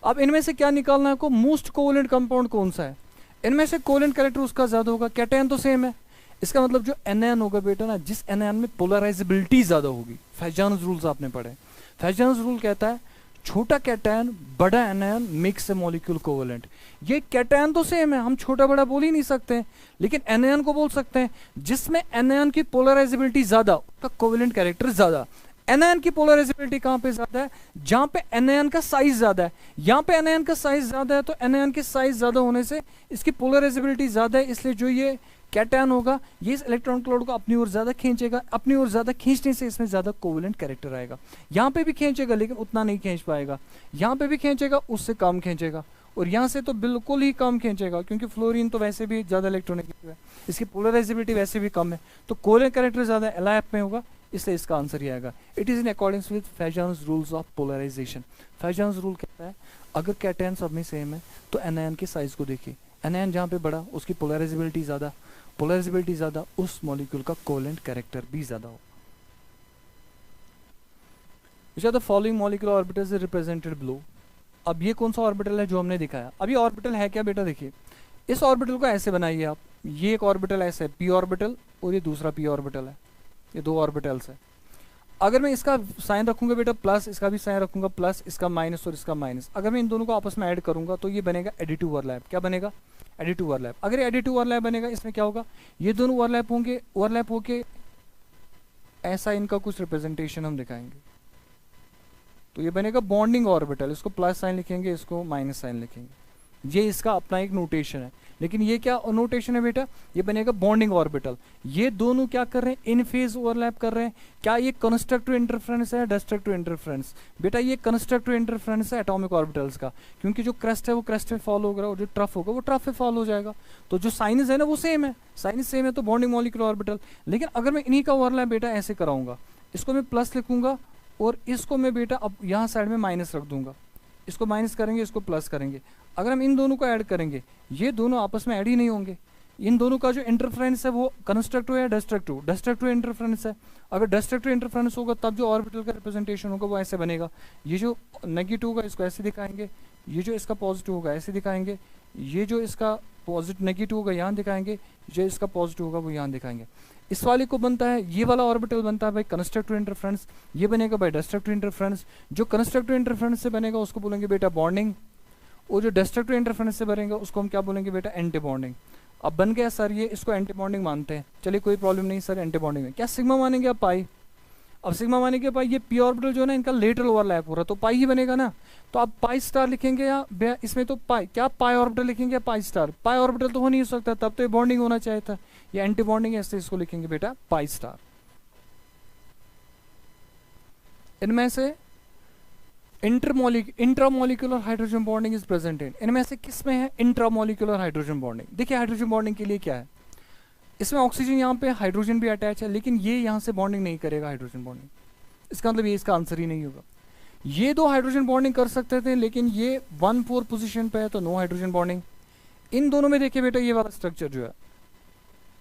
अब इनमें से क्या निकालना है आपको, मोस्ट कोवेलेंट कंपाउंड कौन सा है। इनमें से कोवेलेंट कैरेक्टर उसका ज्यादा होगा, कैटयन तो सेम है, इसका मतलब जो एनायन होगा बेटा ना, जिस एनायन में पोलराइजेबिलिटी ज्यादा होगी, फैजानस रूल्स आपने पढ़े। फैजानस रूल कहता है छोटा कैटयन बड़ा anion makes a molecule covalent. ये कैटयन तो सेम है, हम छोटा बड़ा बोल ही नहीं सकते, लेकिन एनायन को बोल सकते हैं। जिसमें एनायन की पोलराइजेबिलिटी ज्यादा उसका कोवेलेंट कैरेक्टर ज्यादा। एनायन की पोलराइजेबिलिटी कहां पे ज्यादा है? जहां पे एनायन का साइज ज्यादा है। यहां पे एनायन का साइज ज्यादा है, तो एनायन के साइज ज्यादा होने से इसकी पोलराइजेबिलिटी ज्यादा है, इसलिए जो ये कैटायन होगा ये इस इलेक्ट्रॉन क्लाउड को अपनी ओर ज्यादा खींचेगा। अपनी ओर ज्यादा खींचने से इसमें ज्यादा कोवेलेंट कैरेक्टर आएगा। यहाँ पे भी खींचेगा लेकिन उतना नहीं खींच पाएगा, यहाँ पे भी खींचेगा उससे कम खींचेगा, और यहाँ से तो बिल्कुल ही कम खींचेगा, क्योंकि फ्लोरीन तो वैसे भी ज्यादा इलेक्ट्रोनेगेटिव है, इसकी पोलराइजेबिलिटी वैसे भी कम है, तो कोवेलेंट कैरेक्टर ज्यादा एलआईएफ में होगा, इसलिए इसका आंसर ही आएगा। It is in according with Fajans rules of polarization. Fajans rule कहता है अगर कैटायन सब में सेम है तो एनायन के साइज को देखिए, एनायन जहाँ पे बड़ा उसकी पोलराइजेबिलिटी ज्यादा, पोलराइजेबिलिटी ज्यादा उस मॉलिक्यूल का कोवेलेंट कैरेक्टर भी ज्यादा हो। Which are the following molecular orbitals is represented below? अब ये कौन सा ऑर्बिटल है जो हमने दिखाया? अब ये ऑर्बिटल है क्या बेटा? देखिए इस ऑर्बिटल को ऐसे बनाइए आप, ये एक ऑर्बिटल ऐसे है p ऑर्बिटल और ये दूसरा p ऑर्बिटल है, ये दो ऑर्बिटल्स है। अगर मैं इसका साइन रखूंगा बेटा प्लस, इसका भी साइन रखूंगा प्लस, इसका माइनस और इसका माइनस, अगर मैं इन दोनों को आपस में ऐड करूंगा तो ये बनेगा एडिटिव ओवरलैप। क्या बनेगा? Additive overlap. अगर ये एडिटिव ओवरलैप बनेगा इसमें क्या होगा, ये दोनों ओवरलैप होंगे, ओवरलैप होके ऐसा इनका कुछ रिप्रेजेंटेशन हम दिखाएंगे, तो ये बनेगा बॉन्डिंग ऑर्बिटल। इसको प्लस साइन लिखेंगे, इसको माइनस साइन लिखेंगे, ये इसका अपना एक नोटेशन है। लेकिन ये क्या नोटेशन है बेटा? ये बनेगा बॉन्डिंग ऑर्बिटल। ये दोनों क्या कर रहे हैं? इन फेज ओवरलैप कर रहे हैं। क्या ये कंस्ट्रक्टिव इंटरफेरेंस है, डिस्ट्रक्टिव इंटरफेरेंस? बेटा ये कंस्ट्रक्टिव इंटरफेरेंस है एटॉमिक ऑर्बिटल्स का, क्योंकि जो क्रस्ट है वो क्रस्ट पे फॉलो होगा और जो ट्रफ होगा वो ट्रफ पे फॉलो हो जाएगा। तो जो साइनस है ना वो सेम है, साइनस सेम है तो बॉन्डिंग मॉलिक्यूलर ऑर्बिटल। लेकिन अगर मैं इन्हीं का ओवरलैप बेटा ऐसे कराऊंगा, इसको मैं प्लस लिखूंगा और इसको मैं बेटा अब यहाँ साइड में माइनस रख दूंगा, इसको माइनस करेंगे, इसको प्लस करेंगे। अगर हम इन दोनों को ऐड करेंगे ये दोनों आपस में ऐड ही नहीं होंगे। इन दोनों का जो इंटरफेरेंस है वो कंस्ट्रक्टिव है डिस्ट्रक्टिव? डिस्ट्रक्टिव इंटरफेरेंस है। अगर डिस्ट्रक्टिव इंटरफेरेंस होगा तब जो ऑर्बिटल का रिप्रेजेंटेशन होगा वो ऐसे बनेगा। ये जो नेगेटिव होगा इसको ऐसे दिखाएंगे, ये जो इसका पॉजिटिव होगा ऐसे दिखाएंगे, ये जो इसका पॉजिटिव नेगेटिव होगा यहाँ दिखाएंगे, जो इसका पॉजिटिव होगा वो यहाँ दिखाएंगे। इस वाले को बनता है, ये वाला ऑर्बिटल बनता है भाई कंस्ट्रक्टिव इंटरफेरेंस, ये बनेगा भाई डिस्ट्रक्टिव इंटरफेरेंस। जो कंस्ट्रक्टिव इंटरफेरेंस से बनेगा उसको बोलेंगे बेटा बॉन्डिंग, और जो डिस्ट्रक्टिव इंटरफेरेंस से बनेगा उसको हम क्या बोलेंगे बेटा? Anti bonding. अब बन गया सर ये, इसको एंटी बॉन्डिंग मानते हैं, चलिए कोई प्रॉब्लम नहीं सर एंटी बॉन्डिंग में। क्या सिग्मा मानेंगे आप? पाई। अब सिग्मा मानेंगे पाई, ये पी ऑर्बिटल जो है ना इनका लेटरल ओवरलैप हो रहा है तो पाई ही बनेगा ना। तो आप पाई स्टार लिखेंगे या इसमें तो पाई, क्या पाई ऑर्बिटल लिखेंगे या पाई स्टार? पाई ऑर्बिटल तो हो नहीं सकता, तब तो ये बॉन्डिंग होना चाहिए था, ये एंटी बॉन्डिंग है, इससे इसको लिखेंगे बेटा पाई स्टार। इनमें से intramolecular hydrogen bonding is present इनमें से किस में है? Intramolecular hydrogen bonding. देखिए हाइड्रोजन बॉन्डिंग के लिए क्या है, इसमें ऑक्सीजन यहाँ पे हाइड्रोजन भी अटैच है, लेकिन ये यहाँ से बॉन्डिंग नहीं करेगा हाइड्रोजन बॉन्डिंग, इसका मतलब ये इसका आंसर ही नहीं होगा। ये दो हाइड्रोजन बॉन्डिंग कर सकते थे लेकिन ये 1,4 पोजीशन पे है तो नो हाइड्रोजन बॉन्डिंग। इन दोनों में देखिए बेटा ये वाला स्ट्रक्चर जो है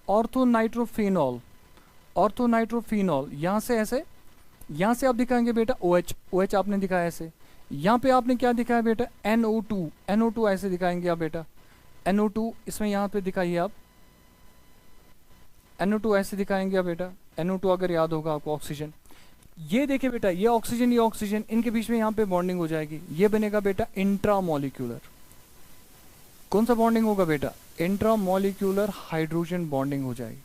ऑर्थोनाइट्रोफिनॉल, ऑर्थोनाइट्रोफिनॉल यहाँ से ऐसे, यहाँ से आप दिखाएंगे बेटा OH, OH आपने दिखाया ऐसे, यहाँ पे आपने क्या दिखाया बेटा? NO2, NO2 ऐसे दिखाएंगे आप बेटा, NO2 इसमें यहाँ पे दिखाइए आप, NO2 ऐसे दिखाएंगे आप बेटा, NO2 अगर याद होगा आपको ऑक्सीजन। ये देखिए बेटा ये ऑक्सीजन इनके बीच में यहाँ पे बॉन्डिंग हो जाएगी, ये बनेगा बेटा इंट्रामोलिक्यूलर। कौन सा बॉन्डिंग होगा बेटा? इंट्रामोलिक्यूलर हाइड्रोजन बॉन्डिंग हो जाएगी,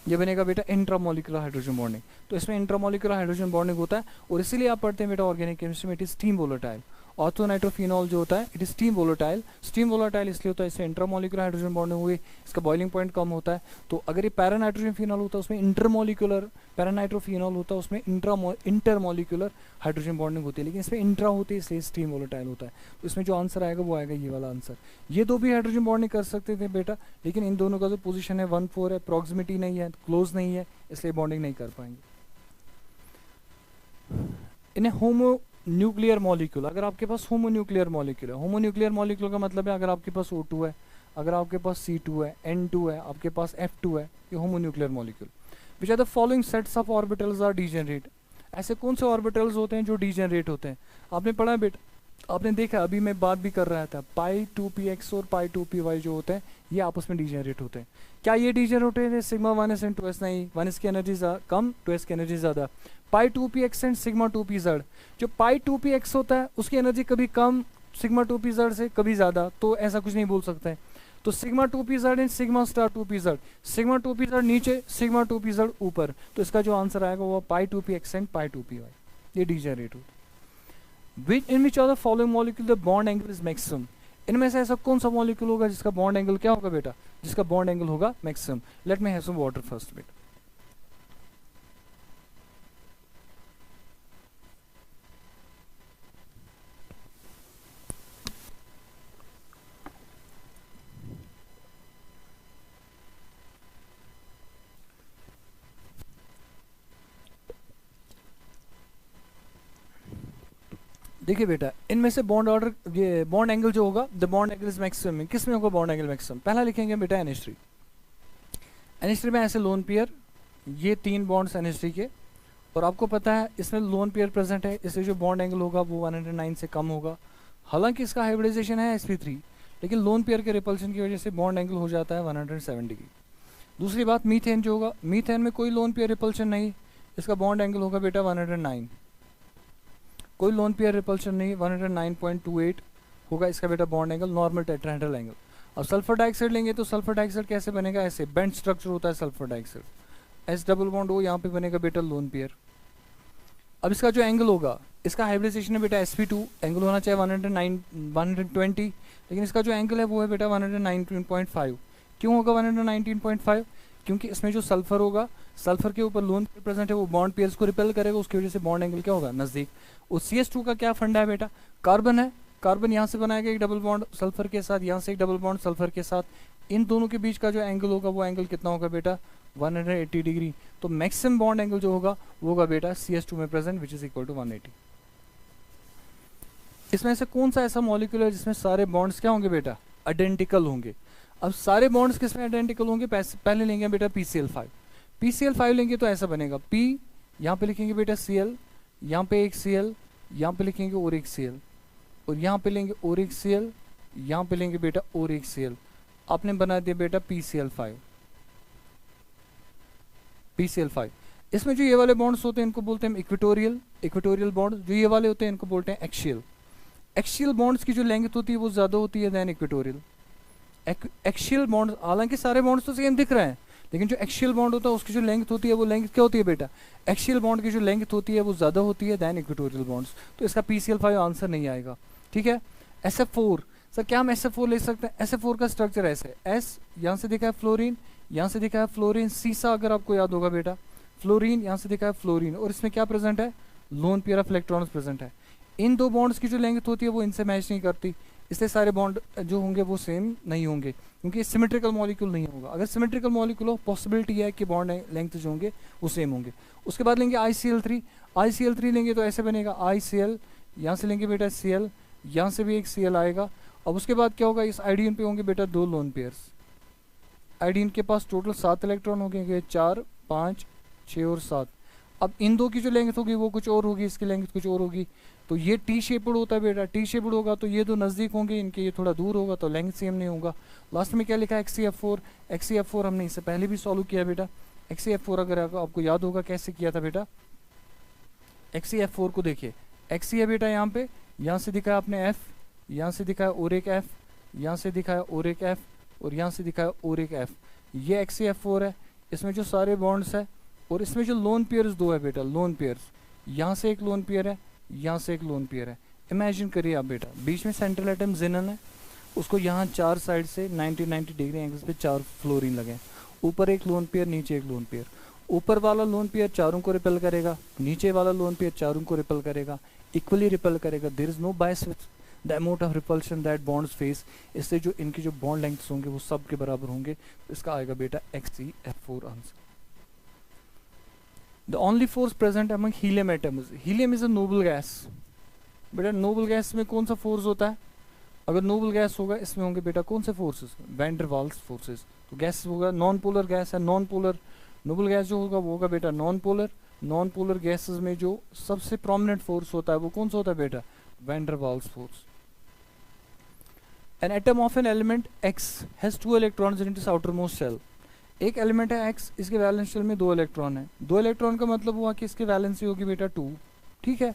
ये बनेगा बेटा इंट्रामोलिकुलर हाइड्रोजन बॉन्डिंग। तो इसमें इंट्रामोलिकुलर हाइड्रोजन बॉन्डिंग होता है और इसीलिए आप पढ़ते हैं बेटा ऑर्गेनिक केमिस्ट्री में it is steam volatile. Orthonitrophenol जो होता है it is steam volatile. Steam volatile इसलिए होता है इससे इंट्रामोलिकुलर हाइड्रोजन बॉन्डिंग हुई, इसका बॉइलिंग पॉइंट कम होता है। तो अगर ये पैरानाइट्रोजन फिनॉल होता है उसमें इंटरमोलिकुलर, पैरानाइट्रोफिनॉल होता है उसमें इंटरमोलिकुलर हाइड्रोजन बॉन्डिंग होती है, लेकिन इसमें इंट्रा होती है इसलिए स्टीम वोलेटाइल होता है। तो इसमें जो आंसर आएगा वो आएगा ये वाला आंसर। ये दो भी हाइड्रोजन बॉन्डिंग कर सकते थे बेटा, लेकिन इन दोनों का जो पोजीशन है 1,4 है, प्रॉक्सिमिटी नहीं है, क्लोज नहीं है, इसलिए बॉन्डिंग नहीं कर पाएंगे। इन्हें होमो न्यूक्लियर मॉलिक्यूल, अगर आपके पास होमोन्यूक्लियर मॉलिक्यूल है, होमोन्यूक्लियर मॉलिक्यूल का मतलब है अगर आपके पास O2 है, अगर आपके पास C2 है, N2 है, आपके पास F2 है, ये homonuclear molecule. Which are the following sets of orbitals are degenerate. ऐसे कौन से ऑर्बिटल्स होते हैं जो डीजेनरेट होते हैं? आपने पढ़ा है बेटा, आपने देखा अभी मैं बात भी कर रहा था, पाई 2px और पाई 2py जो होते हैं ये आपस में डीजेनरेट होते हैं। क्या ये डीजेनरेट होते हैं सिग्मा 1s एंड 2s? नहीं, 1s की एनर्जी कम, 2s की एनर्जी ज़्यादा। पाई 2px एंड सिग्मा 2pz, जो पाई 2px होता है उसकी एनर्जी कभी कम सिग्मा 2pz से कभी ज़्यादा, तो ऐसा कुछ नहीं बोल सकते हैं। तो sigma 2pz and sigma star 2pz, sigma 2pz नीचे, सिग्मा 2pz ऊपर, तो इसका जो आंसर आएगा वो पाई 2px एंड पाई 2py, ये डिजेनरेट होता है। In which of the following molecule the bond angle is maximum, इनमें से ऐसा कौन सा मॉलिक्यूल होगा जिसका बॉन्ड एंगल क्या होगा बेटा, जिसका बॉन्ड एंगल होगा maximum. Let me have some water first बेटा। देखिए बेटा, इनमें से बॉन्ड ऑर्डर, ये बॉन्ड एंगल जो होगा, the bond angle is maximum, किस में होगा बॉन्ड एंगल मैक्सिमम। पहला लिखेंगे बेटा NH3, NH3 में ऐसे लोन पेयर, ये 3 बॉन्ड्स NH3 के, और आपको पता है इसमें लोन पेयर प्रेजेंट है, इससे जो बॉन्ड एंगल होगा वो 109 से कम होगा। हालांकि इसका हाइब्रिडाइजेशन है sp3, लेकिन लोन पेयर के रिपल्शन की वजह से बॉन्ड एंगल हो जाता है 107 डिग्री। दूसरी बात, मीथेन जो होगा, मीथेन में कोई लोन पेयर रिपल्शन नहीं, इसका बॉन्ड एंगल होगा बेटा 109, कोई लोन पेयर रिपल्शन नहीं, 109.28 होगा इसका बेटा bond angle, normal tetrahedral angle. अब सल्फर डाइऑक्साइड लेंगे तो सल्फर डाइऑक्साइड कैसे बनेगा, ऐसे बेंट स्ट्रक्चर होता है sulphur dioxide, S double bond O, यहाँ पे बनेगा बेटा लोन पेयर। अब इसका जो एंगल होगा, इसका हाइब्रिडाइजेशन है बेटा sp2, एंगल होना चाहिए 120, लेकिन इसका जो एंगल है वो है बेटा 119.5। क्यों होगा 119.5, क्योंकि इसमें जो सल्फर होगा, सल्फर के ऊपर लोन पेयर प्रेजेंट है, वो बॉन्ड पेयर्स को रिपेल करेगा, उसकी वजह से बॉन्ड एंगल क्या होगा, नजदीक। और CS2 का क्या फंडा है बेटा, कार्बन है, कार्बन यहाँ से बनाएगा एक डबल बॉन्ड सल्फर के साथ, यहाँ से एक डबल बॉन्ड सल्फर के साथ, इन दोनों के बीच का जो एंगल होगा वो एंगल कितना होगा बेटा 180 डिग्री। तो मैक्सिमम बॉन्ड एंगल जो होगा वो होगा बेटा CS2 में present, which is equal to 180। इसमें से कौन सा ऐसा मॉलिक्यूल है जिसमें सारे बॉन्ड्स क्या होंगे बेटा, आइडेंटिकल होंगे। अब सारे बॉन्ड्स किसमें आइडेंटिकल होंगे, पहले लेंगे बेटा PCl5, PCl5 लेंगे तो ऐसा बनेगा, P यहाँ पे लिखेंगे बेटा Cl, यहाँ पे एक Cl, यहाँ पे लिखेंगे और एक Cl, और यहाँ पे लेंगे और एक Cl, यहाँ पे लेंगे बेटा और एक Cl, आपने बना दिया बेटा PCl5, PCl5। इसमें जो ये वाले बॉन्ड्स होते हैं इनको बोलते हैं इक्वेटोरियल बॉन्ड, जो ये वाले होते हैं इनको बोलते हैं एक्सियल बॉन्ड्स की जो लेंथ होती है वो ज्यादा होती है देन इक्वेटोरियल। एक्सियल बॉन्ड, हालांकि सारे बॉन्ड्स तो सेम दिख रहे हैं, लेकिन जो एक्सियल बॉन्ड होता है उसकी जो लेंथ होती है वो लेंथ क्या होती है बेटा, एक्सियल बॉन्ड की जो लेंथ होती है वो ज़्यादा होती है देन इक्वेटोरियल बॉन्ड्स। तो इसका PCl5 आंसर नहीं आएगा। ठीक है। SF4, सर क्या हम SF4 ले सकते हैं। SF4 का स्ट्रक्चर ऐसे, S यहाँ से दिखा है फ्लोरीन, यहाँ से दिखा है फ्लोरीन, सीसा अगर आपको याद होगा बेटा, फ्लोरीन यहाँ से दिखा है फ्लोरीन, और इसमें क्या प्रेजेंट है, lone pair of electrons present है। इन दो बॉन्ड्स की जो लेंथ होती है वो इनसे मैच नहीं करती, इसलिए सारे बॉन्ड जो होंगे वो सेम नहीं होंगे, क्योंकि सिमेट्रिकल मॉलिक्यूल नहीं होगा। अगर सिमेट्रिकल मॉलिक्यूल हो, पॉसिबिलिटी है कि बॉन्ड लेंथ जो होंगे वो सेम होंगे। उसके बाद लेंगे ICl3 लेंगे तो ऐसे बनेगा ICl, यहाँ से लेंगे बेटा Cl, यहाँ से भी एक Cl आएगा। अब उसके बाद क्या होगा, इस आइडियन पे होंगे बेटा 2 लोन पेयर्स। आइडियन के पास टोटल 7 इलेक्ट्रॉन होंगे, 4, 5, 6 और 7। अब इन दो की जो लेंथ होगी वो कुछ और होगी, इसकी लेंथ कुछ और होगी, तो ये टी शेप्ड होता है बेटा। टी शेप्ड होगा तो ये दो नज़दीक होंगे, इनके ये थोड़ा दूर होगा, तो लेंथ सेम नहीं होगा। लास्ट में क्या लिखा है, XCF4 हमने इससे पहले भी सॉल्व किया बेटा। XCF4 अगर आपको याद होगा कैसे किया था बेटा, XCF4 को देखिए, XC है बेटा यहाँ पे, यहाँ से दिखा है आपने F, यहाँ से दिखा है और एक F, यहाँ से दिखा है और एक F, और यहाँ से दिखा है और एक F। ये XCF4 है। इसमें जो सारे बॉन्ड्स है, और इसमें जो लोन पेयर्स 2 है बेटा, लोन पेयर्स, यहाँ से एक लोन पेयर है, यहाँ से एक लोन पेयर है। इमेजिन करिए आप बेटा, बीच में सेंट्रल एटम जिनन है, उसको यहाँ 4 साइड से 90 डिग्री एंगल्स पे 4 फ्लोरीन लगे, ऊपर एक लोन पेयर, नीचे एक लोन पेयर। ऊपर वाला लोन पेयर चारों को रिपेल करेगा, नीचे वाला लोन पेयर चारों को रिपेल करेगा, इक्वली रिपेल करेगा। There is no bias with the amount of repulsion that bonds face. इससे जो इनकी जो बॉन्ड लेंथ्स होंगे वो सब के बराबर होंगे। इसका आएगा बेटा XCF4 answer. The only force present among helium atoms. Helium is a noble gas. बेटा नोबल गैस में कौन सा फोर्स होता है, अगर नोबल गैस होगा इसमें होंगे बेटा कौन से forces, van der Waals forces. तो गैस होगा नॉन पोलर गैस है, नॉन पोलर नोबल गैस जो होगा वो होगा बेटा non polar. Non polar gases में जो सबसे प्रोमिनेंट फोर्स होता है वो कौन सा होता है बेटा, van der Waals force. An atom of an element X has 2 electrons in its outermost shell. एक एलिमेंट है X, इसके वैलेंस शेल में 2 इलेक्ट्रॉन है। 2 इलेक्ट्रॉन का मतलब हुआ कि इसकी वैलेंसी होगी बेटा 2। ठीक है।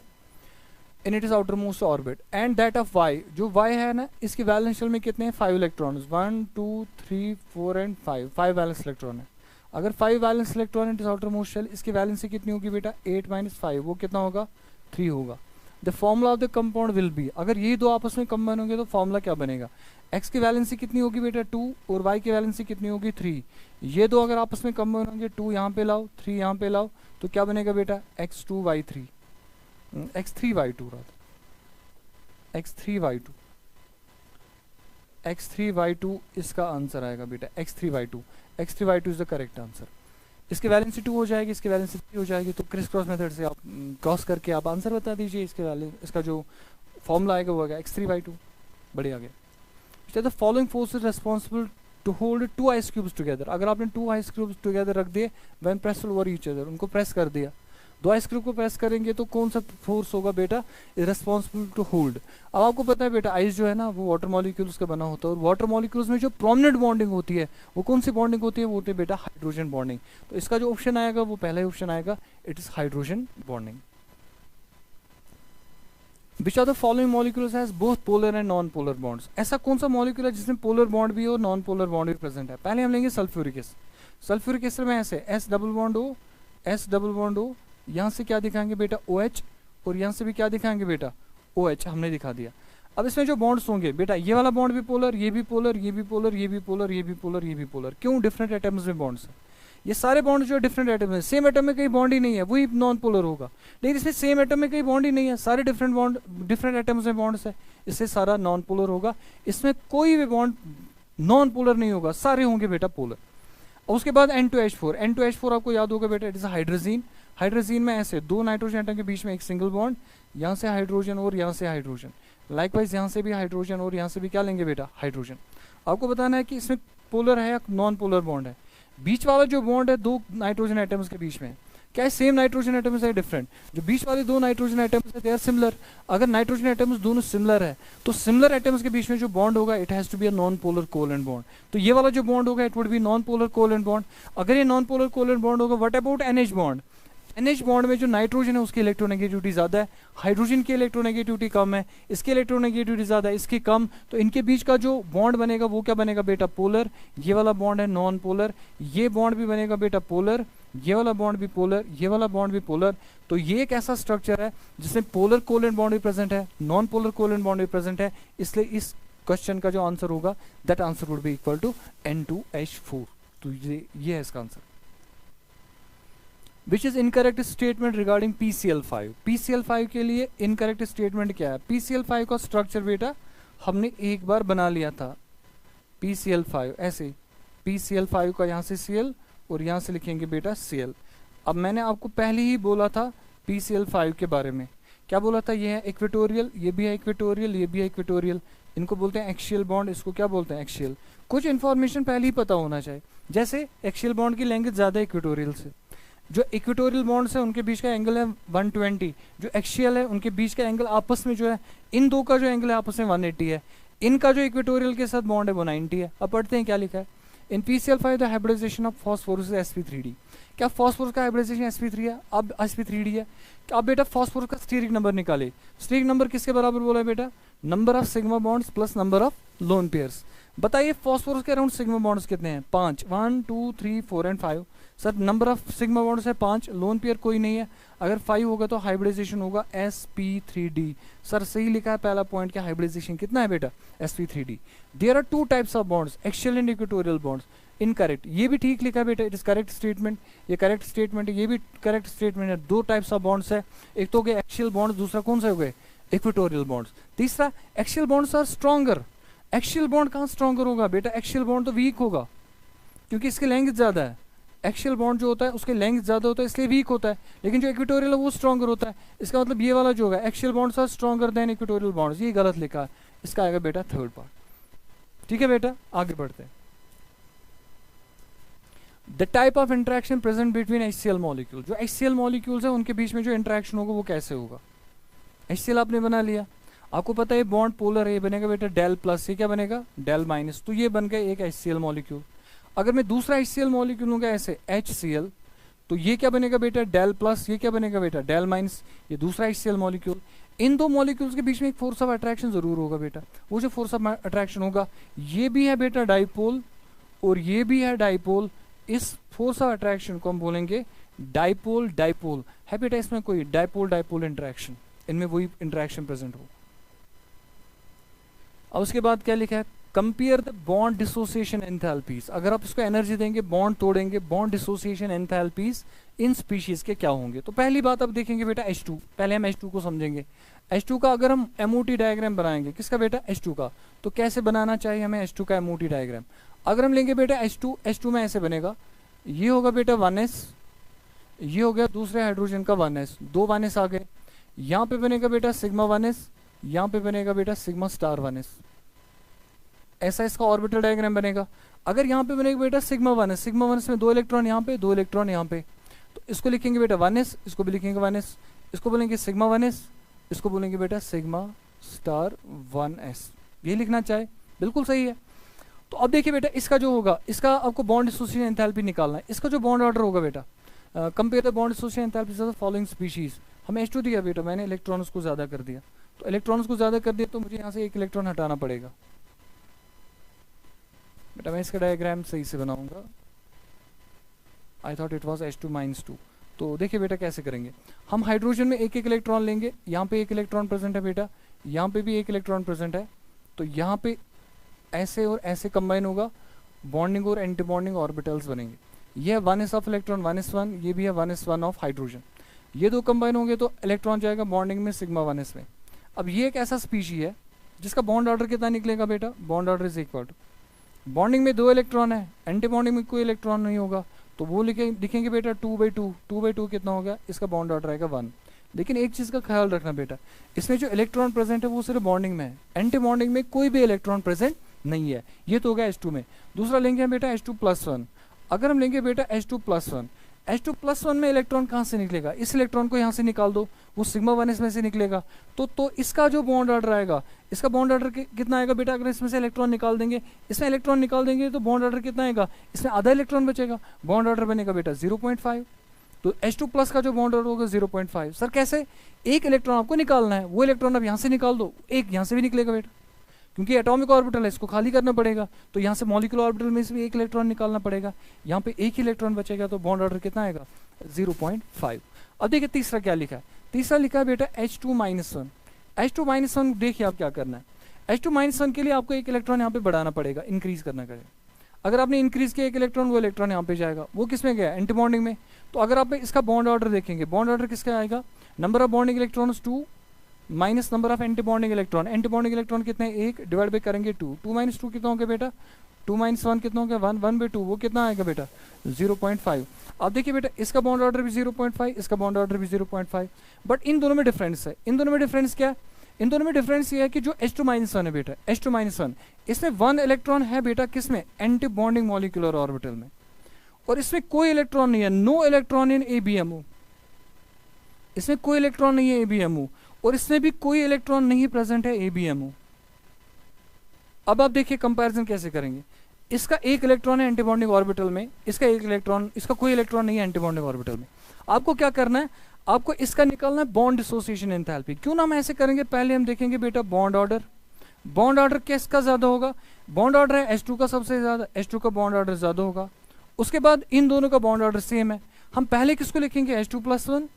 In it is outermost orbit and that of Y, जो वाई है ना इसके वैलेंस शेल में कितने हैं 5 इलेक्ट्रॉन, 1 2 3 4 एंड 5 वैलेंस इलेक्ट्रॉन है। अगर 5 valence electron it is outermost shell, इसकी वैलेंसी कितनी होगी बेटा 8 - 5, वो कितना होगा 3 होगा। The formula of the compound will be, अगर ये दो आपस में कंबाइन होंगे तो फॉर्मूला क्या बनेगा, x की वैलेंसी कितनी होगी बेटा 2 और y की वैलेंसी कितनी होगी 3, ये दो अगर आपस में कंबाइन होंगे 2 यहाँ पे लाओ 3 यहाँ पे लाओ तो क्या बनेगा बेटा x3y2 x3y2 इसका आंसर आएगा बेटा x3y2 is the correct answer. इसकी वैलेंसी 2 हो जाएगी, इसकी वैलेंसी 3 हो जाएगी, तो क्रिस क्रॉस मेथड से आप क्रॉस करके आप आंसर बता दीजिए। इसका जो फॉर्मूला आएगा वो आएगा x3y2। बढ़िया गया। The following force is responsible to hold 2 ice cubes together, अगर आपने 2 आइस क्यूब्स टुगेदर रख दिए when pressed over each other, उनको प्रेस कर दिया, 2 आइस क्यूब को प्रेस करेंगे तो कौन सा फोर्स होगा बेटा इज रेस्पॉन्सिबल टू होल्ड। अब आपको पता है बेटा आइस जो है ना वो वाटर मॉलिक्यूल्स का बना होता है, और वाटर मॉलिक्यूल्स में जो प्रोमिनेंट बॉन्डिंग होती है वो कौन सी बॉन्डिंग होती है, वो होती है बेटा हाइड्रोजन बॉन्डिंग। तो इसका जो ऑप्शन आएगा वो पहला ही ऑप्शन आएगा, it is hydrogen bonding. Which of the following molecules has both polar and non-polar bonds? ऐसा कौन सा मॉलिक्यूल है जिसमें पोलर बॉन्ड भी और नॉन पोलर बॉन्ड भी प्रेजेंट है। पहले हम लेंगे सल्फ्यूरिक एसिड। सल्फ्यूरिक एसिड में ऐसे S डबल बॉन्ड O, यहाँ से क्या दिखाएंगे बेटा OH, और यहाँ से भी क्या दिखाएंगे बेटा OH, हमने दिखा दिया। अब इसमें जो बॉन्ड्स होंगे बेटा ये वाला बॉन्ड भी पोलर, ये भी पोलर, ये भी पोलर, ये भी पोलर, ये भी पोलर, ये भी पोलर। क्यों? डिफरेंट एटम्स में बॉन्ड्स है। ये सारे बॉन्ड जो डिफरेंट एटम है, सेम एटम में कहीं बॉन्ड ही नहीं है, वही नॉन पोलर होगा। लेकिन इसमें सेम एटम में कहीं बॉन्ड ही नहीं है, सारे डिफरेंट एटम्स में बॉन्ड्स है, इससे सारा नॉन पोलर होगा। इसमें कोई भी बॉन्ड नॉन पोलर नहीं होगा, सारे होंगे बेटा पोलर। और उसके बाद N2H4 आपको याद होगा बेटा इट इज हाइड्रोजीन। हाइड्रोजीन में ऐसे 2 नाइट्रोजन एटम के बीच में एक सिंगल बॉन्ड, यहाँ से हाइड्रोजन और यहाँ से हाइड्रोजन, लाइकवाइज यहाँ से भी हाइड्रोजन और यहाँ से भी क्या लेंगे बेटा हाइड्रोजन। आपको बताना है कि इसमें पोलर है या नॉन पोलर बॉन्ड है। बीच वाला जो बॉन्ड है 2 नाइट्रोजन एटम्स के बीच में, क्या है सेम नाइट्रोजन एटम्स है डिफरेंट? जो बीच वाले 2 नाइट्रोजन एटम्स है दे आर सिमिलर। अगर नाइट्रोजन एटम्स दोनों सिमिलर है तो सिमिलर एटम्स के बीच में जो बॉन्ड होगा it has to be a non polar covalent bond. तो ये वाला जो बॉन्ड होगा it would be non polar covalent bond. अगर ये नॉन पोलर कोवेलेंट बॉन्ड होगा, what about NH bond? NH bond में जो नाइट्रोजन है उसकी इलेक्ट्रोनेगेटिविटी ज्यादा है, हाइड्रोजन की इलेक्ट्रोनेगेटिविटी कम है, इसकी इलेक्ट्रोनेगेटिविटी ज्यादा है, इसकी कम। तो इनके बीच का जो बॉन्ड बनेगा वो क्या बनेगा बेटा पोलर। ये वाला बॉन्ड है नॉन पोलर, ये बॉन्ड भी बनेगा बेटा पोलर, ये वाला बॉन्ड भी पोलर, ये वाला बॉन्ड भी पोलर। तो ये एक ऐसा स्ट्रक्चर है जिसमें पोलर कोवेलेंट बॉन्ड भी प्रेजेंट है, नॉन पोलर कोवेलेंट बॉन्ड भी प्रेजेंट है। इसलिए इस क्वेश्चन का जो आंसर होगा that answer would be equal to N2H4। तो ये है इसका answer. Which is incorrect statement regarding PCl5? PCl5 के लिए इनकरेक्ट स्टेटमेंट क्या है? PCl5 का स्ट्रक्चर बेटा हमने एक बार बना लिया था। PCl5 ऐसे, PCl5 का यहाँ से Cl और यहाँ से लिखेंगे बेटा Cl। अब मैंने आपको पहले ही बोला था PCl5 के बारे में, क्या बोला था? ये है इक्वेटोरियल, ये भी है इक्वेटोरियल, ये भी है इक्वेटोरियल। इनको बोलते हैं एक्सियल बॉन्ड, इसको क्या बोलते हैं एक्सियल। कुछ इन्फॉर्मेशन पहले ही पता होना चाहिए, जैसे एक्सियल बॉन्ड की लेंथ ज़्यादा है इक्वेटोरियल से। जो इक्वेटोरियल बॉन्ड्स है उनके बीच का एंगल है 120, जो एक्सियल है उनके बीच का एंगल आपस में जो है, इन दो का जो एंगल है आपस में 180 है। इनका जो इक्वेटोरियल के साथ बॉन्ड है वो 90 है। अब पढ़ते हैं क्या लिखा है। In PCl5 the hybridization of phosphorus sp3d। क्या फॉस्फोरस का हाइब्रिडाइजेशन sp3 है? अब sp3d है। अब बेटा फॉस्फोरस का स्टीरिक नंबर निकाले। स्टीरिक नंबर किसके बराबर बोला है बेटा? Number of sigma bonds plus number of lone pairs. बताइए फॉस्फोरस के अराउंड सिग्मा बॉन्ड्स कितने हैं? 5, 1 2 3 4 and 5। Sir number of sigma bonds है 5, लोन पेयर कोई नहीं है। अगर 5 होगा तो हाइब्रिडाइजेशन होगा sp3d। सर सही लिखा है पहला पॉइंट, क्या हाइब्रिडाइजेशन कितना है बेटा? sp3d। There are 2 types of bonds, axial and equatorial bonds. Incorrect, ये भी ठीक लिखा है बेटा, इट इज करेक्ट स्टेटमेंट। ये करेक्ट स्टेटमेंट है, ये भी करेक्ट स्टेटमेंट है। 2 टाइप्स ऑफ बॉन्ड्स है, एक तो हो गए एक्सियल बॉन्ड्स, दूसरा कौन सा हो गए? Equatorial bonds. तीसरा axial bonds are stronger. Axial bond कहाँ स्ट्रॉन्गर होगा बेटा? एक्सियल बॉन्ड तो वीक होगा क्योंकि इसकी लेंथ ज्यादा है। एक्सियल बॉन्ड जो होता है उसके लेंथ ज्यादा होता है इसलिए वीक होता है, लेकिन जो इक्वेटोरियल है वो स्ट्रॉन्गर होता है। इसका मतलब ये वाला जो होगा axial bonds are stronger than equatorial bonds, ये गलत लिखा है। इसका आएगा बेटा थर्ड पार्ट। ठीक है बेटा, आगे बढ़ते हैं। The type of interaction present between HCl molecule. जो HCl मॉलिक्यूल्स है उनके बीच में जो इंटरेक्शन होगा वो कैसे होगा? HCl आपने बना लिया, आपको पता है बॉन्ड पोलर है, ये बनेगा बेटा डेल प्लस, ये क्या बनेगा? Del minus. तो ये बन गया एक HCl मॉलिक्यूल। अगर मैं दूसरा HCl मॉलिक्यूल लूंगा ऐसे HCl, तो ये क्या बनेगा बेटा? डेल प्लस, ये क्या बनेगा बेटा? Del minus. ये दूसरा HCl मॉलिक्यूल। इन दो मॉलिक्यूल्स के बीच में एक फोर्स ऑफ अट्रैक्शन जरूर होगा बेटा। वो जो फोर्स ऑफ अट्रैक्शन होगा, ये भी है बेटा डाइपोल और ये भी है डाइपोल। इस फोर्स ऑफ अट्रैक्शन को हम बोलेंगे डाइपोल डाइपोल। है बेटा इसमें कोई डाइपोल डाइपोल इंटरेक्शन, इनमें वही इंटरेक्शन प्रेजेंट हो। अब उसके बाद क्या लिखा है, compare the bond dissociation enthalpies. अगर आप इसको एनर्जी देंगे, बॉन्ड तोड़ेंगे, बॉन्ड डिसोसिएशन एंथैल्पीज इन स्पीशीज के क्या होंगे। तो पहली बात अब देखेंगे बेटा H2। पहले हम H2 को समझेंगे। H2 का अगर हम MOT डायग्राम बनाएंगे, किसका बेटा H2 का, तो कैसे बनाना चाहिए हमें H2 का MOT डायग्राम। अगर हम लेंगे बेटा H2 में ऐसे बनेगा, ये होगा बेटा 1s, ये हो गया दूसरे हाइड्रोजन का 1s, 2 1s आ गए। यहाँ पे बनेगा बेटा सिग्मा 1s, यहाँ पे बनेगा बेटा सिग्मा स्टार 1s। ऐसा इसका ऑर्बिटल डायग्राम बनेगा। अगर यहाँ पे बनेगा बेटा सिग्मा 1s, सिग्मा 1s में 2 इलेक्ट्रॉन यहाँ पे, 2 इलेक्ट्रॉन यहाँ पे, तो इसको लिखेंगे बेटा 1s, इसको भी लिखेंगे 1s, इसको बोलेंगे सिग्मा 1s, इसको बोलेंगे बेटा सिग्मा स्टार 1s। ये लिखना चाहे बिल्कुल सही है। तो अब देखिए बेटा इसका जो होगा, इसका आपको बॉन्ड डिसोसिएशन एंथैल्पी निकालना है। इसका जो बॉन्ड ऑर्डर होगा बेटा, compare the bond dissociation enthalpies of the following species. हमें H2 दिया बेटा, मैंने इलेक्ट्रॉन्स को ज़्यादा कर दिया, तो इलेक्ट्रॉन्स को ज़्यादा कर दिया तो मुझे यहाँ से एक इलेक्ट्रॉन हटाना पड़ेगा बेटा। मैं इसका डायग्राम सही से बनाऊंगा। I thought it was H2-2। तो देखिए बेटा कैसे करेंगे, हम हाइड्रोजन में एक एक इलेक्ट्रॉन लेंगे। यहाँ पे एक इलेक्ट्रॉन प्रेजेंट है बेटा, यहाँ पे भी एक इलेक्ट्रॉन प्रेजेंट है, तो यहाँ पे ऐसे और ऐसे कंबाइन होगा, बॉन्डिंग और एंटी बॉन्डिंग ऑर्बिटल्स बनेंगे। ये है 1s ऑफ इलेक्ट्रॉन 1s1, ये भी है 1s1 ऑफ हाइड्रोजन। ये दो कंबाइन होंगे तो इलेक्ट्रॉन जाएगा बॉन्डिंग में सिग्मा 1s में। अब ये एक ऐसा स्पीशी है जिसका बॉन्ड ऑर्डर कितना निकलेगा बेटा, bond order is equal to, bonding में 2 इलेक्ट्रॉन है, एंटी बॉन्डिंग में कोई इलेक्ट्रॉन नहीं होगा, तो वो लिखेंगे बेटा 2/2। 2/2 कितना हो गया, इसका बॉन्ड ऑर्डर आएगा 1। लेकिन एक चीज़ का ख्याल रखना बेटा, इसमें जो इलेक्ट्रॉन प्रेजेंट है वो सिर्फ बॉन्डिंग में है, एंटी बॉन्डिंग में कोई भी इलेक्ट्रॉन प्रेजेंट नहीं है। ये तो हो गया H2 में। दूसरा लेंगे हम बेटा H2+1। अगर हम लेंगे बेटा H2+1, H2+1 में इलेक्ट्रॉन कहाँ से निकलेगा, इस इलेक्ट्रॉन को यहाँ से निकाल दो, वो सिग्मा 1s में से निकलेगा। तो इसका जो बॉन्ड ऑर्डर आएगा, इसका बॉन्ड ऑर्डर कितना आएगा बेटा, अगर इसमें से इलेक्ट्रॉन निकाल देंगे, इसमें इलेक्ट्रॉन निकाल देंगे तो बॉन्ड ऑर्डर कितना आएगा, इसमें आधा इलेक्ट्रॉन बचेगा, बॉन्ड ऑर्डर बनेगा बेटा 0.5। तो H2+ का जो बॉन्ड ऑर्डर होगा 0.5। सर कैसे, एक इलेक्ट्रॉन आपको निकालना है, वो इलेक्ट्रॉन आप यहाँ से निकाल दो, एक यहाँ से भी निकलेगा बेटा, क्योंकि एटॉमिक ऑर्बिटल है, इसको खाली करना पड़ेगा, तो यहाँ से मॉलिक्यूलर ऑर्बिटल में से भी एक इलेक्ट्रॉन निकालना पड़ेगा, यहाँ पे एक ही इलेक्ट्रॉन बचेगा, तो बॉन्ड ऑर्डर कितना आएगा 0.5। अब देखिए तीसरा क्या लिखा है, तीसरा लिखा है बेटा H2-1। H2-1 देखिए आप क्या करना है, H2-1 के लिए आपको एक इलेक्ट्रॉन यहाँ पे बढ़ाना पड़ेगा, इंक्रीज करना पड़ेगा। अगर आपने इंक्रीज किया एक इलेक्ट्रॉन, वो इलेक्ट्रॉन यहाँ पे जाएगा, वो किस में गया, एंटी बॉन्डिंग में। तो अगर आप इसका बॉन्ड ऑर्डर देखेंगे, बॉन्ड ऑर्डर किसका आएगा, number of bonding electrons 2 minus number of anti bonding electron. Anti bonding electron कितने, 1 डिवाइड बाई करेंगे 2, 2 - 2 कितना हो गया बेटा, 2 - 1 कितना हो गया 1, 1/2, वो कितना आएगा बेटा 0.5। अब देखिए बेटा इसका बॉन्ड ऑर्डर भी 0.5, इसका बॉन्ड ऑर्डर भी 0.5, बट इन दोनों में डिफरेंस है। इन दोनों में डिफरेंस क्या है, इन दोनों में डिफरेंस ये है कि जो H2-1 है बेटा, H2-1 इसमें 1 इलेक्ट्रॉन है बेटा किसमें, एंटी बॉन्डिंग मॉलिक्यूलर ऑर्बिटल में, और इसमें कोई इलेक्ट्रॉन नहीं है, नो इलेक्ट्रॉन इन ABMO, इसमें कोई इलेक्ट्रॉन नहीं है ABMO, और इसमें भी कोई इलेक्ट्रॉन नहीं प्रेजेंट है ABMO। अब आप देखिए कंपैरिजन कैसे करेंगे, इसका एक इलेक्ट्रॉन है एंटीबॉन्डिंग ऑर्बिटल में, इसका एक इलेक्ट्रॉन, इसका कोई इलेक्ट्रॉन नहीं है एंटीबॉन्डिंग ऑर्बिटल में। आपको क्या करना है, आपको इसका निकालना है बॉन्ड डिसोसिएशन एंथैल्पी। क्यों ना हम ऐसे करेंगे, पहले हम देखेंगे बेटा बॉन्ड ऑर्डर, बॉन्ड ऑर्डर किसका ज्यादा होगा, बॉन्ड ऑर्डर है H2 का सबसे ज्यादा, H2 का बॉन्ड ऑर्डर ज्यादा होगा। उसके बाद इन दोनों का बॉन्ड ऑर्डर सेम है, हम पहले किसको लिखेंगे H2+1,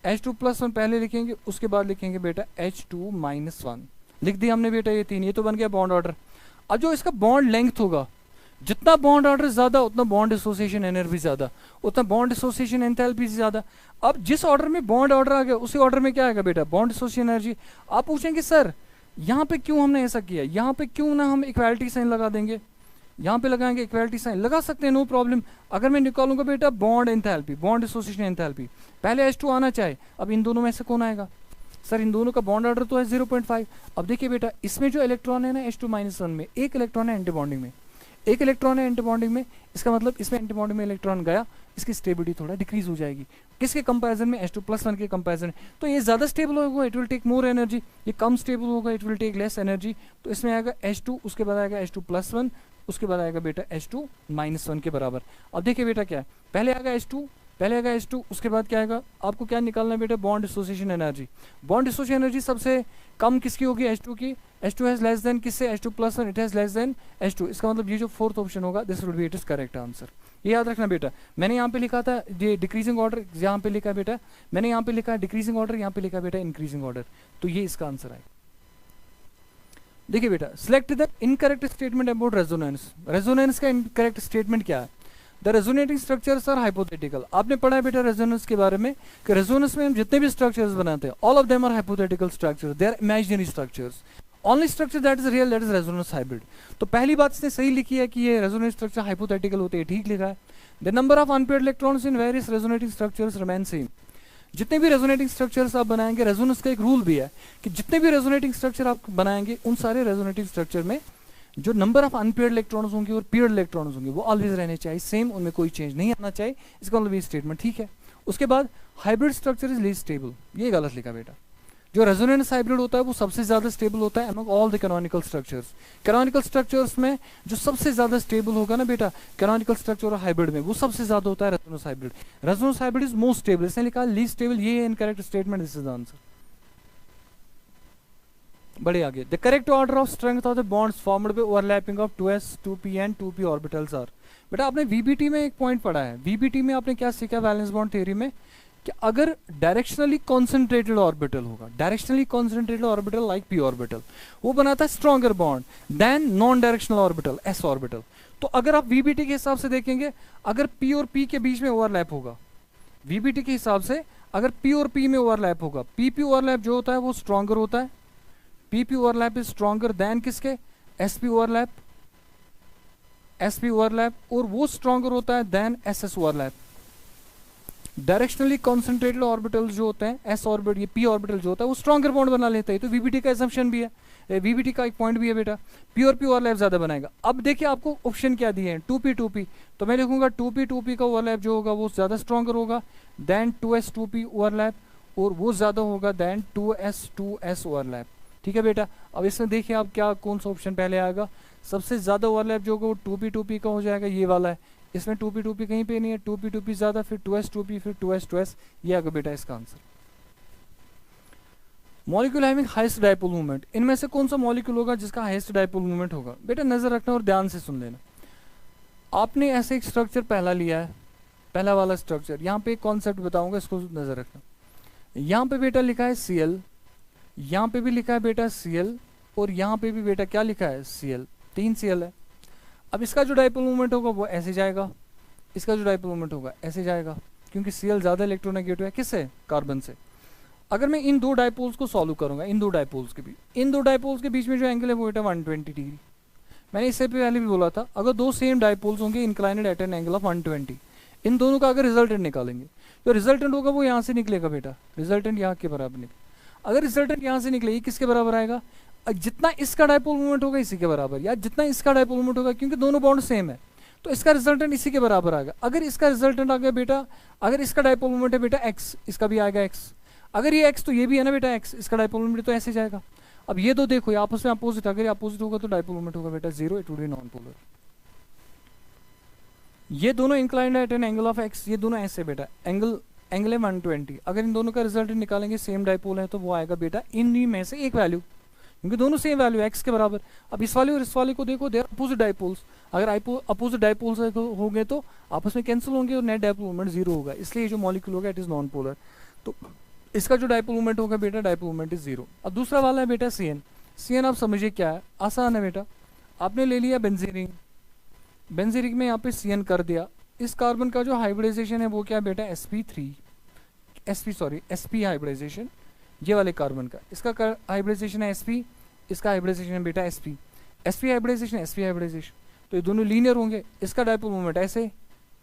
H2+1 पहले लिखेंगे, उसके बाद लिखेंगे बेटा H2-1, लिख दिया हमने बेटा ये 3, ये तो बन गया बॉन्ड ऑर्डर। अब जो इसका बॉन्ड लेंथ होगा, जितना बॉन्ड ऑर्डर ज्यादा उतना बॉन्ड डिसोसिएशन एनर्जी ज्यादा, उतना बॉन्ड डिसोसिएशन एंथैल्पी ज्यादा। अब जिस ऑर्डर में बॉन्ड ऑर्डर आ गया उसी ऑर्डर में क्या आएगा बेटा, बॉन्ड डिसोसिएशन एनर्जी। आप पूछेंगे सर यहाँ पे क्यों हमने ऐसा किया, यहाँ पे क्यों ना हम इक्वालिटी साइन लगा देंगे, यहाँ पे लगाएंगे इक्वालिटी साइन, लगा सकते हैं, नो प्रॉब्लम। अगर मैं निकालूंगा बेटा bond enthalpy, bond dissociation enthalpy, पहले H2 आना चाहे, अब इन दोनों में से कौन आएगा, सर इन दोनों का बॉन्ड ऑर्डर तो है 0.5। अब देखिए बेटा इसमें जो इलेक्ट्रॉन है ना H2-1 में, एक इलेक्ट्रॉन है एंटीबॉन्डिंग में, एक इलेक्ट्रॉन है एंटीबॉन्डिंग में, इसका मतलब इसमें एंटीबॉन्डिंग में इलेक्ट्रॉन गया, इसकी स्टेबिलिटी थोड़ा डिक्रीज हो जाएगी, किसके कंपैरिजन में, H2+1 के कंपैरिजन। तो ये ज़्यादा स्टेबल होगा, it will take more energy, ये कम स्टेबल होगा, it will take less energy. तो इसमें आएगा H2, उसके बाद आएगा H2+1, उसके बाद आएगा बेटा H2-1 के बराबर। अब देखिए बेटा क्या है, पहले आएगा H2, पहले आएगा H2, उसके बाद क्या आएगा, आपको क्या निकालना है बेटा, bond association energy. Bond association energy सबसे कम किसकी होगी, H2 की। H2 हैज लेस देन किससे, H2+1, it has less than H2। इसका मतलब ये जो फोर्थ ऑप्शन होगा, this will be it is correct answer. ये याद रखना बेटा, मैंने यहाँ पे लिखा था ये डिक्रीजिंग ऑर्डर, यहाँ पे लिखा है बेटा, मैंने यहाँ पे लिखा है डिक्रीजिंग ऑर्डर, यहाँ पे लिखा है बेटा इंक्रीजिंग ऑर्डर, तो ये इसका आंसर आएगा। देखिए बेटा, select the incorrect statement about resonance. Resonance का इनकरेक्ट स्टेटमेंट क्या है, the resonating structures are hypothetical. आपने पढ़ा है बेटा रेजोनेंस के बारे में कि रेजोनेंस में हम जितने भी स्ट्रक्चर्स बनाते हैं, all of them are hypothetical structures, they are imaginary structures. Only structure that is real, that is resonance hybrid. तो पहली बात इसने सही लिखी है कि ये रेजोनेंस स्ट्रक्चर हाइपोथेटिकल होते हैं, ठीक लिखा है। The number of unpaired electrons in various resonating structures remain same. जितने भी रेजोनेटिंग स्ट्रक्चर्स आप बनाएंगे, रेजोनेंस का एक रूल भी है कि जितने भी रेजोनेटिंग स्ट्रक्चर आप बनाएंगे, उन सारे रेजोनेटिंग स्ट्रक्चर में जो नंबर ऑफ अनपेयर्ड इलेक्ट्रॉन्स होंगे और पेयर्ड इलेक्ट्रॉन्स होंगे वो ऑलवेज रहने चाहिए सेम, उनमें कोई चेंज नहीं आना चाहिए। इसका मतलब ये स्टेटमेंट ठीक है। उसके बाद hybrid structure is least stable, ये गलत लिखा बेटा। जो रेजोनेंस हाइब्रिड होता है वो सबसे ज्यादा स्टेबल होता है among all the canonical structures. Canonical structures में जो सबसे ज्यादा स्टेबल होगा ना बेटा, कैनोनिकल स्ट्रक्चर और हाइब्रिड में, वो सबसे ज्यादा होता है resonance hybrid. Resonance hybrid is most stable, इसने लिखा लीस्ट स्टेबल, ये incorrect statement, this is the answer. बड़े आगे, the correct order of strength of the bonds formed by overlapping of 2s 2p and 2p orbitals are. बेटा आपने VBT में एक point पढ़ा है, वीबीटी में आपने क्या सीखा वैलेंस बॉन्ड थ्योरी में, कि अगर डायरेक्शनली कॉन्सेंट्रेटेड ऑर्बिटल होगा, directionally concentrated orbital like p orbital, वो बनाता है stronger bond than non directional orbital s orbital. तो अगर आप वीबीटी के हिसाब से देखेंगे, अगर p और p के बीच में ओवरलैप होगा, वीबीटी के हिसाब से अगर p और p में ओवरलैप होगा, p ओवरलैप जो होता है वो स्ट्रॉन्गर होता है, p overlap is stronger than किसके, sp ओवरलैप, sp ओवरलैप, और वो स्ट्रॉन्गर होता है than ss overlap. Directionally concentrated orbitals जो होते हैं, s ऑर्बिटल, ये p ऑर्बिटल जो होता है वो स्ट्रॉन्गर बॉन्ड बना लेता है। तो वीबीटी का असम्पशन भी है, वीबीटी का एक पॉइंट भी है बेटा, p और p ओवरलैप ज्यादा बनाएगा। अब देखिए आपको ऑप्शन क्या दिए हैं, 2p 2p, तो मैं लिखूंगा 2p का ओवरलैप जो होगा वो ज्यादा स्ट्रॉन्गर होगा देन 2s 2p ओवरलैप, और वो ज्यादा होगा देन 2s 2s ओवरलैप। ठीक है बेटा, अब इसमें देखिए आप क्या, कौन सा ऑप्शन पहले आएगा, सबसे ज्यादा ओवरलैप जो होगा वो 2p 2p का हो जाएगा, ये वाला है। इसमें 2p 2p कहीं पे नहीं है, 2p 2p ज्यादा, फिर 2s 2p, फिर 2s 2s, ये आएगा बेटा इसका answer. Molecule having highest dipole moment, इनमें से कौन सा मॉलिक्यूल होगा जिसका हाईएस्ट डायपोल मोमेंट होगा। बेटा नजर रखना और ध्यान से सुन लेना। आपने ऐसे एक स्ट्रक्चर पहला लिया है, पहला वाला स्ट्रक्चर, यहाँ पे एक कॉन्सेप्ट बताऊंगा, इसको नजर रखना। यहाँ पे बेटा लिखा है Cl, यहाँ पे भी लिखा है बेटा Cl, और यहाँ पे भी बेटा क्या लिखा है Cl, 3 Cl है। अब इसका जो डायपोल मोमेंट होगा वो ऐसे जाएगा, इसका जो डायपोल मोमेंट होगा ऐसे जाएगा, क्योंकि Cl ज्यादा इलेक्ट्रोनेगेटिव है किससे, कार्बन से। अगर मैं इन दो डायपोल्स को सॉल्व करूंगा, इन दो डायपोल्स के बीच में जो एंगल है वो बेटा 120 डिग्री। मैंने इससे पहले भी बोला था, अगर दो सेम डायपोल्स होंगे inclined at an angle of 120, इन दोनों का अगर रिजल्टेंट निकालेंगे, तो रिजल्टेंट होगा वो यहाँ से निकलेगा बेटा, रिजल्टेंट यहाँ के बराबर निकलेगा। अगर रिजल्टेंट यहाँ से निकले, ये किसके बराबर आएगा, जितना इसका डायपोल मोमेंट होगा इसी के बराबर, या जितना इसका डायपोल मोमेंट होगा, क्योंकि दोनों बॉन्ड सेम है, तो इसका रिजल्टेंट इसी के बराबर आएगा। अगर इसका रिजल्टेंट आ गया बेटा, अगर इसका डायपोल मोमेंट है बेटा x, इसका भी आएगा x, अगर ये x तो ये भी है ना बेटा x, इसका डायपोल मोमेंट तो ऐसे जाएगा। अब ये दो देखो, ये आपस में अपोजिट, अगर ये अपोजिट होगा तो डायपोल मोमेंट होगा बेटा 0, it would be non polar. ये दोनों inclined at an angle of x, ये दोनों ऐसे बेटा, एंगल है 120। अगर इन दोनों का रिजल्टेंट निकालेंगे, सेम डायपोल है, तो वो आएगा बेटा इन्हीं में से एक वैल्यू, क्योंकि दोनों सेम वैल्यू x के बराबर। अब इस वाले और इस वाले को देखो, दे आर अपोजिट डायपोल्स, अगर अपोजिट डायपोल्स हो गए तो आपस में कैंसिल होंगे और नेट डायपोल मोमेंट 0 होगा, इसलिए जो मॉलिक्यूल होगा इट इज नॉन पोलर, तो इसका जो डायपोल मोमेंट होगा बेटा, डायपोल मोमेंट इज 0। अब दूसरा वाला है बेटा CN आप समझिए क्या है, आसान है बेटा। आपने ले लिया बेंजीन रिंग, बेंजीन रिंग में यहाँ पे CN कर दिया, इस कार्बन का जो हाइब्रिडाइजेशन है वो क्या है बेटा, sp हाइब्रिडाइजेशन, ये वाले कार्बन का, इसका हाइब्रिडाइजेशन है sp, इसका हाइब्रिडाइजेशन है बेटा sp हाइब्रिडाइजेशन, sp हाइब्रिडाइजेशन, तो ये दोनों लीनियर होंगे। इसका डायपोल मोमेंट ऐसे,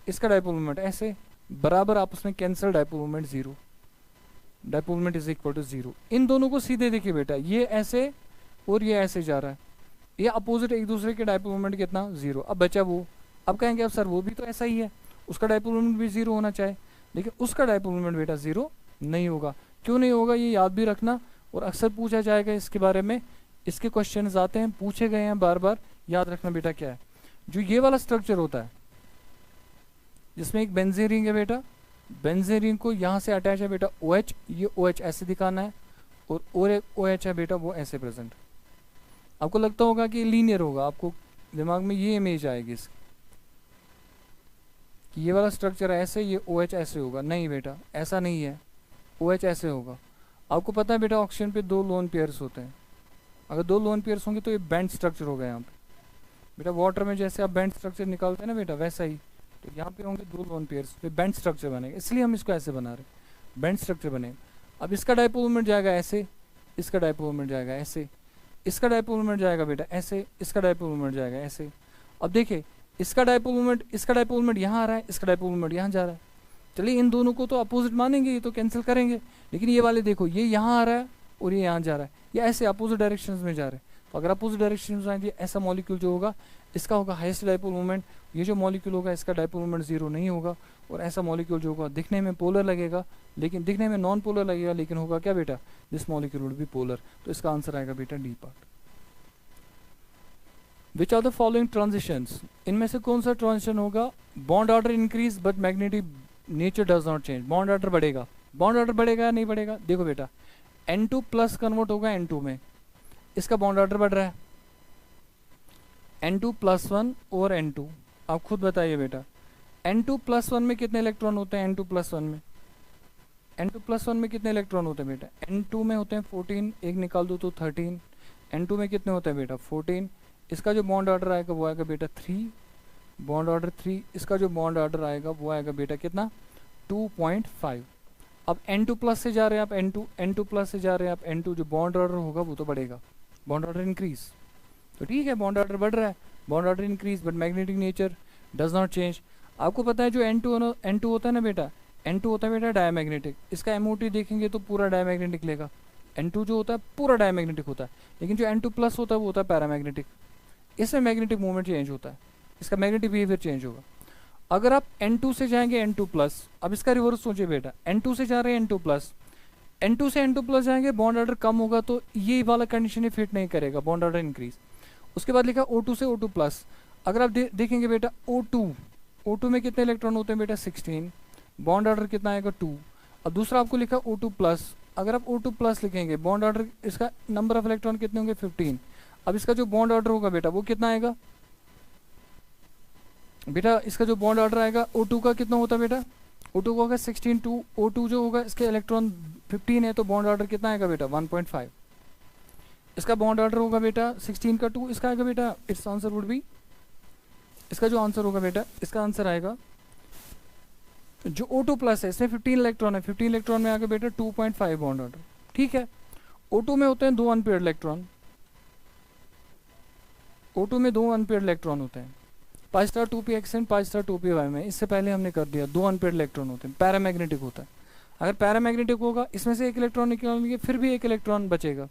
इसका डायपोल मोमेंट ऐसे, बराबर आपस में cancel, dipole moment 0, dipole moment is equal to 0। इन दोनों को सीधे देखिए बेटा, ये ऐसे और ये ऐसे जा रहा है, ये अपोजिट एक दूसरे के, डायपोल मोमेंट कितना 0। अब बचा वो, अब कहेंगे अब सर वो भी तो ऐसा ही है, उसका डायपोल मोमेंट भी 0 होना चाहिए, लेकिन उसका डायपोल मोमेंट बेटा 0 नहीं होगा। क्यों नहीं होगा ये याद भी रखना, और अक्सर पूछा जाएगा इसके बारे में, इसके क्वेश्चन आते हैं, पूछे गए हैं बार बार, याद रखना बेटा क्या है। जो ये वाला स्ट्रक्चर होता है जिसमें एक बेंजीन रिंग है बेटा, बेंजीन रिंग को यहाँ से अटैच है बेटा OH, ये OH ऐसे दिखाना है, और एक OH है बेटा वो ऐसे प्रेजेंट। आपको लगता होगा कि लीनियर होगा, आपको दिमाग में ये इमेज आएगी इसकी, ये वाला स्ट्रक्चर ऐसे, ये OH ऐसे होगा। नहीं बेटा ऐसा नहीं है, OH ऐसे होगा। आपको पता है बेटा ऑक्सीजन पे 2 लोन पेयर्स होते हैं, अगर 2 लोन पेयर्स होंगे तो ये बेंड स्ट्रक्चर होगा यहाँ पे। बेटा वाटर में जैसे आप बेंड स्ट्रक्चर निकालते हैं ना बेटा, वैसा ही तो यहाँ पे होंगे 2 लोन पेयर्स, तो बेंड स्ट्रक्चर बनेगा, इसलिए हम इसको ऐसे बना रहे हैं, बेंड स्ट्रक्चर बनेगा। अब इसका डायपोल मोमेंट जाएगा ऐसे, इसका डायपोल मोमेंट जाएगा ऐसे, इसका डायपोल मोमेंट जाएगा बेटा ऐसे, इसका डायपोल मोमेंट जाएगा ऐसे। अब देखिए इसका डायपोल मोमेंट यहाँ आ रहा है, इसका डायपोल मोमेंट यहाँ जा रहा है। चलिए इन दोनों को तो अपोजिट मानेंगे, ये तो कैंसिल करेंगे, लेकिन ये वाले देखो ये यहाँ आ रहा है और ये यहाँ जा रहा है, ये ऐसे अपोजिट डायरेक्शंस में जा रहे हैं। तो अगर अपोजिट डायरेक्शन में जाएंगे, ऐसा मॉलिक्यूल जो होगा इसका होगा हाईएस्ट डायपोल मोमेंट, ये जो मॉलिक्यूल होगा इसका डायपोल मोमेंट 0 नहीं होगा, और ऐसा मॉलिक्यूल जो होगा दिखने में पोलर लगेगा, लेकिन दिखने में नॉन पोलर लगेगा, लेकिन होगा क्या बेटा, this molecule would be polar. तो इसका आंसर आएगा बेटा D part. Which are the following transitions, इनमें से कौन सा ट्रांजिशन होगा, bond order increase but magnetic nature does not change. Bond order बढ़ेगा, बॉन्ड ऑर्डर बढ़ेगा या नहीं बढ़ेगा, देखो बेटा N2 प्लस कन्वर्ट होगा N2 में, इसका बॉन्ड ऑर्डर बढ़ रहा है, N2 प्लस 1 और N2, आप खुद बताइए बेटा N2 प्लस 1 में कितने इलेक्ट्रॉन होते हैं, N2 प्लस 1 में, N2 प्लस 1 में कितने इलेक्ट्रॉन होते हैं बेटा, N2 में होते हैं 14, एक निकाल दो तो 13, N2 में कितने होते हैं बेटा 14, इसका जो बॉन्ड ऑर्डर आएगा वो आएगा बेटा 3, बॉन्ड ऑर्डर 3, इसका जो बॉन्ड ऑर्डर आएगा वो आएगा बेटा कितना 2.5। अब N2 प्लस से जा रहे हैं आप, N2 प्लस से जा रहे हैं आप, N2 जो बॉन्ड ऑर्डर होगा वो तो बढ़ेगा, बॉन्ड ऑर्डर इंक्रीज, तो ठीक है बॉन्ड ऑर्डर बढ़ रहा है, bond order increase but magnetic nature does not change. आपको पता है जो N2 होता है ना बेटा, N2 होता है बेटा डायमैग्नेटिक, इसका MOT देखेंगे तो पूरा डायमैग्नेटिक लेगा, N2 जो होता है पूरा डायमैग्नेटिक होता है, लेकिन जो N2 प्लस होता है वो होता है पैरामैग्नेटिक, इसमें मैग्नेटिक मूवमेंट चेंज होता है, इसका मैग्नेटिक बिहेवियर चेंज होगा। अगर आप N2 से जाएंगे N2 प्लस, अब इसका रिवर्स सोचिए बेटा, N2 से जा रहे हैं N2 प्लस, N2 से N2 प्लस जाएंगे, बॉन्ड ऑर्डर कम होगा तो ये वाला कंडीशन ही फिट नहीं करेगा, बॉन्ड ऑर्डर इंक्रीज। उसके बाद लिखा O2 से O2 प्लस, अगर आप देखेंगे बेटा O2 में कितने इलेक्ट्रॉन होते हैं बेटा 16, बॉन्ड ऑर्डर कितना आएगा 2। अब दूसरा आपको लिखा O2 प्लस, अगर आप O2 प्लस लिखेंगे बॉन्ड ऑर्डर इसका नंबर ऑफ इलेक्ट्रॉन कितने होंगे 15। अब इसका जो बॉन्ड ऑर्डर होगा बेटा वो कितना आएगा बेटा, इसका जो बॉन्ड ऑर्डर आएगा O2 का कितना होता है बेटा, O2 का होगा 16 2, O2 जो होगा इसके इलेक्ट्रॉन 15 है तो बॉन्ड ऑर्डर कितना आएगा बेटा 1.5। इसका बॉन्ड ऑर्डर होगा बेटा 16 का 2, इसका आएगा बेटा इट्स आंसर वुड बी, इसका जो आंसर होगा बेटा इसका आंसर आएगा जो O2 प्लस है, इसमें 15 इलेक्ट्रॉन है, 15 इलेक्ट्रॉन में आगे बेटा 2.5 बॉन्ड ऑर्डर, ठीक है। O2 में होते हैं 2 अनपेयर्ड इलेक्ट्रॉन, O2 में 2 अनपेयर्ड इलेक्ट्रॉन होते हैं, pi star 2p x and pi star 2p y में, इससे पहले हमने कर दिया 2 अनपेयर्ड इलेक्ट्रॉन होते हैं, पैरामैग्नेटिक होता है। अगर पैरामैग्नेटिक होगा इसमें से एक इलेक्ट्रॉन निकालेंगे फिर भी एक इलेक्ट्रॉन बचेगा,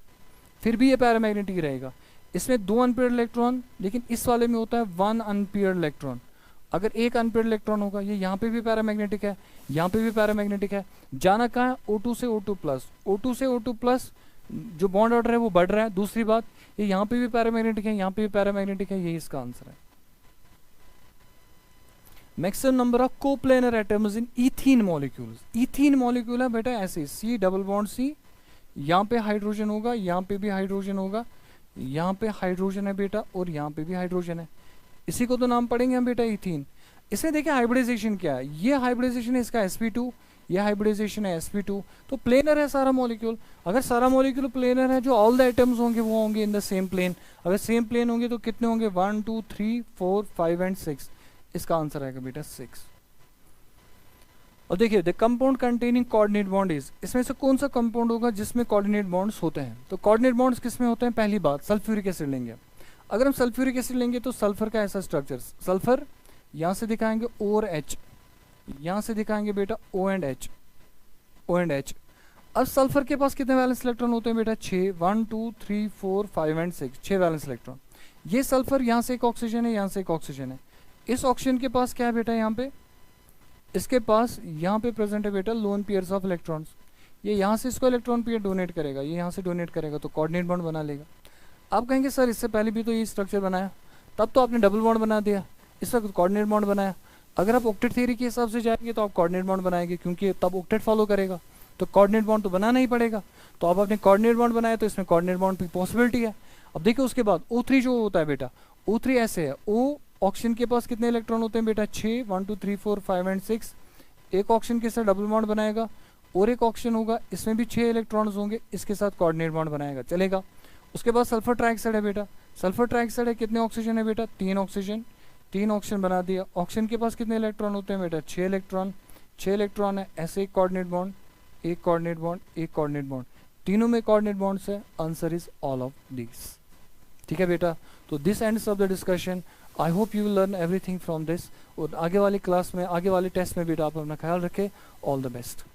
फिर भी ये पैरामैग्नेटिक रहेगा। इसमें 2 अनपेयर्ड इलेक्ट्रॉन, लेकिन इस वाले में होता है 1 अनपेयर्ड इलेक्ट्रॉन। अगर एक अनपेयर्ड इलेक्ट्रॉन होगा, ये यहाँ पे भी पैरामैग्नेटिक है, यहाँ पे भी पैरामैग्नेटिक है, जाना कहाँ है O2 से O2 प्लस, O2 से O2 प्लस जो बॉन्ड ऑर्डर है वो बढ़ रहा है। दूसरी बात ये यहाँ पे भी पैरामैग्नेटिक है, यहाँ पे भी पैरामैग्नेटिक है, यही इसका आंसर है। Maximum number of coplanar atoms in ethene molecules, ethene molecule है बेटा ऐसे C डबल बॉन्ड C, यहाँ पे हाइड्रोजन होगा, यहाँ पे भी हाइड्रोजन होगा, यहाँ पे हाइड्रोजन है बेटा और यहाँ पे भी हाइड्रोजन है, इसी को तो नाम पढ़ेंगे हम बेटा ईथीन। इसमें देखिए हाइब्रिडाइजेशन क्या है, ये हाइब्रिडाइजेशन है इसका sp2, ये हाइब्रिडाइजेशन है sp2, तो प्लेनर है सारा मॉलिक्यूल। अगर सारा मॉलिक्यूल प्लेनर है, जो ऑल द एटम्स होंगे वो होंगे इन द सेम प्लेन, अगर सेम प्लेन होंगे तो कितने होंगे 1 2 3 4 5 एंड 6, इसका आंसर आएगा बेटा 6। और देखिए the compound containing coordinate bond is, इसमें से कौन सा कंपाउंड होगा जिसमें कोऑर्डिनेट बॉन्ड्स होते हैं, तो कोऑर्डिनेट बॉन्ड्स किसमें होते हैं, पहली बात सल्फ्यूरिक एसिड लेंगे। अगर हम सल्फ्यूरिक एसिड लेंगे तो सल्फर का ऐसा स्ट्रक्चर, सल्फर यहाँ से दिखाएंगे O और H, यहाँ से दिखाएंगे बेटा O एंड H। अब सल्फर के पास कितने वैलेंस इलेक्ट्रॉन होते हैं बेटा 6, 1 2 3 4 5 एंड 6, 6 वैलेंस इलेक्ट्रॉन। ये सल्फर यहाँ से एक ऑक्सीजन है, यहाँ से एक ऑक्सीजन है, इस ऑक्सीजन के पास क्या है बेटा यहाँ पे, इसके पास यहाँ पे प्रेजेंट है बेटा लोन पेयर्स ऑफ इलेक्ट्रॉन्स, ये यहाँ से इसको इलेक्ट्रॉन पेयर डोनेट करेगा, ये यहाँ से डोनेट करेगा तो कोऑर्डिनेट बॉन्ड बना लेगा। आप कहेंगे सर इससे पहले भी तो ये स्ट्रक्चर बनाया, तब तो आपने डबल बॉन्ड बना दिया, इस वक्त कोऑर्डिनेट बॉन्ड बनाया, अगर आप ऑक्टेट थ्योरी के हिसाब से जाएंगे तो आप कोऑर्डिनेट बॉन्ड बनाएंगे, क्योंकि तब ऑक्टेट फॉलो करेगा, तो कोऑर्डिनेट बॉन्ड तो बनाना ही पड़ेगा। तो अब आपने कोऑर्डिनेट बॉन्ड बनाया तो इसमें कोऑर्डिनेट बॉन्ड की पॉसिबिलिटी है। अब देखिए उसके बाद O3 जो होता है बेटा, O3 ऐसे है, O ऑक्सीजन के पास कितने इलेक्ट्रॉन होते हैं बेटा, 6, 1 2 3 4 5 एंड 6। एक ऑक्सीजन के साथ डबल बॉन्ड बनाएगा, और एक ऑक्सीजन होगा इसमें भी 6 इलेक्ट्रॉन्स होंगे, इसके साथ कोऑर्डिनेट बॉन्ड बनाएगा, चलेगा। उसके बाद सल्फर ट्राइऑक्साइड है बेटा, सल्फर ट्राइऑक्साइड है, कितने ऑक्सीजन है बेटा, 3 ऑक्सीजन, 3 ऑक्सीजन बना दिया। ऑक्सीजन के पास कितने इलेक्ट्रॉन होते हैं बेटा, 6 इलेक्ट्रॉन, 6 इलेक्ट्रॉन है, ऐसे एक कोऑर्डिनेट बॉन्ड, एक कोऑर्डिनेट बॉन्ड, एक कोऑर्डिनेट बॉन्ड, तीनों में कोऑर्डिनेट बॉन्ड्स है। Answer is all of this. ठीक है बेटा, तो this ends of the discussion. I hope you learn everything from this. और आगे वाली क्लास में, आगे वाले टेस्ट में बेटा आप अपना ख्याल रखें। All the best.